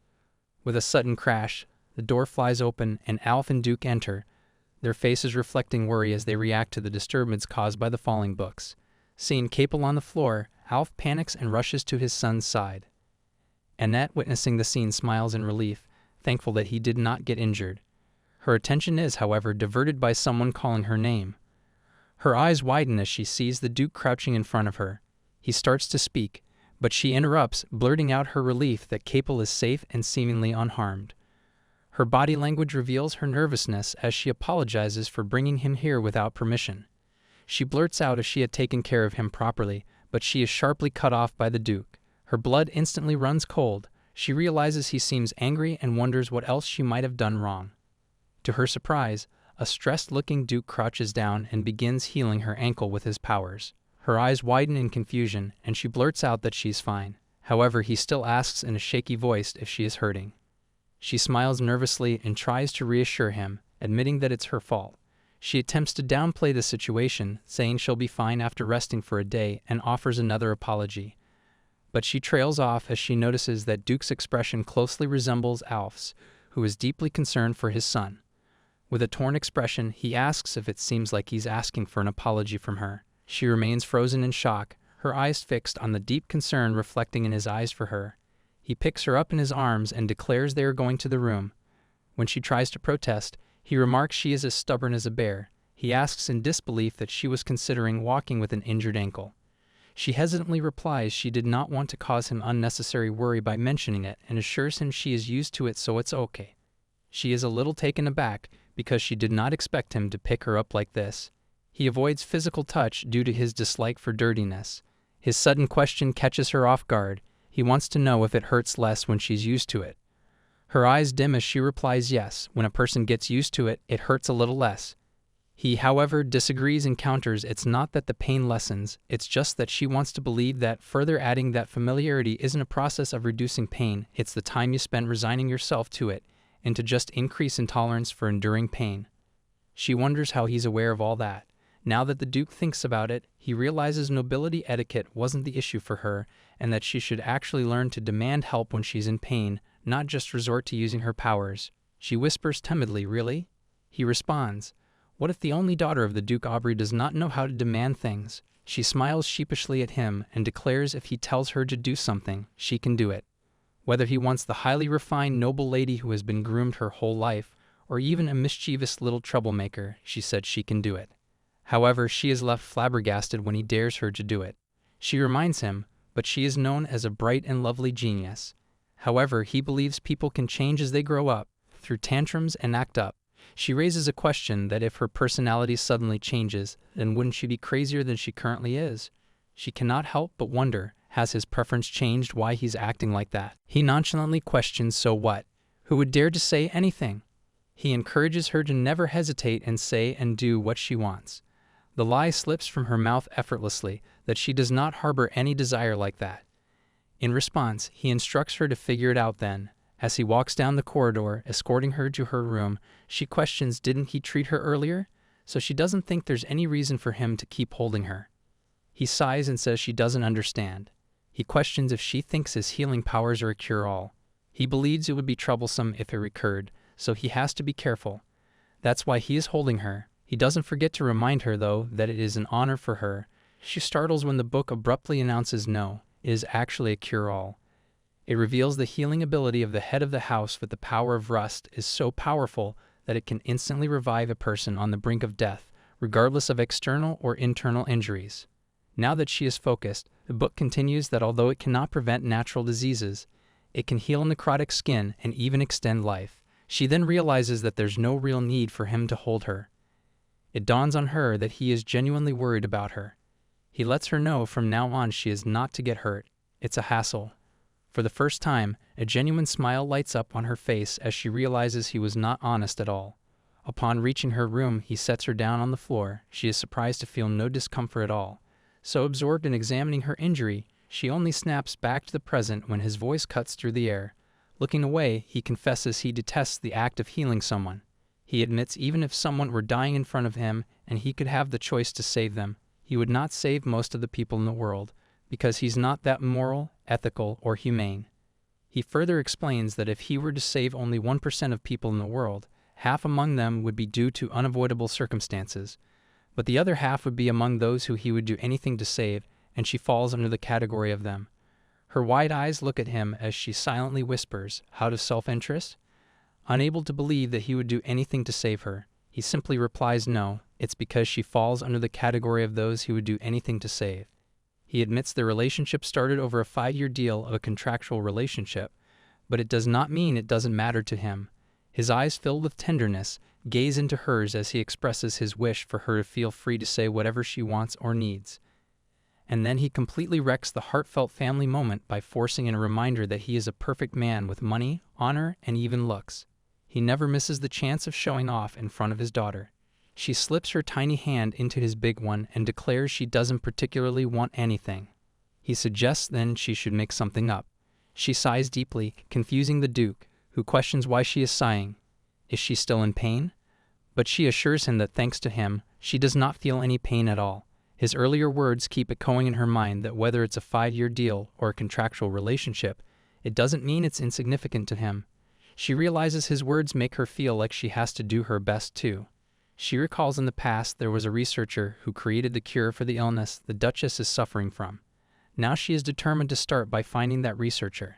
With a sudden crash, the door flies open and Alf and Duke enter, their faces reflecting worry as they react to the disturbance caused by the falling books. Seeing Capel on the floor, Alf panics and rushes to his son's side. Annette, witnessing the scene, smiles in relief, thankful that he did not get injured. Her attention is, however, diverted by someone calling her name. Her eyes widen as she sees the Duke crouching in front of her. He starts to speak, but she interrupts, blurting out her relief that Capel is safe and seemingly unharmed. Her body language reveals her nervousness as she apologizes for bringing him here without permission. She blurts out if she had taken care of him properly, but she is sharply cut off by the Duke. Her blood instantly runs cold. She realizes he seems angry and wonders what else she might have done wrong. To her surprise, a stressed-looking Duke crouches down and begins healing her ankle with his powers. Her eyes widen in confusion, and she blurts out that she's fine. However, he still asks in a shaky voice if she is hurting. She smiles nervously and tries to reassure him, admitting that it's her fault. She attempts to downplay the situation, saying she'll be fine after resting for a day, and offers another apology. But she trails off as she notices that Duke's expression closely resembles Alf's, who is deeply concerned for his son. With a torn expression, he asks if it seems like he's asking for an apology from her. She remains frozen in shock, her eyes fixed on the deep concern reflecting in his eyes for her. He picks her up in his arms and declares they are going to the room. When she tries to protest, he remarks she is as stubborn as a bear. He asks in disbelief that she was considering walking with an injured ankle. She hesitantly replies she did not want to cause him unnecessary worry by mentioning it and assures him she is used to it, so it's okay. She is a little taken aback because she did not expect him to pick her up like this. He avoids physical touch due to his dislike for dirtiness. His sudden question catches her off guard. He wants to know if it hurts less when she's used to it. Her eyes dim as she replies yes, when a person gets used to it, it hurts a little less. He, however, disagrees and counters it's not that the pain lessens, it's just that she wants to believe that further adding that familiarity isn't a process of reducing pain, it's the time you spend resigning yourself to it, and to just increase intolerance for enduring pain. She wonders how he's aware of all that. Now that the Duke thinks about it, he realizes nobility etiquette wasn't the issue for her, and that she should actually learn to demand help when she's in pain, not just resort to using her powers. She whispers timidly, "Really?" He responds, "What if the only daughter of the Duke Aubrey does not know how to demand things?" She smiles sheepishly at him and declares if he tells her to do something, she can do it. Whether he wants the highly refined noble lady who has been groomed her whole life, or even a mischievous little troublemaker, she said she can do it. However, she is left flabbergasted when he dares her to do it. She reminds him, but she is known as a bright and lovely genius. However, he believes people can change as they grow up, through tantrums and act up. She raises a question that if her personality suddenly changes, then wouldn't she be crazier than she currently is? She cannot help but wonder, has his preference changed why he's acting like that? He nonchalantly questions, so what? Who would dare to say anything? He encourages her to never hesitate and say and do what she wants. The lie slips from her mouth effortlessly that she does not harbor any desire like that. In response, he instructs her to figure it out then. As he walks down the corridor, escorting her to her room, she questions didn't he treat her earlier? So she doesn't think there's any reason for him to keep holding her. He sighs and says she doesn't understand. He questions if she thinks his healing powers are a cure-all. He believes it would be troublesome if it recurred, so he has to be careful. That's why he is holding her. He doesn't forget to remind her, though, that it is an honor for her. She startles when the book abruptly announces no, it is actually a cure-all. It reveals the healing ability of the head of the house with the power of rust is so powerful that it can instantly revive a person on the brink of death, regardless of external or internal injuries. Now that she is focused, the book continues that although it cannot prevent natural diseases, it can heal necrotic skin and even extend life. She then realizes that there's no real need for him to hold her. It dawns on her that he is genuinely worried about her. He lets her know from now on she is not to get hurt. It's a hassle. For the first time, a genuine smile lights up on her face as she realizes he was not honest at all. Upon reaching her room, he sets her down on the floor. She is surprised to feel no discomfort at all. So absorbed in examining her injury, she only snaps back to the present when his voice cuts through the air. Looking away, he confesses he detests the act of healing someone. He admits even if someone were dying in front of him and he could have the choice to save them, he would not save most of the people in the world, because he's not that moral, ethical, or humane. He further explains that if he were to save only 1% of people in the world, half among them would be due to unavoidable circumstances, but the other half would be among those who he would do anything to save, and she falls under the category of them. Her wide eyes look at him as she silently whispers, out of self-interest. Unable to believe that he would do anything to save her, he simply replies no, it's because she falls under the category of those he would do anything to save. He admits the relationship started over a 5-year deal of a contractual relationship, but it does not mean it doesn't matter to him. His eyes filled with tenderness gaze into hers as he expresses his wish for her to feel free to say whatever she wants or needs. And then he completely wrecks the heartfelt family moment by forcing in a reminder that he is a perfect man with money, honor, and even looks. He never misses the chance of showing off in front of his daughter. She slips her tiny hand into his big one and declares she doesn't particularly want anything. He suggests then she should make something up. She sighs deeply, confusing the Duke, who questions why she is sighing. Is she still in pain? but she assures him that thanks to him, she does not feel any pain at all. His earlier words keep echoing in her mind that whether it's a 5-year deal or a contractual relationship, it doesn't mean it's insignificant to him. She realizes his words make her feel like she has to do her best too. She recalls in the past there was a researcher who created the cure for the illness the Duchess is suffering from. Now she is determined to start by finding that researcher.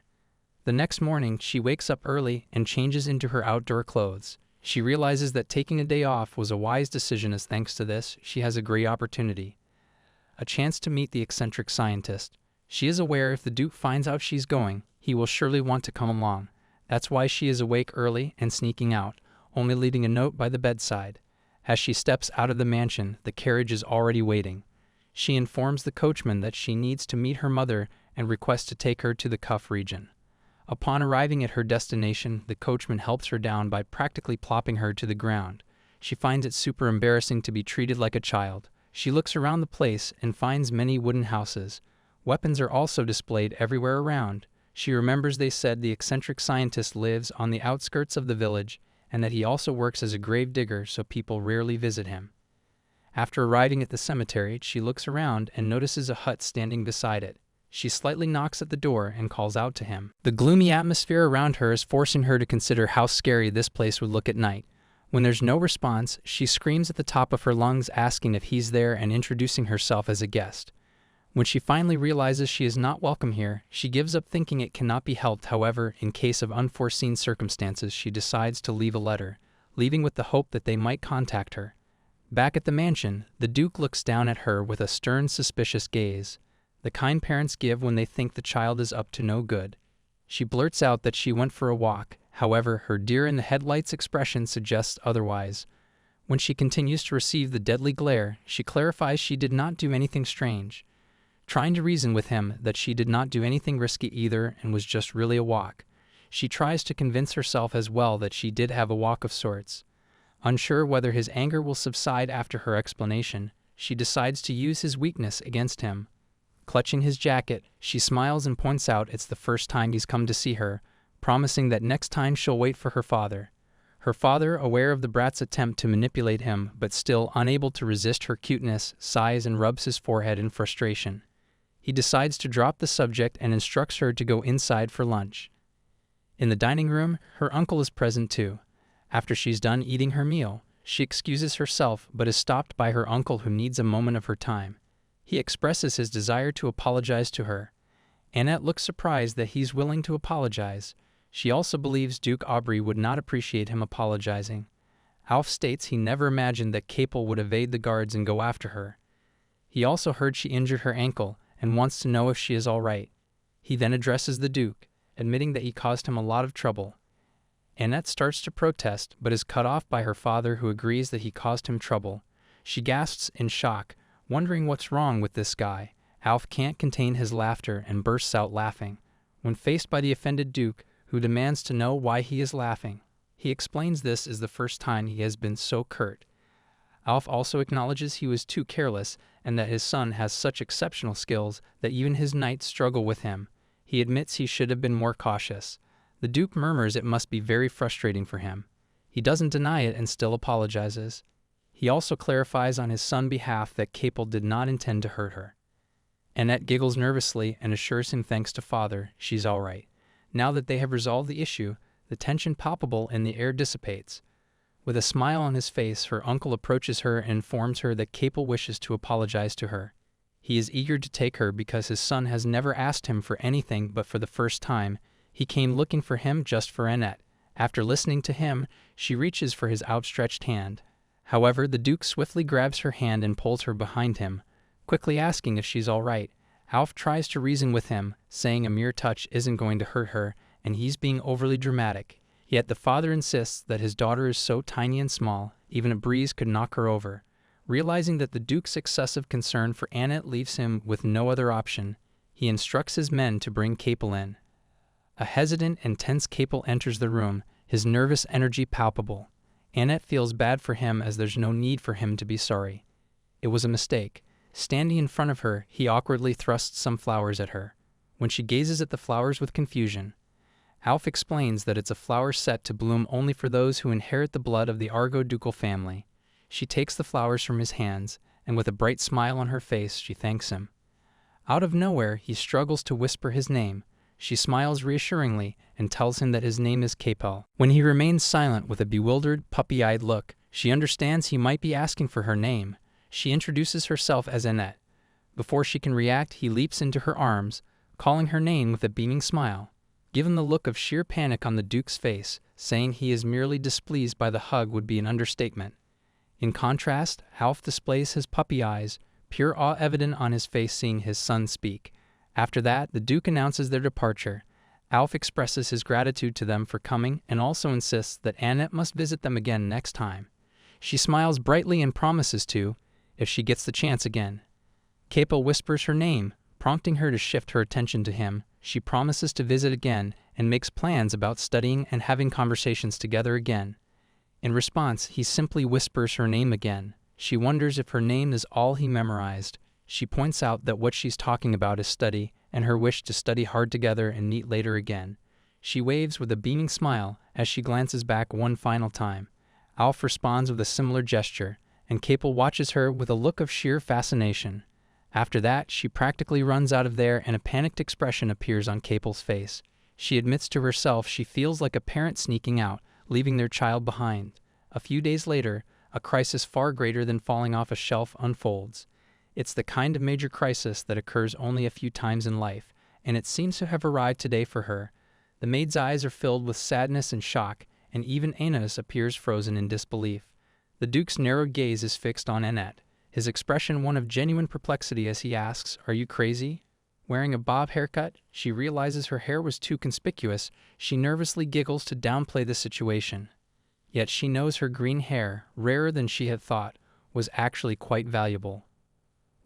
The next morning, she wakes up early and changes into her outdoor clothes. She realizes that taking a day off was a wise decision, as thanks to this, she has a great opportunity. A chance to meet the eccentric scientist. She is aware if the Duke finds out she's going, he will surely want to come along. That's why she is awake early and sneaking out, only leaving a note by the bedside. As she steps out of the mansion, the carriage is already waiting. She informs the coachman that she needs to meet her mother and requests to take her to the Cuff region. Upon arriving at her destination, the coachman helps her down by practically plopping her to the ground. She finds it super embarrassing to be treated like a child. She looks around the place and finds many wooden houses. Weapons are also displayed everywhere around. She remembers they said the eccentric scientist lives on the outskirts of the village and that he also works as a grave digger, so people rarely visit him. After arriving at the cemetery, she looks around and notices a hut standing beside it. She slightly knocks at the door and calls out to him. The gloomy atmosphere around her is forcing her to consider how scary this place would look at night. When there's no response, she screams at the top of her lungs, asking if he's there and introducing herself as a guest. When she finally realizes she is not welcome here, she gives up thinking it cannot be helped. However, in case of unforeseen circumstances, she decides to leave a letter, leaving with the hope that they might contact her. Back at the mansion, the Duke looks down at her with a stern, suspicious gaze, the kind parents give when they think the child is up to no good. She blurts out that she went for a walk. However, her deer-in-the-headlights expression suggests otherwise. When she continues to receive the deadly glare, she clarifies she did not do anything strange, trying to reason with him that she did not do anything risky either and was just really a walk. She tries to convince herself as well that she did have a walk of sorts. Unsure whether his anger will subside after her explanation, she decides to use his weakness against him. Clutching his jacket, she smiles and points out it's the first time he's come to see her, promising that next time she'll wait for her father. Her father, aware of the brat's attempt to manipulate him, but still unable to resist her cuteness, sighs and rubs his forehead in frustration. He decides to drop the subject and instructs her to go inside for lunch. In the dining room, her uncle is present too. After she's done eating her meal, she excuses herself but is stopped by her uncle, who needs a moment of her time. He expresses his desire to apologize to her. Annette looks surprised that he's willing to apologize. She also believes Duke Aubrey would not appreciate him apologizing. Alf states he never imagined that Capel would evade the guards and go after her. He also heard she injured her ankle and wants to know if she is all right. He then addresses the Duke, admitting that he caused him a lot of trouble. Annette starts to protest, but is cut off by her father, who agrees that he caused him trouble. She gasps in shock, wondering what's wrong with this guy. Alf can't contain his laughter and bursts out laughing. When faced by the offended Duke, who demands to know why he is laughing, he explains this is the first time he has been so curt. Alf also acknowledges he was too careless and that his son has such exceptional skills that even his knights struggle with him. He admits he should have been more cautious. The Duke murmurs it must be very frustrating for him. He doesn't deny it and still apologizes. He also clarifies on his son's behalf that Capel did not intend to hurt her. Annette giggles nervously and assures him thanks to father, she's all right. Now that they have resolved the issue, the tension palpable in the air dissipates. With a smile on his face, her uncle approaches her and informs her that Capel wishes to apologize to her. He is eager to take her because his son has never asked him for anything, but for the first time, he came looking for him just for Annette. After listening to him, she reaches for his outstretched hand. However, the Duke swiftly grabs her hand and pulls her behind him, quickly asking if she's all right. Alf tries to reason with him, saying a mere touch isn't going to hurt her, and he's being overly dramatic. Yet the father insists that his daughter is so tiny and small, even a breeze could knock her over. Realizing that the Duke's excessive concern for Annette leaves him with no other option, he instructs his men to bring Capel in. A hesitant and tense Capel enters the room, his nervous energy palpable. Annette feels bad for him, as there's no need for him to be sorry. It was a mistake. Standing in front of her, he awkwardly thrusts some flowers at her. When she gazes at the flowers with confusion, Alf explains that it's a flower set to bloom only for those who inherit the blood of the Argo-ducal family. She takes the flowers from his hands, and with a bright smile on her face, she thanks him. Out of nowhere, he struggles to whisper his name. She smiles reassuringly and tells him that his name is Capel. When he remains silent with a bewildered, puppy-eyed look, she understands he might be asking for her name. She introduces herself as Annette. Before she can react, he leaps into her arms, calling her name with a beaming smile. Given the look of sheer panic on the Duke's face, saying he is merely displeased by the hug would be an understatement. In contrast, Alf displays his puppy eyes, pure awe evident on his face seeing his son speak. After that, the Duke announces their departure. Alf expresses his gratitude to them for coming and also insists that Annette must visit them again next time. She smiles brightly and promises to, if she gets the chance again. Capel whispers her name, prompting her to shift her attention to him. She promises to visit again and makes plans about studying and having conversations together again. In response, he simply whispers her name again. She wonders if her name is all he memorized. She points out that what she's talking about is study, and her wish to study hard together and meet later again. She waves with a beaming smile as she glances back one final time. Alf responds with a similar gesture, and Capel watches her with a look of sheer fascination. After that, she practically runs out of there and a panicked expression appears on Capel's face. She admits to herself she feels like a parent sneaking out, leaving their child behind. A few days later, a crisis far greater than falling off a shelf unfolds. It's the kind of major crisis that occurs only a few times in life, and it seems to have arrived today for her. The maid's eyes are filled with sadness and shock, and even Aeneas appears frozen in disbelief. The Duke's narrowed gaze is fixed on Annette, his expression one of genuine perplexity as he asks, "Are you crazy?" Wearing a bob haircut, she realizes her hair was too conspicuous. She nervously giggles to downplay the situation. Yet she knows her green hair, rarer than she had thought, was actually quite valuable.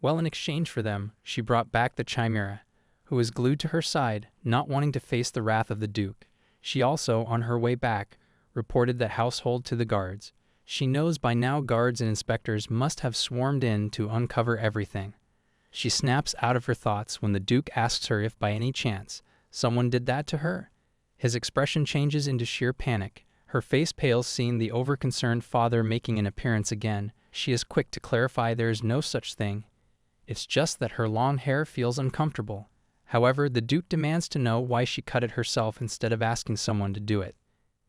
Well, in exchange for them, she brought back the Chimera, who was glued to her side, not wanting to face the wrath of the Duke. She also, on her way back, reported the household to the guards. She knows by now guards and inspectors must have swarmed in to uncover everything. She snaps out of her thoughts when the Duke asks her if by any chance someone did that to her. His expression changes into sheer panic. Her face pales seeing the over-concerned father making an appearance again. She is quick to clarify there is no such thing. It's just that her long hair feels uncomfortable. However, the Duke demands to know why she cut it herself instead of asking someone to do it.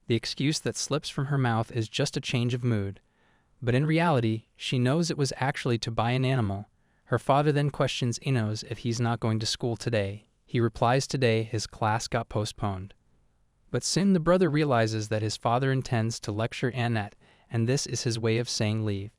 The excuse that slips from her mouth is just a change of mood. But in reality, she knows it was actually to buy an animal. Her father then questions Enos if he's not going to school today. He replies today his class got postponed. But soon the brother realizes that his father intends to lecture Annette, and this is his way of saying leave.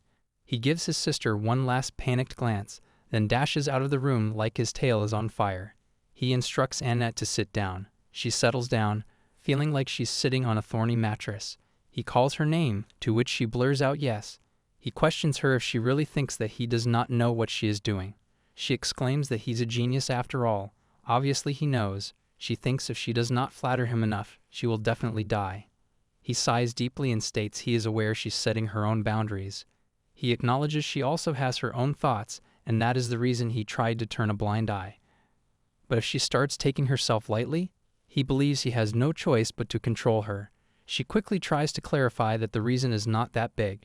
He gives his sister one last panicked glance, then dashes out of the room like his tail is on fire. He instructs Annette to sit down. She settles down, feeling like she's sitting on a thorny mattress. He calls her name, to which she blurs out yes. He questions her if she really thinks that he does not know what she is doing. She exclaims that he's a genius after all. Obviously he knows. She thinks if she does not flatter him enough, she will definitely die. He sighs deeply and states he is aware she's setting her own boundaries. He acknowledges she also has her own thoughts, and that is the reason he tried to turn a blind eye. But if she starts taking herself lightly, he believes he has no choice but to control her. She quickly tries to clarify that the reason is not that big.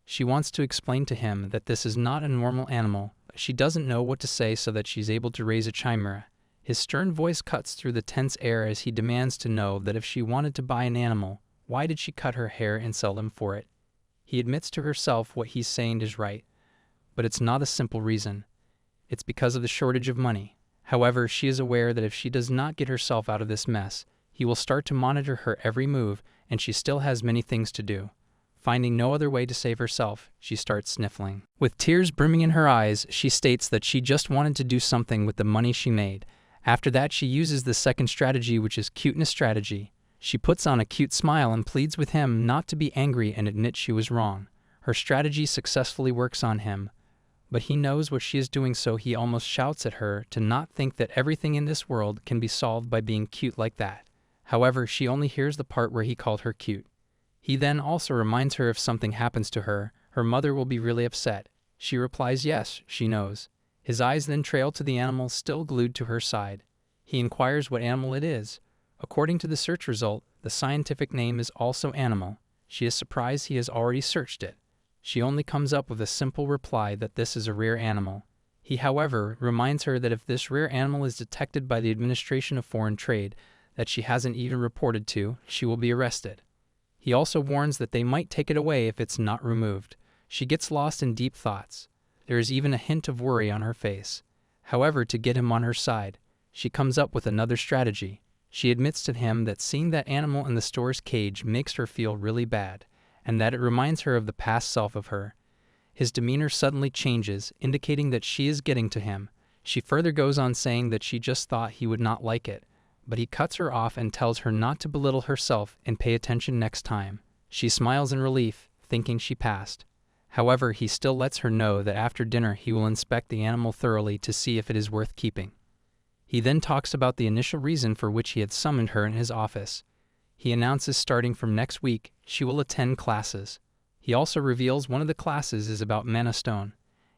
She wants to explain to him that this is not a normal animal. She doesn't know what to say so that she's able to raise a chimera. His stern voice cuts through the tense air as he demands to know that if she wanted to buy an animal, why did she cut her hair and sell them for it? He admits to herself what he's saying is right, but it's not a simple reason. It's because of the shortage of money. However, she is aware that if she does not get herself out of this mess, he will start to monitor her every move, and she still has many things to do. Finding no other way to save herself, she starts sniffling. With tears brimming in her eyes, she states that she just wanted to do something with the money she made. After that, she uses the second strategy, which is cuteness strategy. She puts on a cute smile and pleads with him not to be angry and admit she was wrong. Her strategy successfully works on him, but he knows what she is doing, so he almost shouts at her to not think that everything in this world can be solved by being cute like that. However, she only hears the part where he called her cute. He then also reminds her if something happens to her, her mother will be really upset. She replies yes, she knows. His eyes then trail to the animal still glued to her side. He inquires what animal it is. According to the search result, the scientific name is also animal. She is surprised he has already searched it. She only comes up with a simple reply that this is a rare animal. He, however, reminds her that if this rare animal is detected by the Administration of Foreign Trade, that she hasn't even reported to, she will be arrested. He also warns that they might take it away if it's not removed. She gets lost in deep thoughts. There is even a hint of worry on her face. However, to get him on her side, she comes up with another strategy. She admits to him that seeing that animal in the store's cage makes her feel really bad, and that it reminds her of the past self of her. His demeanor suddenly changes, indicating that she is getting to him. She further goes on saying that she just thought he would not like it, but he cuts her off and tells her not to belittle herself and pay attention next time. She smiles in relief, thinking she passed. However, he still lets her know that after dinner he will inspect the animal thoroughly to see if it is worth keeping. He then talks about the initial reason for which he had summoned her in his office. He announces starting from next week, she will attend classes. He also reveals one of the classes is about Mana Stone.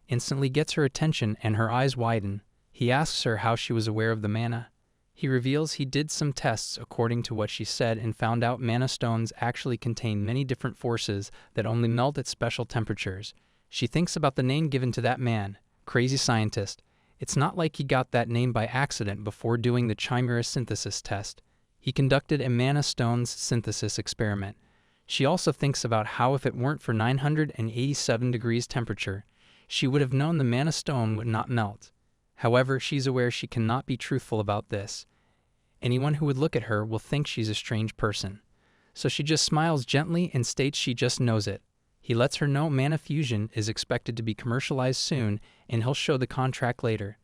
Instantly gets her attention and her eyes widen. He asks her how she was aware of the mana. He reveals he did some tests according to what she said and found out Mana Stones actually contain many different forces that only melt at special temperatures. She thinks about the name given to that man, Crazy Scientist. It's not like he got that name by accident before doing the Chimera synthesis test. He conducted a Mana Stones synthesis experiment. She also thinks about how if it weren't for 987 degrees temperature, she would have known the Mana Stone would not melt. However, she's aware she cannot be truthful about this. Anyone who would look at her will think she's a strange person. So she just smiles gently and states she just knows it. He lets her know Mana Fusion is expected to be commercialized soon and he'll show the contract later.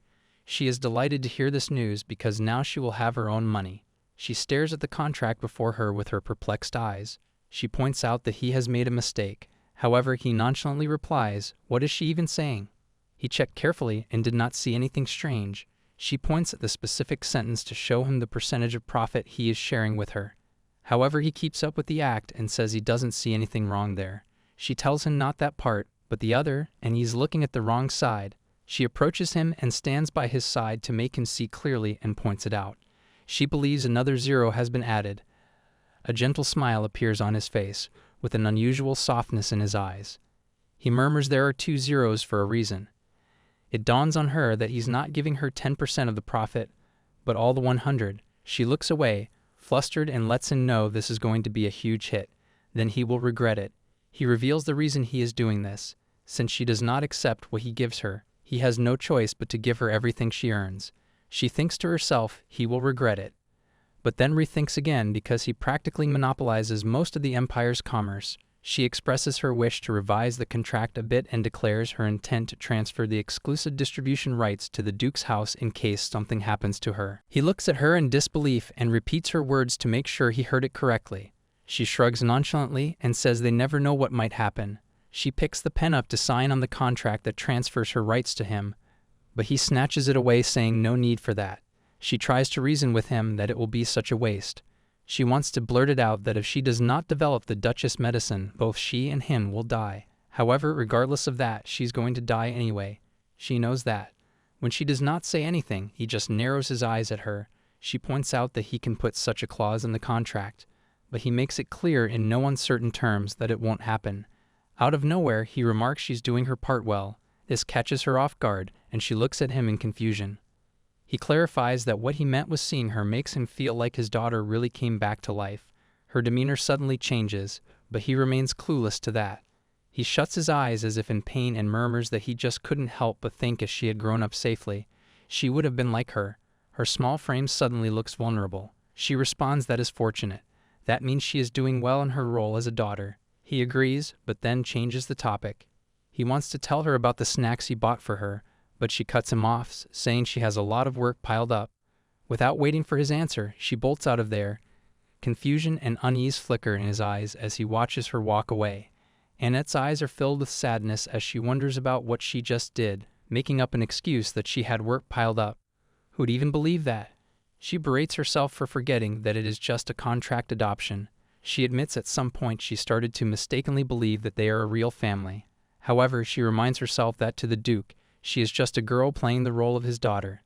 She is delighted to hear this news because now she will have her own money. She stares at the contract before her with her perplexed eyes. She points out that he has made a mistake. However, he nonchalantly replies, "What is she even saying?" He checked carefully and did not see anything strange. She points at the specific sentence to show him the percentage of profit he is sharing with her. However, he keeps up with the act and says he doesn't see anything wrong there. She tells him not that part, but the other, and he's looking at the wrong side. She approaches him and stands by his side to make him see clearly and points it out. She believes another 0 has been added. A gentle smile appears on his face, with an unusual softness in his eyes. He murmurs there are 2 zeros for a reason. It dawns on her that he's not giving her 10% of the profit, but all the 100. She looks away, flustered, and lets him know this is going to be a huge hit. Then he will regret it. He reveals the reason he is doing this. Since she does not accept what he gives her, he has no choice but to give her everything she earns. She thinks to herself he will regret it, but then rethinks again because he practically monopolizes most of the Empire's commerce. She expresses her wish to revise the contract a bit and declares her intent to transfer the exclusive distribution rights to the Duke's house in case something happens to her. He looks at her in disbelief and repeats her words to make sure he heard it correctly. She shrugs nonchalantly and says they never know what might happen. She picks the pen up to sign on the contract that transfers her rights to him, but he snatches it away saying no need for that. She tries to reason with him that it will be such a waste. She wants to blurt it out that if she does not develop the Duchess medicine, both she and him will die. However, regardless of that, she's going to die anyway. She knows that. When she does not say anything, he just narrows his eyes at her. She points out that he can put such a clause in the contract, but he makes it clear in no uncertain terms that it won't happen. Out of nowhere, he remarks she's doing her part well. This catches her off guard, and she looks at him in confusion. He clarifies that what he meant was seeing her makes him feel like his daughter really came back to life. Her demeanor suddenly changes, but he remains clueless to that. He shuts his eyes as if in pain and murmurs that he just couldn't help but think as she had grown up safely, she would have been like her. Her small frame suddenly looks vulnerable. She responds that is fortunate. That means she is doing well in her role as a daughter. He agrees, but then changes the topic. He wants to tell her about the snacks he bought for her, but she cuts him off, saying she has a lot of work piled up. Without waiting for his answer, she bolts out of there. Confusion and unease flicker in his eyes as he watches her walk away. Annette's eyes are filled with sadness as she wonders about what she just did, making up an excuse that she had work piled up. Who'd even believe that? She berates herself for forgetting that it is just a contract adoption. She admits at some point she started to mistakenly believe that they are a real family. However, she reminds herself that to the Duke, she is just a girl playing the role of his daughter.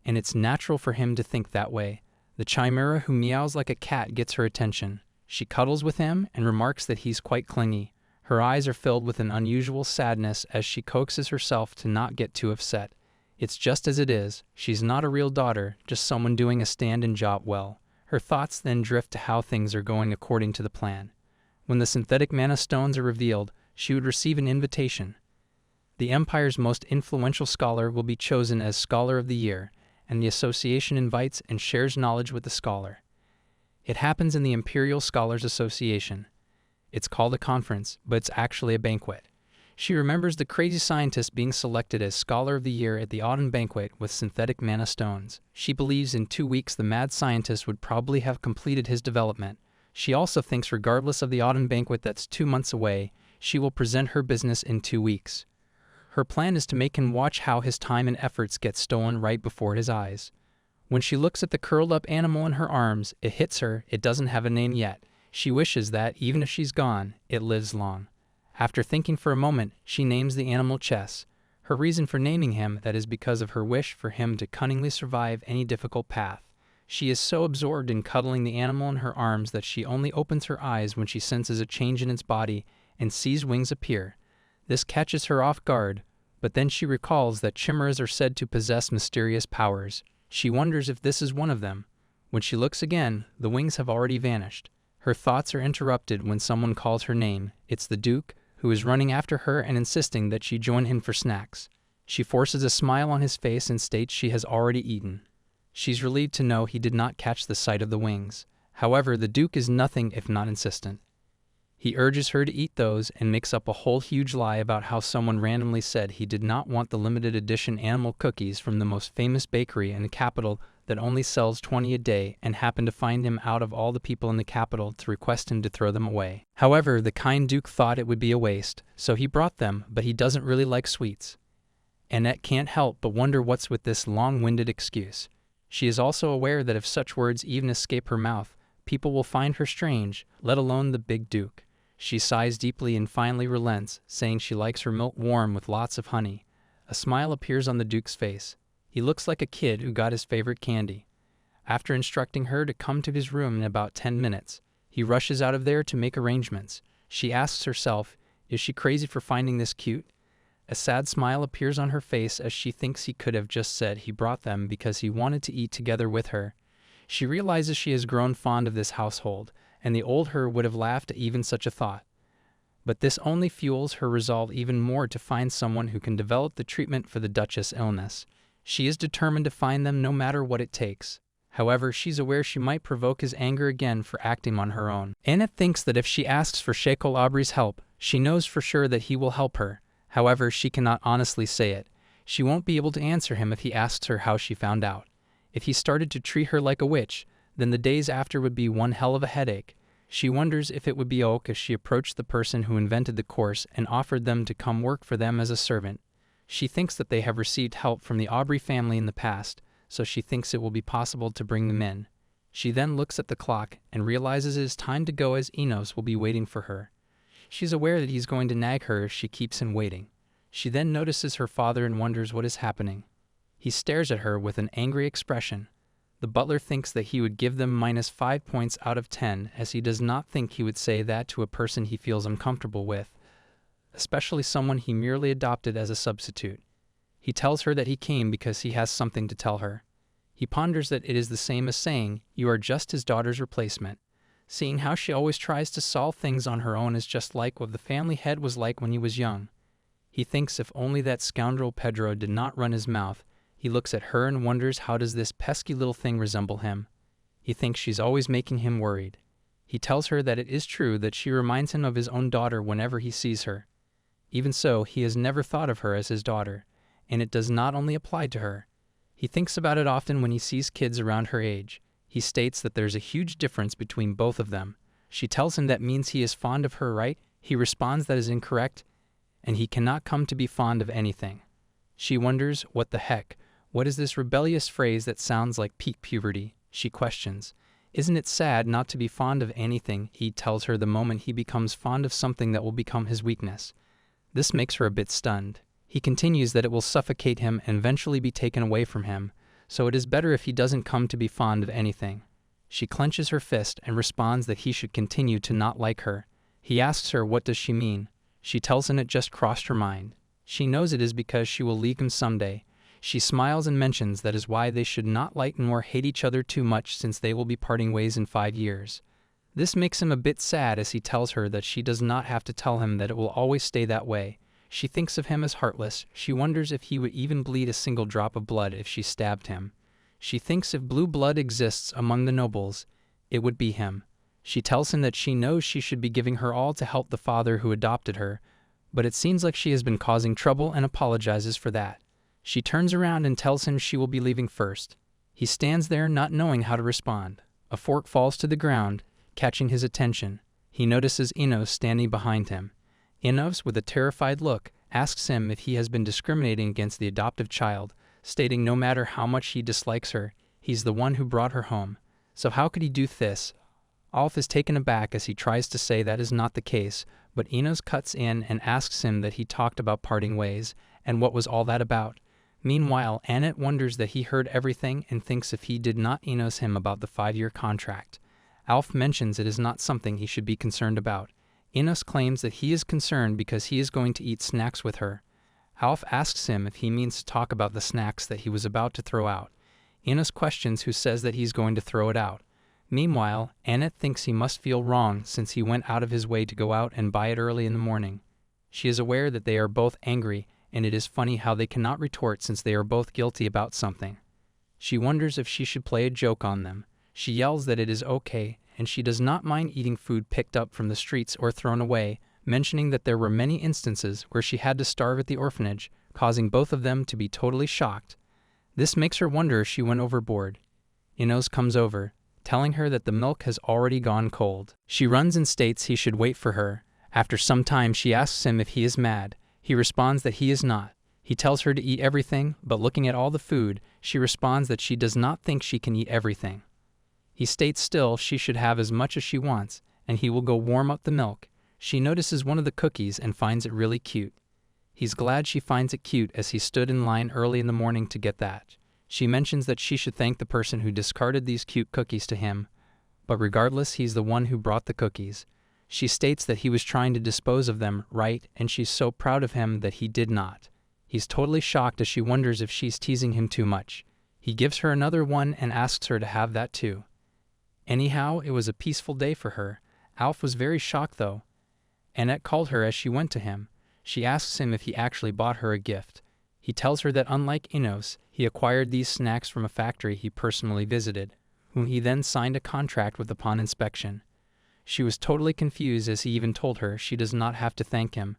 And it's natural for him to think that way. The chimera who meows like a cat gets her attention. She cuddles with him and remarks that he's quite clingy. Her eyes are filled with an unusual sadness as she coaxes herself to not get too upset. It's just as it is. She's not a real daughter, just someone doing a stand-in job well. Her thoughts then drift to how things are going according to the plan. When the synthetic mana stones are revealed, she would receive an invitation. The Empire's most influential scholar will be chosen as Scholar of the Year, and the association invites and shares knowledge with the scholar. It happens in the Imperial Scholars Association. It's called a conference, but it's actually a banquet. She remembers the crazy scientist being selected as Scholar of the Year at the autumn banquet with synthetic mana stones. She believes in 2 weeks the mad scientist would probably have completed his development. She also thinks regardless of the autumn banquet that's 2 months away, she will present her business in 2 weeks. Her plan is to make him watch how his time and efforts get stolen right before his eyes. When she looks at the curled-up animal in her arms, it hits her. It doesn't have a name yet. She wishes that, even if she's gone, it lives long. After thinking for a moment, she names the animal Chess. Her reason for naming him that is because of her wish for him to cunningly survive any difficult path. She is so absorbed in cuddling the animal in her arms that she only opens her eyes when she senses a change in its body and sees wings appear. This catches her off guard, but then she recalls that chimeras are said to possess mysterious powers. She wonders if this is one of them. When she looks again, the wings have already vanished. Her thoughts are interrupted when someone calls her name. It's the Duke, who is running after her and insisting that she join him for snacks. She forces a smile on his face and states she has already eaten. She's relieved to know he did not catch the sight of the wings. However, the Duke is nothing if not insistent. He urges her to eat those and makes up a whole huge lie about how someone randomly said he did not want the limited edition animal cookies from the most famous bakery in the capital that only sells 20 a day and happened to find him out of all the people in the capital to request him to throw them away. However, the kind Duke thought it would be a waste, so he brought them, but he doesn't really like sweets. Annette can't help but wonder what's with this long-winded excuse. She is also aware that if such words even escape her mouth, people will find her strange, let alone the big Duke. She sighs deeply and finally relents, saying she likes her milk warm with lots of honey. A smile appears on the Duke's face. He looks like a kid who got his favorite candy. After instructing her to come to his room in about 10 minutes, he rushes out of there to make arrangements. She asks herself, is she crazy for finding this cute? A sad smile appears on her face as she thinks he could have just said he brought them because he wanted to eat together with her. She realizes she has grown fond of this household, and the old her would have laughed at even such a thought. But this only fuels her resolve even more to find someone who can develop the treatment for the Duchess' illness. She is determined to find them no matter what it takes. However, she's aware she might provoke his anger again for acting on her own. Annette thinks that if she asks for Shekel Aubrey's help, she knows for sure that he will help her. However, she cannot honestly say it. She won't be able to answer him if he asks her how she found out. If he started to treat her like a witch, then the days after would be one hell of a headache. She wonders if it would be ok if she approached the person who invented the course and offered them to come work for them as a servant. She thinks that they have received help from the Aubrey family in the past, so she thinks it will be possible to bring them in. She then looks at the clock and realizes it is time to go as Enos will be waiting for her. She's aware that he's going to nag her if she keeps him waiting. She then notices her father and wonders what is happening. He stares at her with an angry expression. The butler thinks that he would give them -5 points out of 10, as he does not think he would say that to a person he feels uncomfortable with, especially someone he merely adopted as a substitute. He tells her that he came because he has something to tell her. He ponders that it is the same as saying, "You are just his daughter's replacement." Seeing how she always tries to solve things on her own is just like what the family head was like when he was young. He thinks if only that scoundrel Pedro did not run his mouth. He looks at her and wonders how does this pesky little thing resemble him. He thinks she's always making him worried. He tells her that it is true that she reminds him of his own daughter whenever he sees her. Even so, he has never thought of her as his daughter, and it does not only apply to her. He thinks about it often when he sees kids around her age. He states that there's a huge difference between both of them. She tells him that means he is fond of her, right? He responds that is incorrect, and he cannot come to be fond of anything. She wonders, what the heck? What is this rebellious phrase that sounds like peak puberty? She questions. Isn't it sad not to be fond of anything? He tells her the moment he becomes fond of something that will become his weakness. This makes her a bit stunned. He continues that it will suffocate him and eventually be taken away from him, so it is better if he doesn't come to be fond of anything. She clenches her fist and responds that he should continue to not like her. He asks her what does she mean. She tells him it just crossed her mind. She knows it is because she will leave him someday. She smiles and mentions that is why they should not like nor hate each other too much since they will be parting ways in 5 years. This makes him a bit sad as he tells her that she does not have to tell him that it will always stay that way. She thinks of him as heartless. She wonders if he would even bleed a single drop of blood if she stabbed him. She thinks if blue blood exists among the nobles, it would be him. She tells him that she knows she should be giving her all to help the father who adopted her, but it seems like she has been causing trouble and apologizes for that. She turns around and tells him she will be leaving first. He stands there not knowing how to respond. A fork falls to the ground, catching his attention. He notices Enos standing behind him. Enos, with a terrified look, asks him if he has been discriminating against the adoptive child, stating no matter how much he dislikes her, he's the one who brought her home. So how could he do this? Alf is taken aback as he tries to say that is not the case, but Enos cuts in and asks him that he talked about parting ways, and what was all that about. Meanwhile, Annette wonders that he heard everything and thinks if he did not Enos him about the 5-year contract. Alf mentions it is not something he should be concerned about. Enos claims that he is concerned because he is going to eat snacks with her. Alf asks him if he means to talk about the snacks that he was about to throw out. Enos questions who says that he's going to throw it out. Meanwhile, Annette thinks he must feel wrong since he went out of his way to go out and buy it early in the morning. She is aware that they are both angry, and it is funny how they cannot retort since they are both guilty about something. She wonders if she should play a joke on them. She yells that it is okay, and she does not mind eating food picked up from the streets or thrown away, mentioning that there were many instances where she had to starve at the orphanage, causing both of them to be totally shocked. This makes her wonder if she went overboard. Enos comes over, telling her that the milk has already gone cold. She runs and states he should wait for her. After some time, she asks him if he is mad. He responds that he is not. He tells her to eat everything, but looking at all the food, she responds that she does not think she can eat everything. He states still she should have as much as she wants, and he will go warm up the milk. She notices one of the cookies and finds it really cute. He's glad she finds it cute as he stood in line early in the morning to get that. She mentions that she should thank the person who discarded these cute cookies to him, but regardless, he's the one who brought the cookies. She states that he was trying to dispose of them, right, and she's so proud of him that he did not. He's totally shocked as she wonders if she's teasing him too much. He gives her another one and asks her to have that too. Anyhow, it was a peaceful day for her. Alf was very shocked though. Annette called her as she went to him. She asks him if he actually bought her a gift. He tells her that unlike Enos, he acquired these snacks from a factory he personally visited, whom he then signed a contract with upon inspection. She was totally confused as he even told her she does not have to thank him.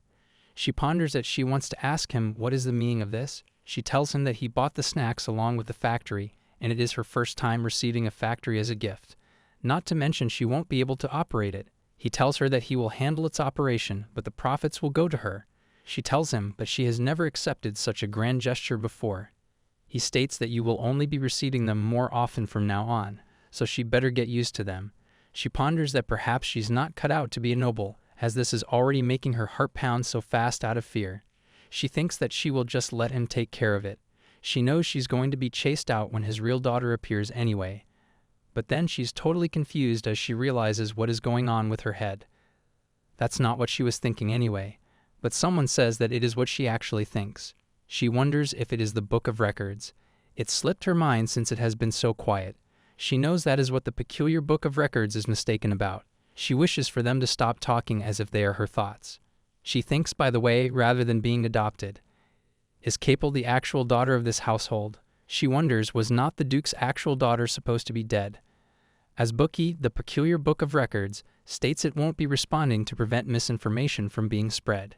She ponders that she wants to ask him what is the meaning of this. She tells him that he bought the snacks along with the factory, and it is her first time receiving a factory as a gift. Not to mention she won't be able to operate it. He tells her that he will handle its operation, but the profits will go to her. She tells him, but she has never accepted such a grand gesture before. He states that you will only be receiving them more often from now on, so she better get used to them. She ponders that perhaps she's not cut out to be a noble, as this is already making her heart pound so fast out of fear. She thinks that she will just let him take care of it. She knows she's going to be chased out when his real daughter appears anyway. But then she's totally confused as she realizes what is going on with her head. That's not what she was thinking anyway, but someone says that it is what she actually thinks. She wonders if it is the Book of Records. It slipped her mind since it has been so quiet. She knows that is what the peculiar Book of Records is mistaken about. She wishes for them to stop talking as if they are her thoughts. She thinks, by the way, rather than being adopted. Is Capel the actual daughter of this household? She wonders, was not the Duke's actual daughter supposed to be dead? As Bookie, the peculiar Book of Records, states it won't be responding to prevent misinformation from being spread.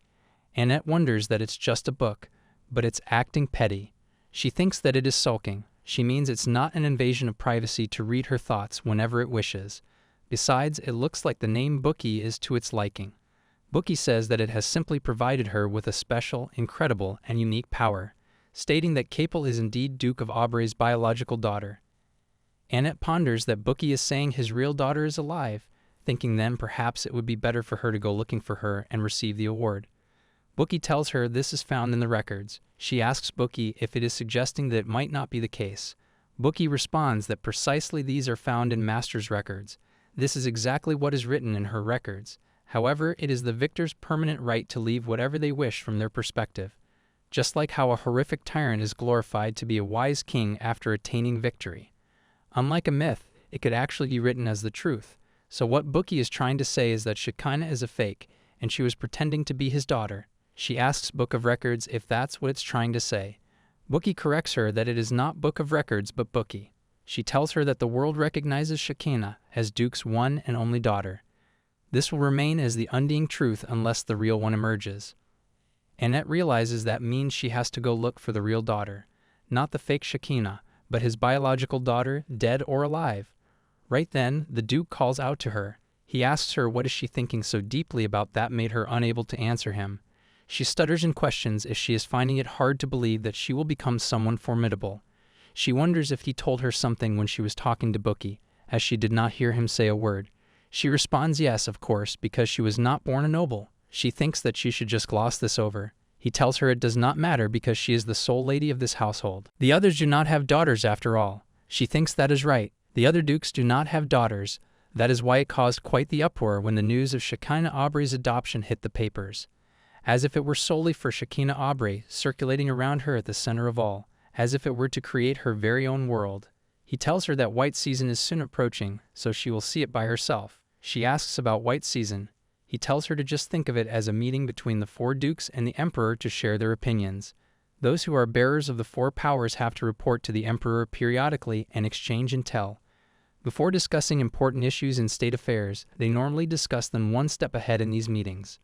Annette wonders that it's just a book, but it's acting petty. She thinks that it is sulking. She means it's not an invasion of privacy to read her thoughts whenever it wishes. Besides, it looks like the name Bookie is to its liking. Bookie says that it has simply provided her with a special, incredible, and unique power, stating that Capel is indeed Duke of Aubre's biological daughter. Annette ponders that Bookie is saying his real daughter is alive, thinking then perhaps it would be better for her to go looking for her and receive the award. Bookie tells her this is found in the records. She asks Bookie if it is suggesting that it might not be the case, Bookie responds that precisely these are found in Master's records. This is exactly what is written in her records. However, it is the victor's permanent right to leave whatever they wish from their perspective. Just like how a horrific tyrant is glorified to be a wise king after attaining victory. Unlike a myth, it could actually be written as the truth. So what Bookie is trying to say is that Shekinah is a fake, and she was pretending to be his daughter. She asks Book of Records if that's what it's trying to say. Bookie corrects her that it is not Book of Records but Bookie. She tells her that the world recognizes Shekinah as Duke's one and only daughter. This will remain as the undying truth unless the real one emerges. Annette realizes that means she has to go look for the real daughter, not the fake Shekinah, but his biological daughter, dead or alive. Right then, the Duke calls out to her. He asks her what is she thinking so deeply about that made her unable to answer him. She stutters and questions if she is finding it hard to believe that she will become someone formidable. She wonders if he told her something when she was talking to Bookie, as she did not hear him say a word. She responds yes, of course, because she was not born a noble. She thinks that she should just gloss this over. He tells her it does not matter because she is the sole lady of this household. The others do not have daughters after all. She thinks that is right. The other dukes do not have daughters. That is why it caused quite the uproar when the news of Shekinah Aubrey's adoption hit the papers. As if it were solely for Shekinah Aubrey, circulating around her at the center of all, as if it were to create her very own world. He tells her that White Season is soon approaching, so she will see it by herself. She asks about White Season. He tells her to just think of it as a meeting between the four dukes and the emperor to share their opinions. Those who are bearers of the four powers have to report to the emperor periodically and exchange intel. Before discussing important issues in state affairs, they normally discuss them one step ahead in these meetings.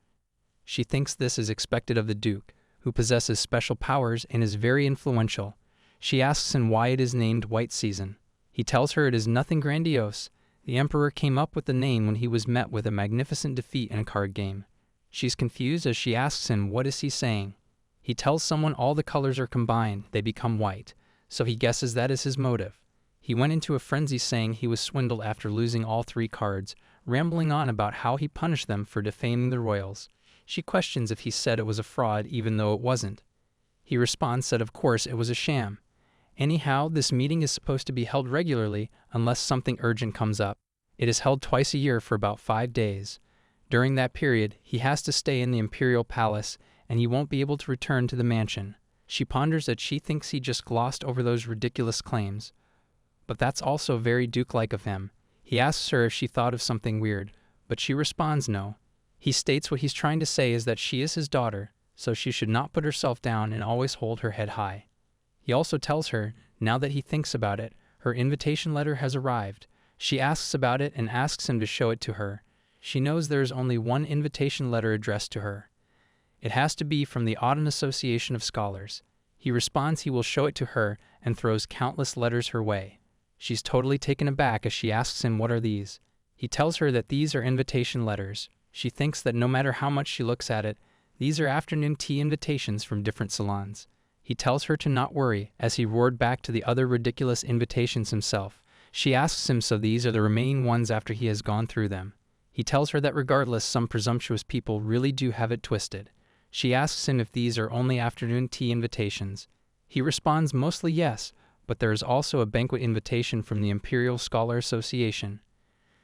She thinks this is expected of the Duke, who possesses special powers and is very influential. She asks him why it is named White Season. He tells her it is nothing grandiose. The Emperor came up with the name when he was met with a magnificent defeat in a card game. She's confused as she asks him what is he saying. He tells someone all the colors are combined, they become white, so he guesses that is his motive. He went into a frenzy saying he was swindled after losing all 3 cards, rambling on about how he punished them for defaming the royals. She questions if he said it was a fraud even though it wasn't. He responds that of course it was a sham. Anyhow, this meeting is supposed to be held regularly unless something urgent comes up. It is held twice a year for about 5 days. During that period, he has to stay in the imperial palace and he won't be able to return to the mansion. She ponders that she thinks he just glossed over those ridiculous claims. But that's also very Duke-like of him. He asks her if she thought of something weird, but she responds no. He states what he's trying to say is that she is his daughter, so she should not put herself down and always hold her head high. He also tells her, now that he thinks about it, her invitation letter has arrived. She asks about it and asks him to show it to her. She knows there is only one invitation letter addressed to her. It has to be from the Auden Association of Scholars. He responds he will show it to her and throws countless letters her way. She's totally taken aback as she asks him what are these. He tells her that these are invitation letters. She thinks that no matter how much she looks at it, these are afternoon tea invitations from different salons. He tells her to not worry, as he roared back to the other ridiculous invitations himself. She asks him so these are the remaining ones after he has gone through them. He tells her that regardless, some presumptuous people really do have it twisted. She asks him if these are only afternoon tea invitations. He responds mostly yes, but there is also a banquet invitation from the Imperial Scholar Association.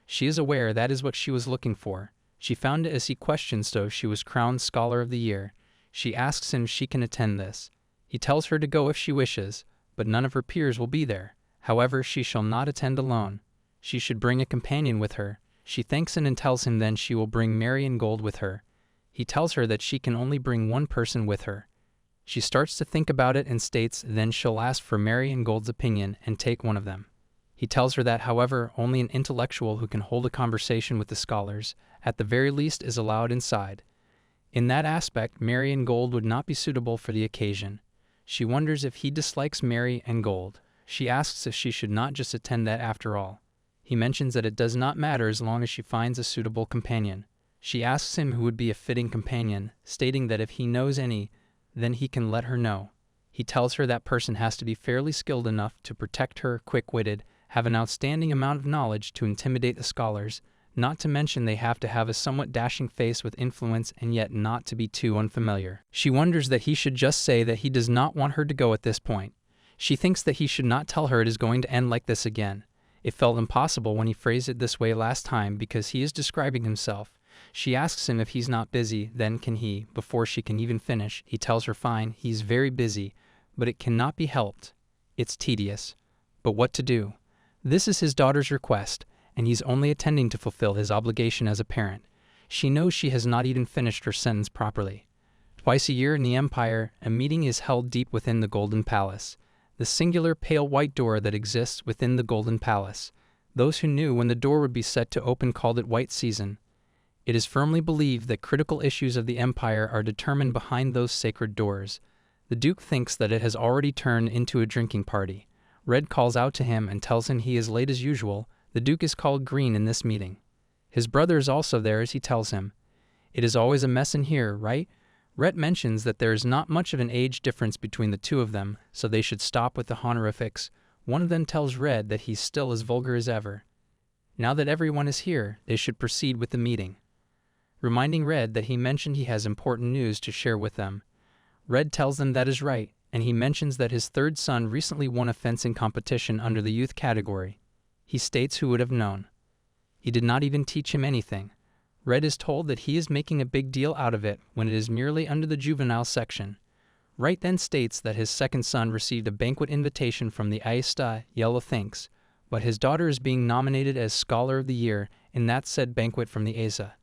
She is aware that is what she was looking for. She found it as he questioned, so she was crowned Scholar of the Year. She asks him if she can attend this. He tells her to go if she wishes, but none of her peers will be there. However, she shall not attend alone. She should bring a companion with her. She thanks him and tells him then she will bring Marion Gold with her. He tells her that she can only bring one person with her. She starts to think about it and states then she'll ask for Marion Gold's opinion and take one of them. He tells her that, however, only an intellectual who can hold a conversation with the scholars, at the very least, is allowed inside. In that aspect, Marion Gold would not be suitable for the occasion. She wonders if he dislikes Mary and Gold. She asks if she should not just attend that after all. He mentions that it does not matter as long as she finds a suitable companion. She asks him who would be a fitting companion, stating that if he knows any, then he can let her know. He tells her that person has to be fairly skilled enough to protect her, quick-witted, have an outstanding amount of knowledge to intimidate the scholars, not to mention they have to have a somewhat dashing face with influence and yet not to be too unfamiliar. She wonders that he should just say that he does not want her to go at this point. She thinks that he should not tell her it is going to end like this again. It felt impossible when he phrased it this way last time because he is describing himself. She asks him if he's not busy, then can he, before she can even finish, he tells her fine, he's very busy, but it cannot be helped. It's tedious. But what to do? This is his daughter's request, and he's only attending to fulfill his obligation as a parent. She knows she has not even finished her sentence properly. Twice a year in the Empire, a meeting is held deep within the Golden Palace, the singular pale white door that exists within the Golden Palace. Those who knew when the door would be set to open called it White Season. It is firmly believed that critical issues of the Empire are determined behind those sacred doors. The Duke thinks that it has already turned into a drinking party. Red calls out to him and tells him he is late as usual. The Duke is called Green in this meeting. His brother is also there as he tells him. It is always a mess in here, right? Rhett mentions that there is not much of an age difference between the two of them, so they should stop with the honorifics. One of them tells Red that he's still as vulgar as ever. Now that everyone is here, they should proceed with the meeting, reminding Red that he mentioned he has important news to share with them. Red tells them that is right, and he mentions that his third son recently won a fencing competition under the youth category. He states who would have known. He did not even teach him anything. Red is told that he is making a big deal out of it when it is merely under the juvenile section. Wright then states that his second son received a banquet invitation from the Aista. Yellow thinks, but his daughter is being nominated as Scholar of the Year in that said banquet from the Asa.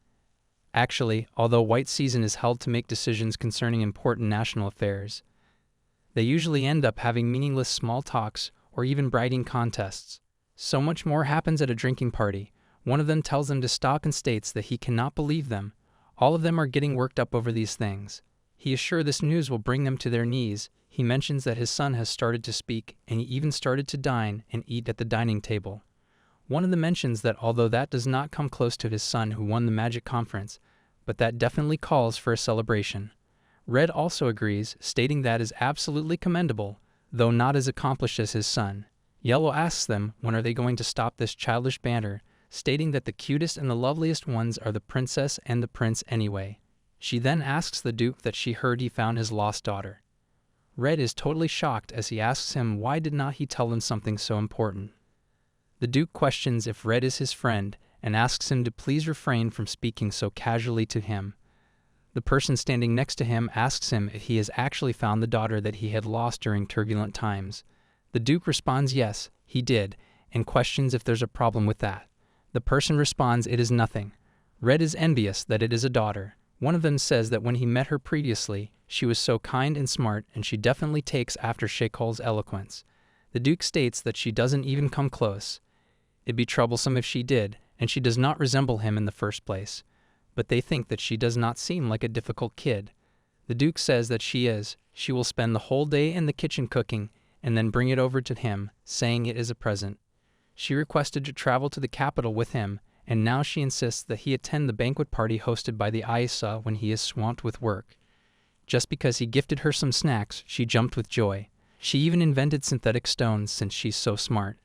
Actually, although White Season is held to make decisions concerning important national affairs, they usually end up having meaningless small talks or even briding contests. So much more happens at a drinking party. One of them tells them to stop and states that he cannot believe them. All of them are getting worked up over these things. He is sure this news will bring them to their knees. He mentions that his son has started to speak, and he even started to dine and eat at the dining table. One of them mentions that although that does not come close to his son who won the Magic Conference, but that definitely calls for a celebration. Red also agrees, stating that is absolutely commendable, though not as accomplished as his son. Yellow asks them when are they going to stop this childish banter, stating that the cutest and the loveliest ones are the princess and the prince anyway. She then asks the Duke that she heard he found his lost daughter. Red is totally shocked as he asks him why did not he tell him something so important. The Duke questions if Red is his friend and asks him to please refrain from speaking so casually to him. The person standing next to him asks him if he has actually found the daughter that he had lost during turbulent times. The Duke responds yes, he did, and questions if there's a problem with that. The person responds it is nothing. Red is envious that it is a daughter. One of them says that when he met her previously, she was so kind and smart and she definitely takes after Shekol's eloquence. The Duke states that she doesn't even come close. It'd be troublesome if she did, and she does not resemble him in the first place. But they think that she does not seem like a difficult kid. The Duke says that she is. She will spend the whole day in the kitchen cooking and then bring it over to him, saying it is a present. She requested to travel to the capital with him, and now she insists that he attend the banquet party hosted by the Aisa when he is swamped with work. Just because he gifted her some snacks, she jumped with joy. She even invented synthetic stones since she's so smart.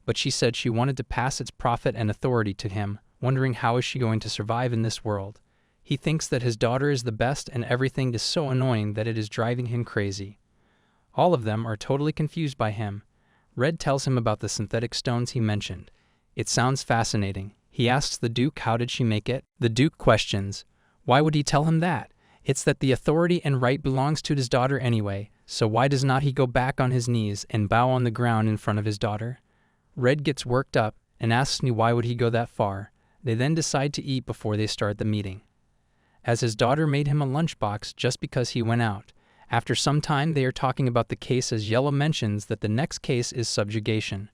But she said she wanted to pass its profit and authority to him, wondering how is she going to survive in this world. He thinks that his daughter is the best and everything is so annoying that it is driving him crazy. All of them are totally confused by him. Red tells him about the synthetic stones he mentioned. It sounds fascinating. He asks the Duke how did she make it. The Duke questions, why would he tell him that? It's that the authority and right belongs to his daughter anyway, so why does not he go back on his knees and bow on the ground in front of his daughter? Red gets worked up and asks me why would he go that far. They then decide to eat before they start the meeting, as his daughter made him a lunchbox just because he went out. After some time they are talking about the case as Yellow mentions that the next case is subjugation.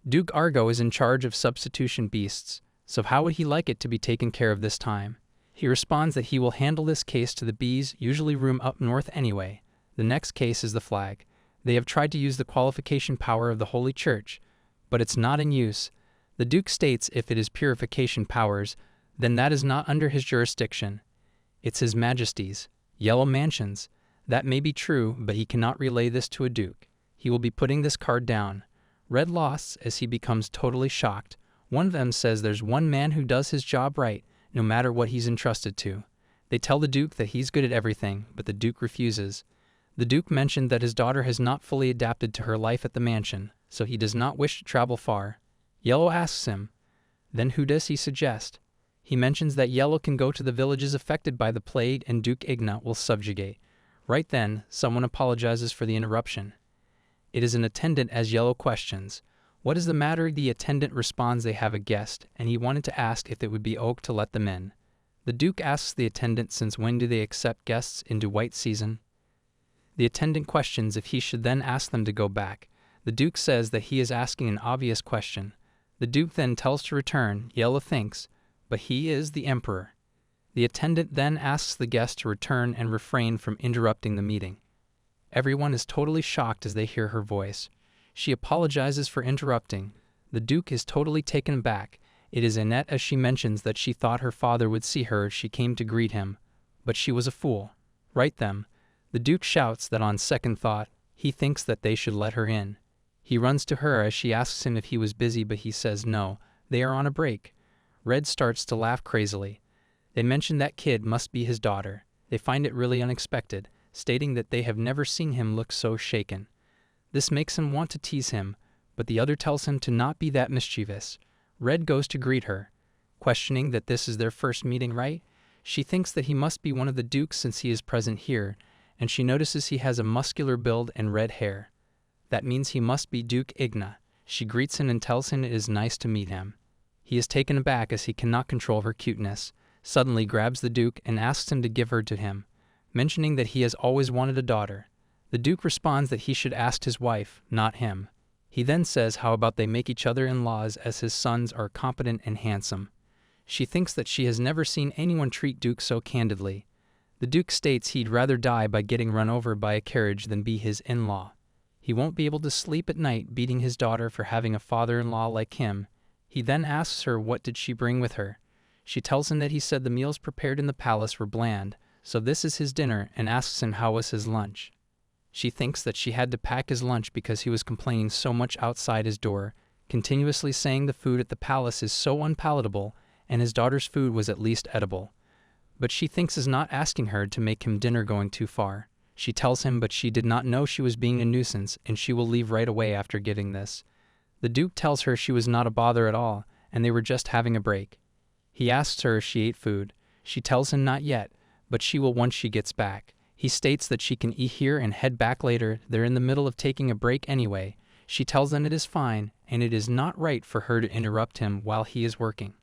Duke Argo is in charge of substitution beasts, so how would he like it to be taken care of this time? He responds that he will handle this case to the bees, usually room up north anyway. The next case is the flag. They have tried to use the qualification power of the Holy Church, but it's not in use. The Duke states if it is purification powers, then that is not under his jurisdiction. It's His Majesty's. Yellow mansions. That may be true, but he cannot relay this to a Duke. He will be putting this card down. Red losts as he becomes totally shocked. One of them says there's one man who does his job right, no matter what he's entrusted to. They tell the Duke that he's good at everything, but the Duke refuses. The Duke mentioned that his daughter has not fully adapted to her life at the mansion, so he does not wish to travel far. Yellow asks him, then who does he suggest? He mentions that Yellow can go to the villages affected by the plague and Duke Igna will subjugate. Right then, someone apologizes for the interruption. It is an attendant as Yellow questions, "What is the matter?" The attendant responds they have a guest, and he wanted to ask if it would be okay to let them in. The Duke asks the attendant since when do they accept guests into white season. The attendant questions if he should then ask them to go back. The Duke says that he is asking an obvious question. The Duke then tells to return. Yellow thinks, but he is the Emperor. The attendant then asks the guest to return and refrain from interrupting the meeting. Everyone is totally shocked as they hear her voice. She apologizes for interrupting. The Duke is totally taken aback. It is Annette as she mentions that she thought her father would see her as she came to greet him, but she was a fool. Right then, the Duke shouts that on second thought, he thinks that they should let her in. He runs to her as she asks him if he was busy, but he says no, they are on a break. Red starts to laugh crazily. They mention that kid must be his daughter. They find it really unexpected, stating that they have never seen him look so shaken. This makes him want to tease him, but the other tells him to not be that mischievous. Red goes to greet her, questioning that this is their first meeting, right? She thinks that he must be one of the dukes since he is present here, and she notices he has a muscular build and red hair. That means he must be Duke Igna. She greets him and tells him it is nice to meet him. He is taken aback as he cannot control her cuteness, suddenly grabs the Duke and asks him to give her to him, mentioning that he has always wanted a daughter. The Duke responds that he should ask his wife, not him. He then says how about they make each other in-laws as his sons are competent and handsome. She thinks that she has never seen anyone treat Duke so candidly. The Duke states he'd rather die by getting run over by a carriage than be his in-law. He won't be able to sleep at night beating his daughter for having a father-in-law like him. He then asks her what did she bring with her. She tells him that he said the meals prepared in the palace were bland, so this is his dinner, and asks him how was his lunch. She thinks that she had to pack his lunch because he was complaining so much outside his door, continuously saying the food at the palace is so unpalatable, and his daughter's food was at least edible. But she thinks is not asking her to make him dinner going too far. She tells him but she did not know she was being a nuisance, and she will leave right away after getting this. The Duke tells her she was not a bother at all, and they were just having a break. He asks her if she ate food. She tells him not yet, but she will once she gets back. He states that she can eat here and head back later. They're in the middle of taking a break anyway. She tells them it is fine, and it is not right for her to interrupt him while he is working.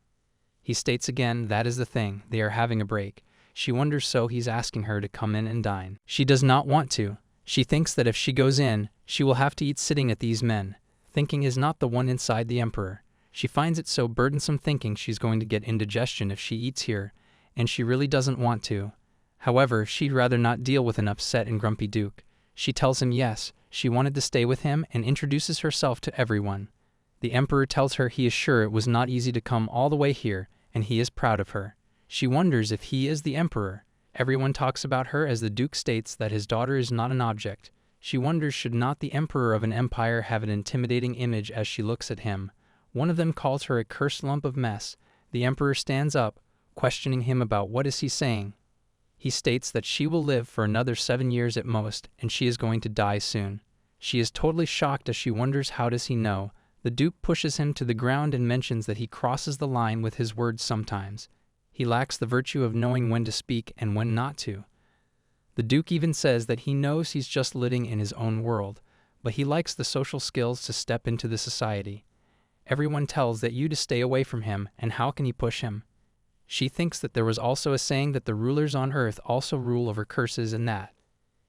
He states again that is the thing, they are having a break. She wonders so he's asking her to come in and dine. She does not want to. She thinks that if she goes in, she will have to eat sitting at these men. Thinking is not the one inside the Emperor. She finds it so burdensome thinking she's going to get indigestion if she eats here, and she really doesn't want to. However, she'd rather not deal with an upset and grumpy Duke. She tells him yes, she wanted to stay with him and introduces herself to everyone. The Emperor tells her he is sure it was not easy to come all the way here, and he is proud of her. She wonders if he is the Emperor. Everyone talks about her as the Duke states that his daughter is not an object. She wonders should not the Emperor of an empire have an intimidating image as she looks at him. One of them calls her a cursed lump of mess. The Emperor stands up, questioning him about what is he saying. He states that she will live for another 7 years at most, and she is going to die soon. She is totally shocked as she wonders how does he know. The Duke pushes him to the ground and mentions that he crosses the line with his words sometimes. He lacks the virtue of knowing when to speak and when not to. The Duke even says that he knows he's just living in his own world, but he likes the social skills to step into the society. Everyone tells that you to stay away from him, and how can he push him? She thinks that there was also a saying that the rulers on earth also rule over curses and that.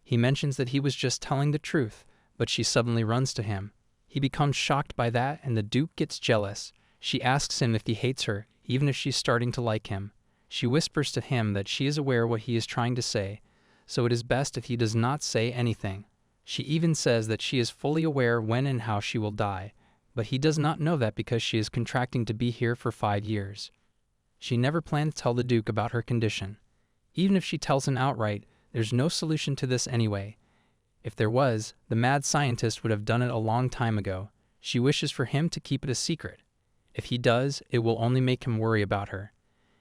He mentions that he was just telling the truth, but she suddenly runs to him. He becomes shocked by that, and the Duke gets jealous. She asks him if he hates her, even if she's starting to like him. She whispers to him that she is aware what he is trying to say, so it is best if he does not say anything. She even says that she is fully aware when and how she will die, but he does not know that because she is contracting to be here for 5 years. She never planned to tell the Duke about her condition. Even if she tells him outright, there's no solution to this anyway. If there was, the mad scientist would have done it a long time ago. She wishes for him to keep it a secret. If he does, it will only make him worry about her.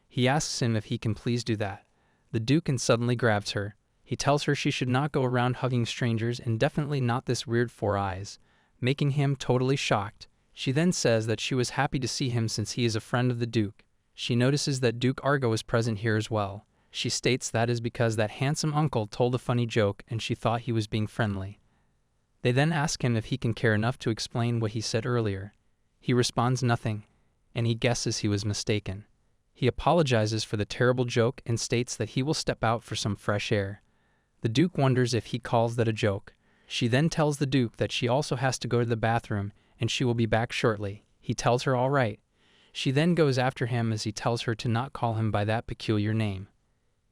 He asks him if he can please do that. The Duke suddenly grabs her. He tells her she should not go around hugging strangers and definitely not this weird Four Eyes, making him totally shocked. She then says that she was happy to see him since he is a friend of the Duke. She notices that Duke Argo is present here as well. She states that is because that handsome uncle told a funny joke and she thought he was being friendly. They then ask him if he can care enough to explain what he said earlier. He responds nothing, and he guesses he was mistaken. He apologizes for the terrible joke and states that he will step out for some fresh air. The Duke wonders if he calls that a joke. She then tells the Duke that she also has to go to the bathroom and she will be back shortly. He tells her all right. She then goes after him as he tells her to not call him by that peculiar name.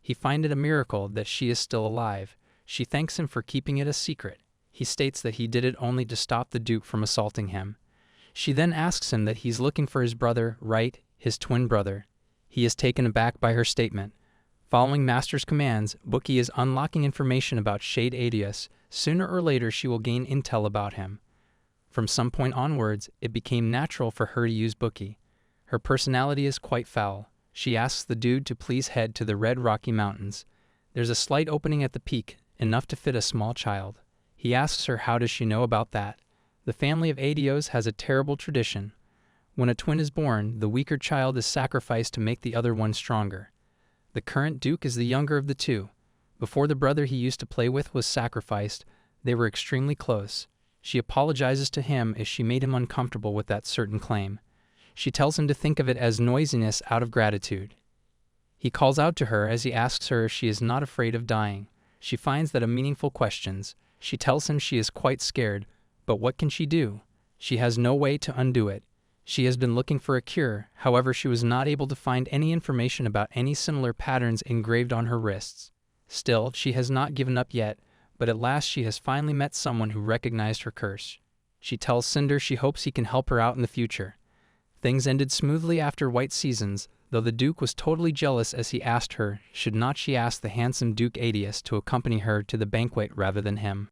He finds it a miracle that she is still alive. She thanks him for keeping it a secret. He states that he did it only to stop the Duke from assaulting him. She then asks him that he's looking for his brother, right, his twin brother. He is taken aback by her statement. Following Master's commands, Bookie is unlocking information about Shade Adius. Sooner or later she will gain intel about him. From some point onwards, it became natural for her to use Bookie. Her personality is quite foul. She asks the dude to please head to the Red Rocky Mountains. There's a slight opening at the peak, enough to fit a small child. He asks her how does she know about that. The family of Adios has a terrible tradition. When a twin is born, the weaker child is sacrificed to make the other one stronger. The current Duke is the younger of the two. Before the brother he used to play with was sacrificed, they were extremely close. She apologizes to him as she made him uncomfortable with that certain claim. She tells him to think of it as noisiness out of gratitude. He calls out to her as he asks her if she is not afraid of dying. She finds that a meaningful questions. She tells him she is quite scared, but what can she do? She has no way to undo it. She has been looking for a cure, however she was not able to find any information about any similar patterns engraved on her wrists. Still, she has not given up yet, but at last she has finally met someone who recognized her curse. She tells Cinder she hopes he can help her out in the future. Things ended smoothly after White Seasons, though the Duke was totally jealous as he asked her should not she ask the handsome Duke Adius to accompany her to the banquet rather than him.